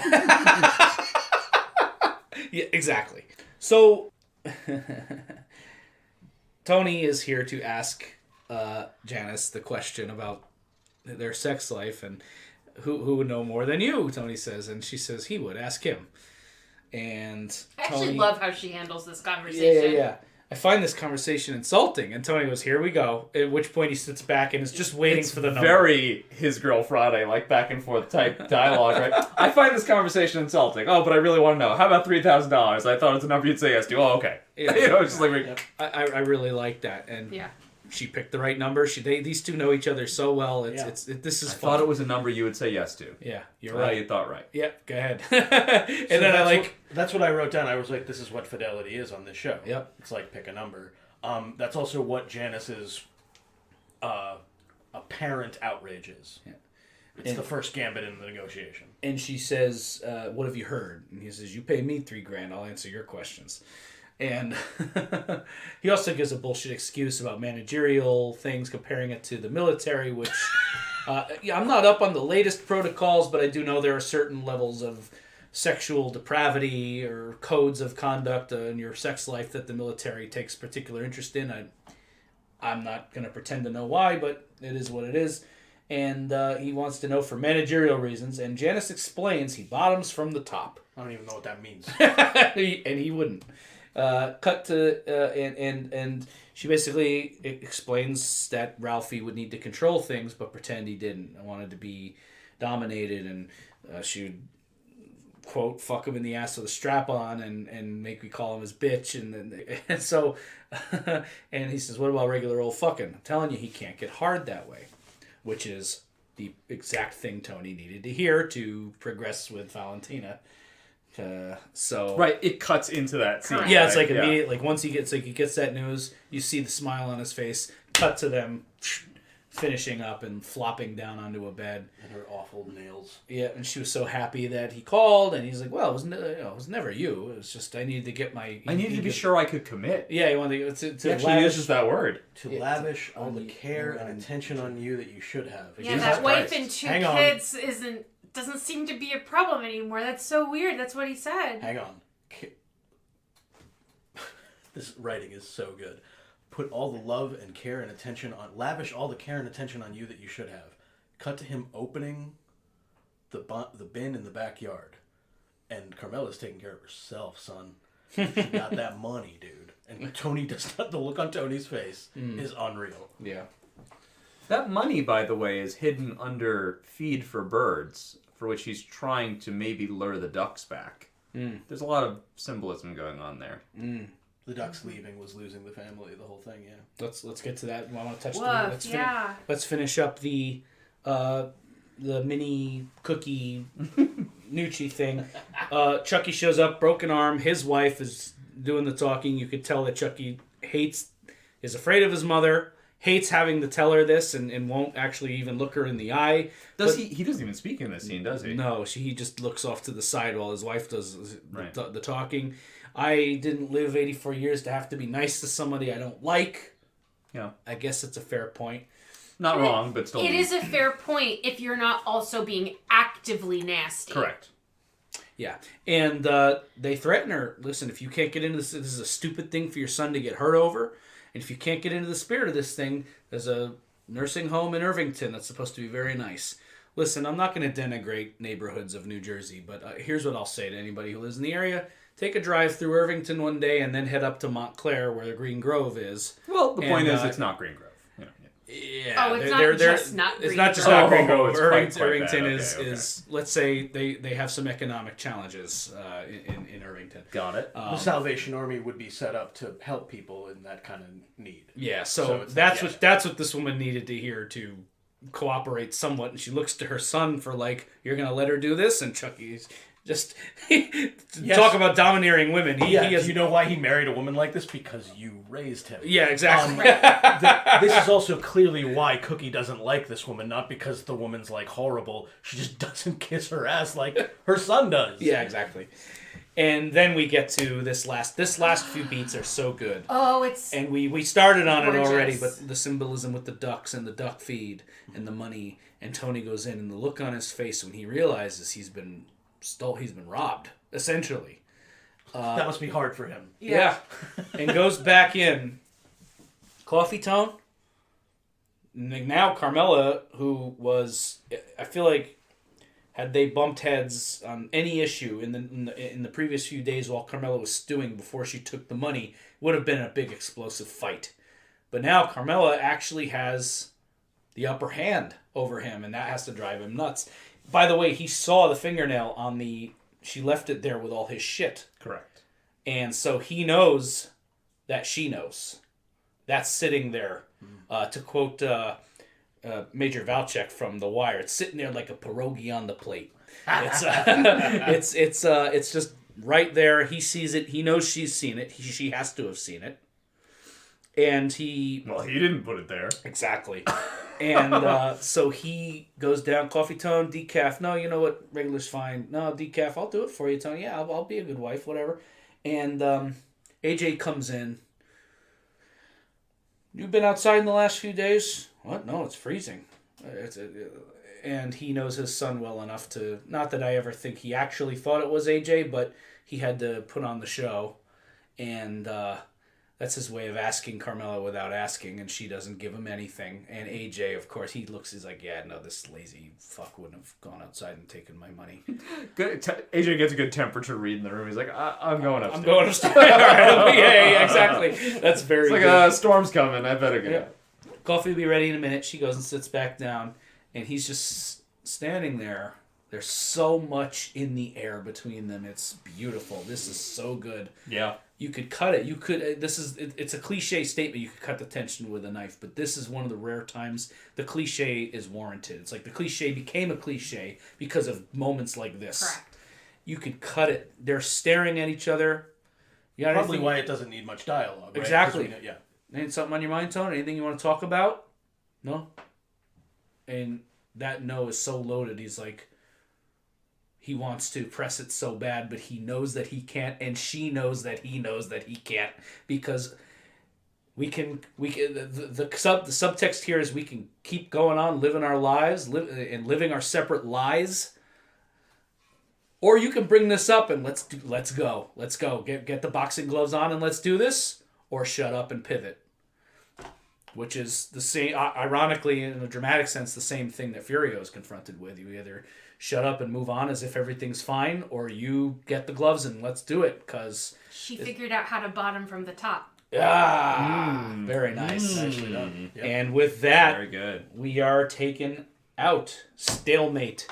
[SPEAKER 1] Yeah, exactly. So, Tony is here to ask Janice the question about their sex life, and who would know more than you, Tony says. And she says he would. Ask him. And
[SPEAKER 4] I actually
[SPEAKER 1] Tony,
[SPEAKER 4] love how she handles this conversation.
[SPEAKER 1] Yeah. I find this conversation insulting. And Tony goes, here we go. At which point he sits back and is just waiting
[SPEAKER 2] It's
[SPEAKER 1] for the number.
[SPEAKER 2] very his girl Friday, like back and forth type dialogue, right? I find this conversation insulting. Oh, but I really want to know. How about $3,000? I thought it's a number you'd say yes to. Oh, okay.
[SPEAKER 1] Yeah.
[SPEAKER 2] It's just like
[SPEAKER 1] I really like that. And
[SPEAKER 4] Yeah.
[SPEAKER 1] she picked the right number. These two know each other so well. This is
[SPEAKER 2] I
[SPEAKER 1] fun.
[SPEAKER 2] thought it was a number you would say yes to.
[SPEAKER 1] Yeah, you're
[SPEAKER 2] Well,
[SPEAKER 1] right.
[SPEAKER 2] you thought right.
[SPEAKER 1] Yep, go ahead. And
[SPEAKER 3] So
[SPEAKER 1] then I like...
[SPEAKER 3] that's what I wrote down. I was like, this is what fidelity is on this show.
[SPEAKER 1] Yep.
[SPEAKER 3] It's like pick a number. That's also what Janice's apparent outrage is.
[SPEAKER 1] Yeah.
[SPEAKER 3] It's
[SPEAKER 1] And-
[SPEAKER 3] the first gambit in the negotiation.
[SPEAKER 1] And she says, what have you heard? And he says, you pay me $3,000, I'll answer your questions. And he also gives a bullshit excuse about managerial things, comparing it to the military, which I'm not up on the latest protocols, but I do know there are certain levels of sexual depravity or codes of conduct in your sex life that the military takes particular interest in. I'm not going to pretend to know why, but it is what it is. And he wants to know for managerial reasons. And Janice explains he bottoms from the top.
[SPEAKER 3] I don't even know what that means.
[SPEAKER 1] And he wouldn't. Cut to and she basically explains that Ralphie would need to control things, but pretend he didn't. I wanted to be dominated, and she would quote fuck him in the ass with a strap on and make me call him his bitch, and so and he says, what about regular old fucking? I'm telling you, he can't get hard that way, which is the exact thing Tony needed to hear to progress with Valentina. So
[SPEAKER 2] right, it cuts into that scene.
[SPEAKER 1] yeah, it's
[SPEAKER 2] right?
[SPEAKER 1] like immediate. Like once he gets that news, you see the smile on his face. Cut to them finishing up and flopping down onto a bed.
[SPEAKER 3] And her awful nails.
[SPEAKER 1] Yeah, and she was so happy that he called, and he's like, "Well, it was never you. It was just I needed to get my.
[SPEAKER 2] I needed to be sure I could commit.
[SPEAKER 1] Yeah, he wanted to
[SPEAKER 2] He actually uses that word.
[SPEAKER 3] To lavish all the care and attention on you that you should have.
[SPEAKER 4] Yeah,
[SPEAKER 2] Jesus
[SPEAKER 4] that wife
[SPEAKER 2] Christ.
[SPEAKER 4] and two
[SPEAKER 3] Hang on.
[SPEAKER 4] kids doesn't seem to be a problem anymore. That's so weird. That's what he said.
[SPEAKER 3] Hang on. This writing is so good. Put all the love and care and attention on... Lavish all the care and attention on you that you should have. Cut to him opening the bin in the backyard. And Carmela's taking care of herself, son. She got that money, dude. And Tony does not... The look on Tony's face is unreal.
[SPEAKER 1] Yeah.
[SPEAKER 2] That money, by the way, is hidden under feed for birds, for which he's trying to maybe lure the ducks back. There's a lot of symbolism going on there.
[SPEAKER 3] The ducks leaving was losing the family, the whole thing, yeah.
[SPEAKER 1] Let's get to that. I want to touch
[SPEAKER 4] Woof,
[SPEAKER 1] let's finish up the mini cookie Nucci thing. Chucky shows up, broken arm. His wife is doing the talking. You could tell that Chucky is afraid of his mother, hates having to tell her this, and won't actually even look her in the eye.
[SPEAKER 2] He doesn't even speak in this scene, does he?
[SPEAKER 1] No, he just looks off to the side while his wife does
[SPEAKER 2] Right.
[SPEAKER 1] the talking. I didn't live 84 years to have to be nice to somebody I don't like.
[SPEAKER 2] Yeah.
[SPEAKER 1] I guess it's a fair point.
[SPEAKER 2] Not wrong, but still.
[SPEAKER 4] It is a fair point if you're not also being actively nasty.
[SPEAKER 2] Correct.
[SPEAKER 1] Yeah. And they threaten her. Listen, if you can't get into this is a stupid thing for your son to get hurt over. And if you can't get into the spirit of this thing, there's a nursing home in Irvington that's supposed to be very nice. Listen, I'm not going to denigrate neighborhoods of New Jersey, but here's what I'll say to anybody who lives in the area. Take a drive through Irvington one day and then head up to Montclair where the Green Grove is.
[SPEAKER 2] Well, the point is it's not Green Grove.
[SPEAKER 1] Yeah.
[SPEAKER 4] Oh, it's not just not Green
[SPEAKER 1] It's not just
[SPEAKER 4] Grove.
[SPEAKER 1] not Green Grove.
[SPEAKER 2] it's quite
[SPEAKER 1] Irvington
[SPEAKER 2] bad.
[SPEAKER 1] is let's say they have some economic challenges in Irvington.
[SPEAKER 2] Got it.
[SPEAKER 3] The Salvation Army would be set up to help people in that kind of need.
[SPEAKER 1] Yeah,
[SPEAKER 3] So
[SPEAKER 1] so
[SPEAKER 3] it's
[SPEAKER 1] that's
[SPEAKER 3] not-
[SPEAKER 1] that's what this woman needed to hear to cooperate somewhat, and she looks to her son for like, you're gonna let her do this, and Chucky's just talk about domineering women. He
[SPEAKER 3] Do
[SPEAKER 1] has,
[SPEAKER 3] you know why he married a woman like this? Because you raised him.
[SPEAKER 1] yeah, exactly.
[SPEAKER 3] This is also clearly why Cookie doesn't like this woman, not because the woman's like horrible. She just doesn't kiss her ass like her son does.
[SPEAKER 1] Yeah, exactly. And then we get to this last few beats are so good.
[SPEAKER 4] Oh, it's
[SPEAKER 1] And we started on it already,
[SPEAKER 4] gorgeous.
[SPEAKER 1] but the symbolism with the ducks and the duck feed and the money, and Tony goes in, and the look on his face when he realizes he's been robbed, essentially.
[SPEAKER 3] That must be hard for him.
[SPEAKER 1] Yeah. And goes back in. Coffee tone. Now Carmela, who was, I feel like, had they bumped heads on any issue in the previous few days while Carmela was stewing before she took the money, would have been a big explosive fight. But now Carmela actually has the upper hand over him, and that has to drive him nuts. By the way, he saw the fingernail on she left it there with all his shit.
[SPEAKER 2] Correct.
[SPEAKER 1] And so he knows that she knows. That's sitting there. To quote Major Valchek from The Wire, it's sitting there like a pierogi on the plate. It's just right there. He sees it. He knows she's seen it. She has to have seen it. And he...
[SPEAKER 2] Well, he didn't put it there.
[SPEAKER 1] Exactly. And so he goes down, coffee tone, decaf. No, you know what? Regular's fine. No, decaf. I'll do it for you, Tony. Yeah, I'll be a good wife, whatever. And AJ comes in. You been outside in the last few days? What? No, it's freezing. and he knows his son well enough to, not that I ever think he actually thought it was AJ, but he had to put on the show, and that's his way of asking Carmela without asking, and she doesn't give him anything. And AJ, of course, he's like, yeah, no, this lazy fuck wouldn't have gone outside and taken my money.
[SPEAKER 2] Good. AJ gets a good temperature read in the room. He's like, I'm going upstairs.
[SPEAKER 1] I'm going upstairs. All right, yeah, exactly. That's very
[SPEAKER 2] It's like
[SPEAKER 1] good.
[SPEAKER 2] a storm's coming. I better get up.
[SPEAKER 1] Coffee will be ready in a minute. She goes and sits back down, and he's just standing there. There's so much in the air between them. It's beautiful. This is so good.
[SPEAKER 2] Yeah.
[SPEAKER 1] You could cut it. You could. It's a cliche statement. You could cut the tension with a knife, but this is one of the rare times the cliche is warranted. It's like the cliche became a cliche because of moments like this.
[SPEAKER 4] Correct.
[SPEAKER 1] You could cut it. They're staring at each other. You got
[SPEAKER 3] Probably
[SPEAKER 1] anything?
[SPEAKER 3] why it doesn't need much dialogue. Right?
[SPEAKER 1] Exactly.
[SPEAKER 3] Yeah.
[SPEAKER 1] Ain't something on your mind, Tone? Anything you want to talk about? No? And that no is so loaded. He's like, he wants to press it so bad, but he knows that he can't, and she knows that he knows that he can't, because the subtext here is we can keep going on living our lives, living our separate lies, or you can bring this up and let's go, get the boxing gloves on and let's do this, or shut up and pivot. Which is the same, ironically, in a dramatic sense, the same thing that Furio is confronted with. You either shut up and move on as if everything's fine, or you get the gloves and let's do it, because...
[SPEAKER 4] She figured out how to bottom from the top.
[SPEAKER 1] Very nice.
[SPEAKER 3] Nicely done. Yep.
[SPEAKER 1] And with that,
[SPEAKER 2] Very good.
[SPEAKER 1] we are taken out. Stalemate.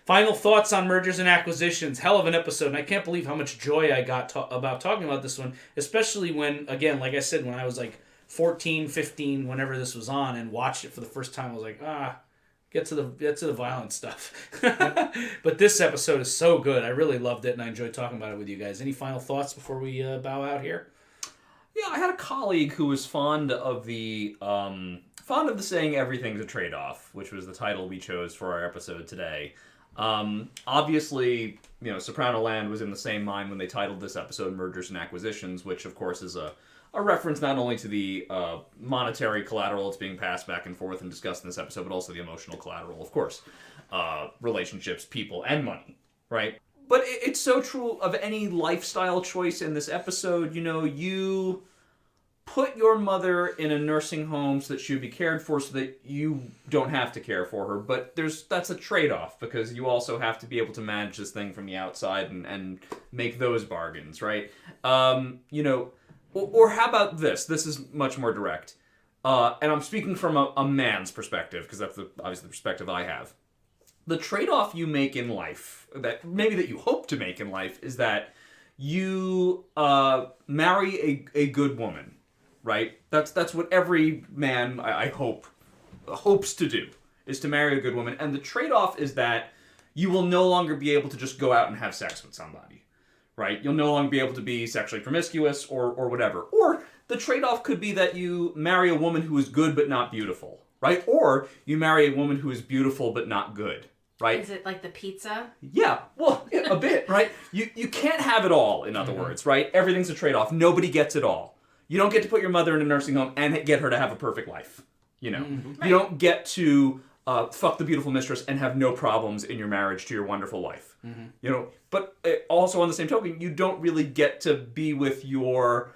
[SPEAKER 1] Final thoughts on mergers and acquisitions. Hell of an episode, and I can't believe how much joy I got about talking about this one, especially when, again, like I said, when I was like 14, 15, whenever this was on, and watched it for the first time, I was like, get to the violent stuff. But this episode is so good. I really loved it, and I enjoyed talking about it with you guys. Any final thoughts before we bow out here?
[SPEAKER 2] Yeah, I had a colleague who was fond of the saying everything's a trade-off, which was the title we chose for our episode today. Obviously, Soprano Land was in the same mind when they titled this episode Mergers and Acquisitions, which of course is a reference not only to the monetary collateral that's being passed back and forth and discussed in this episode, but also the emotional collateral, of course. Relationships, people, and money, right? But it's so true of any lifestyle choice in this episode. You put your mother in a nursing home so that she would be cared for so that you don't have to care for her. But that's a trade-off, because you also have to be able to manage this thing from the outside and make those bargains, right? Or how about this? This is much more direct. And I'm speaking from a man's perspective, because that's obviously the perspective I have. The trade-off you make in life, that you hope to make in life, is that you marry a good woman, right? That's what every man, I hope, hopes to do, is to marry a good woman. And the trade-off is that you will no longer be able to just go out and have sex with somebody. Right? You'll no longer be able to be sexually promiscuous or whatever. Or the trade-off could be that you marry a woman who is good but not beautiful, right? Or you marry a woman who is beautiful but not good, right?
[SPEAKER 4] Is it like the pizza?
[SPEAKER 2] Yeah, well, a bit, right? You can't have it all, in other words, right? Everything's a trade-off. Nobody gets it all. You don't get to put your mother in a nursing home and get her to have a perfect life,
[SPEAKER 4] Right.
[SPEAKER 2] You don't get to fuck the beautiful mistress and have no problems in your marriage to your wonderful wife. But also on the same token, you don't really get to be with your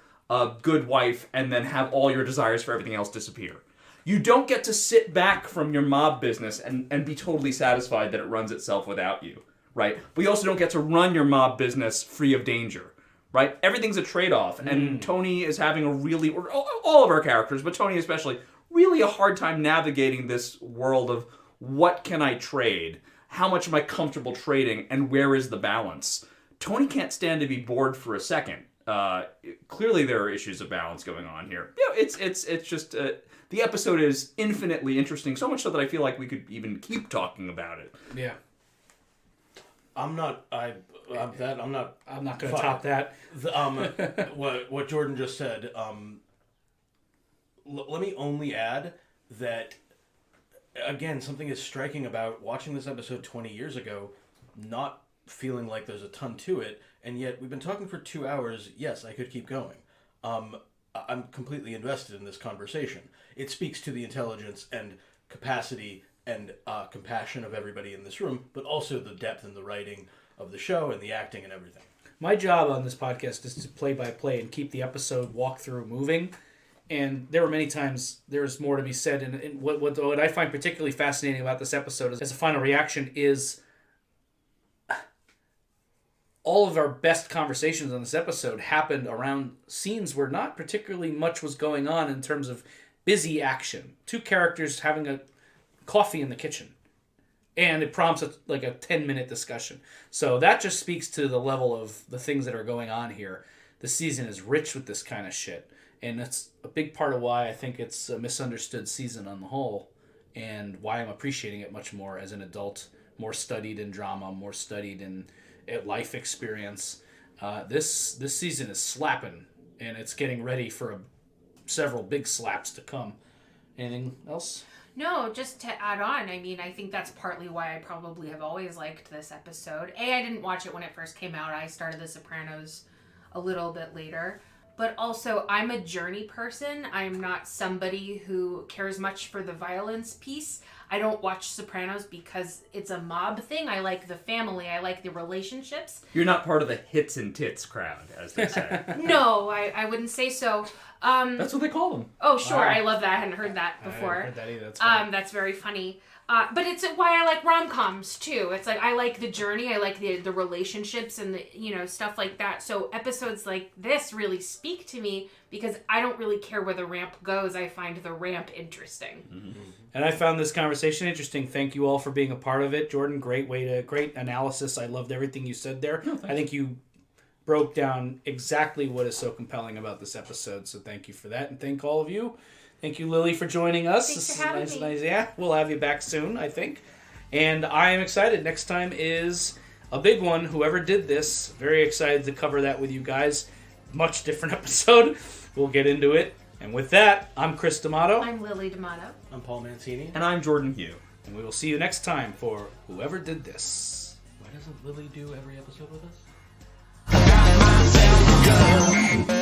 [SPEAKER 2] good wife and then have all your desires for everything else disappear. You don't get to sit back from your mob business and be totally satisfied that it runs itself without you, right? But you also don't get to run your mob business free of danger, right? Everything's a trade-off, and Tony is having or all of our characters, but Tony especially, really a hard time navigating this world of what can I trade? How much am I comfortable trading, and where is the balance? Tony can't stand to be bored for a second. Clearly there are issues of balance going on here. It's just the episode is infinitely interesting, so much so that I feel like we could even keep talking about it.
[SPEAKER 1] Yeah.
[SPEAKER 3] I'm not going
[SPEAKER 1] to top that.
[SPEAKER 3] What Jordan just said. Let me only add that, again, something is striking about watching this episode 20 years ago, not feeling like there's a ton to it, and yet we've been talking for 2 hours. Yes, I could keep going. I'm completely invested in this conversation. It speaks to the intelligence and capacity and compassion of everybody in this room, but also the depth and the writing of the show and the acting and everything.
[SPEAKER 1] My job on this podcast is to play by play and keep the episode walkthrough moving. And there were many times there's more to be said. And what I find particularly fascinating about this episode as a final reaction is all of our best conversations on this episode happened around scenes where not particularly much was going on in terms of busy action. Two characters having a coffee in the kitchen. And it prompts a 10-minute discussion. So that just speaks to the level of the things that are going on here. The season is rich with this kind of shit. And that's a big part of why I think it's a misunderstood season on the whole. And why I'm appreciating it much more as an adult. More studied in drama, more studied in life experience. This season is slapping. And it's getting ready for several big slaps to come. Anything else?
[SPEAKER 4] No, just to add on, I mean, I think that's partly why I probably have always liked this episode. I didn't watch it when it first came out. I started The Sopranos a little bit later. But also, I'm a journey person. I'm not somebody who cares much for the violence piece. I don't watch Sopranos because it's a mob thing. I like the family. I like the relationships.
[SPEAKER 2] You're not part of the hits and tits crowd, as they say.
[SPEAKER 4] No, I wouldn't say so.
[SPEAKER 2] That's what they call them.
[SPEAKER 4] Oh, sure.
[SPEAKER 1] Wow.
[SPEAKER 4] I love that. I hadn't heard that before.
[SPEAKER 1] I haven't heard that either. That's funny.
[SPEAKER 4] That's very funny. But it's why I like rom-coms, too. It's like, I like the journey. I like the relationships and the, stuff like that. So episodes like this really speak to me because I don't really care where the ramp goes. I find the ramp interesting.
[SPEAKER 1] Mm-hmm. And I found this conversation interesting. Thank you all for being a part of it. Jordan, great analysis. I loved everything you said there.
[SPEAKER 2] No,
[SPEAKER 1] I think you broke down exactly what is so compelling about this episode. So thank you for that. And thank all of you. Thank you, Lily, for joining us.
[SPEAKER 4] Thanks for having me.
[SPEAKER 1] Nice. Yeah, we'll have you back soon, I think. And I am excited. Next time is a big one. Whoever did this, very excited to cover that with you guys. Much different episode. We'll get into it. And with that, I'm Chris D'Amato.
[SPEAKER 4] I'm Lily D'Amato.
[SPEAKER 3] I'm Paul Mancini.
[SPEAKER 2] And I'm Jordan Hugh.
[SPEAKER 1] And we will see you next time for Whoever Did This.
[SPEAKER 3] Why doesn't Lily do every episode with us?
[SPEAKER 5] I got myself a girl.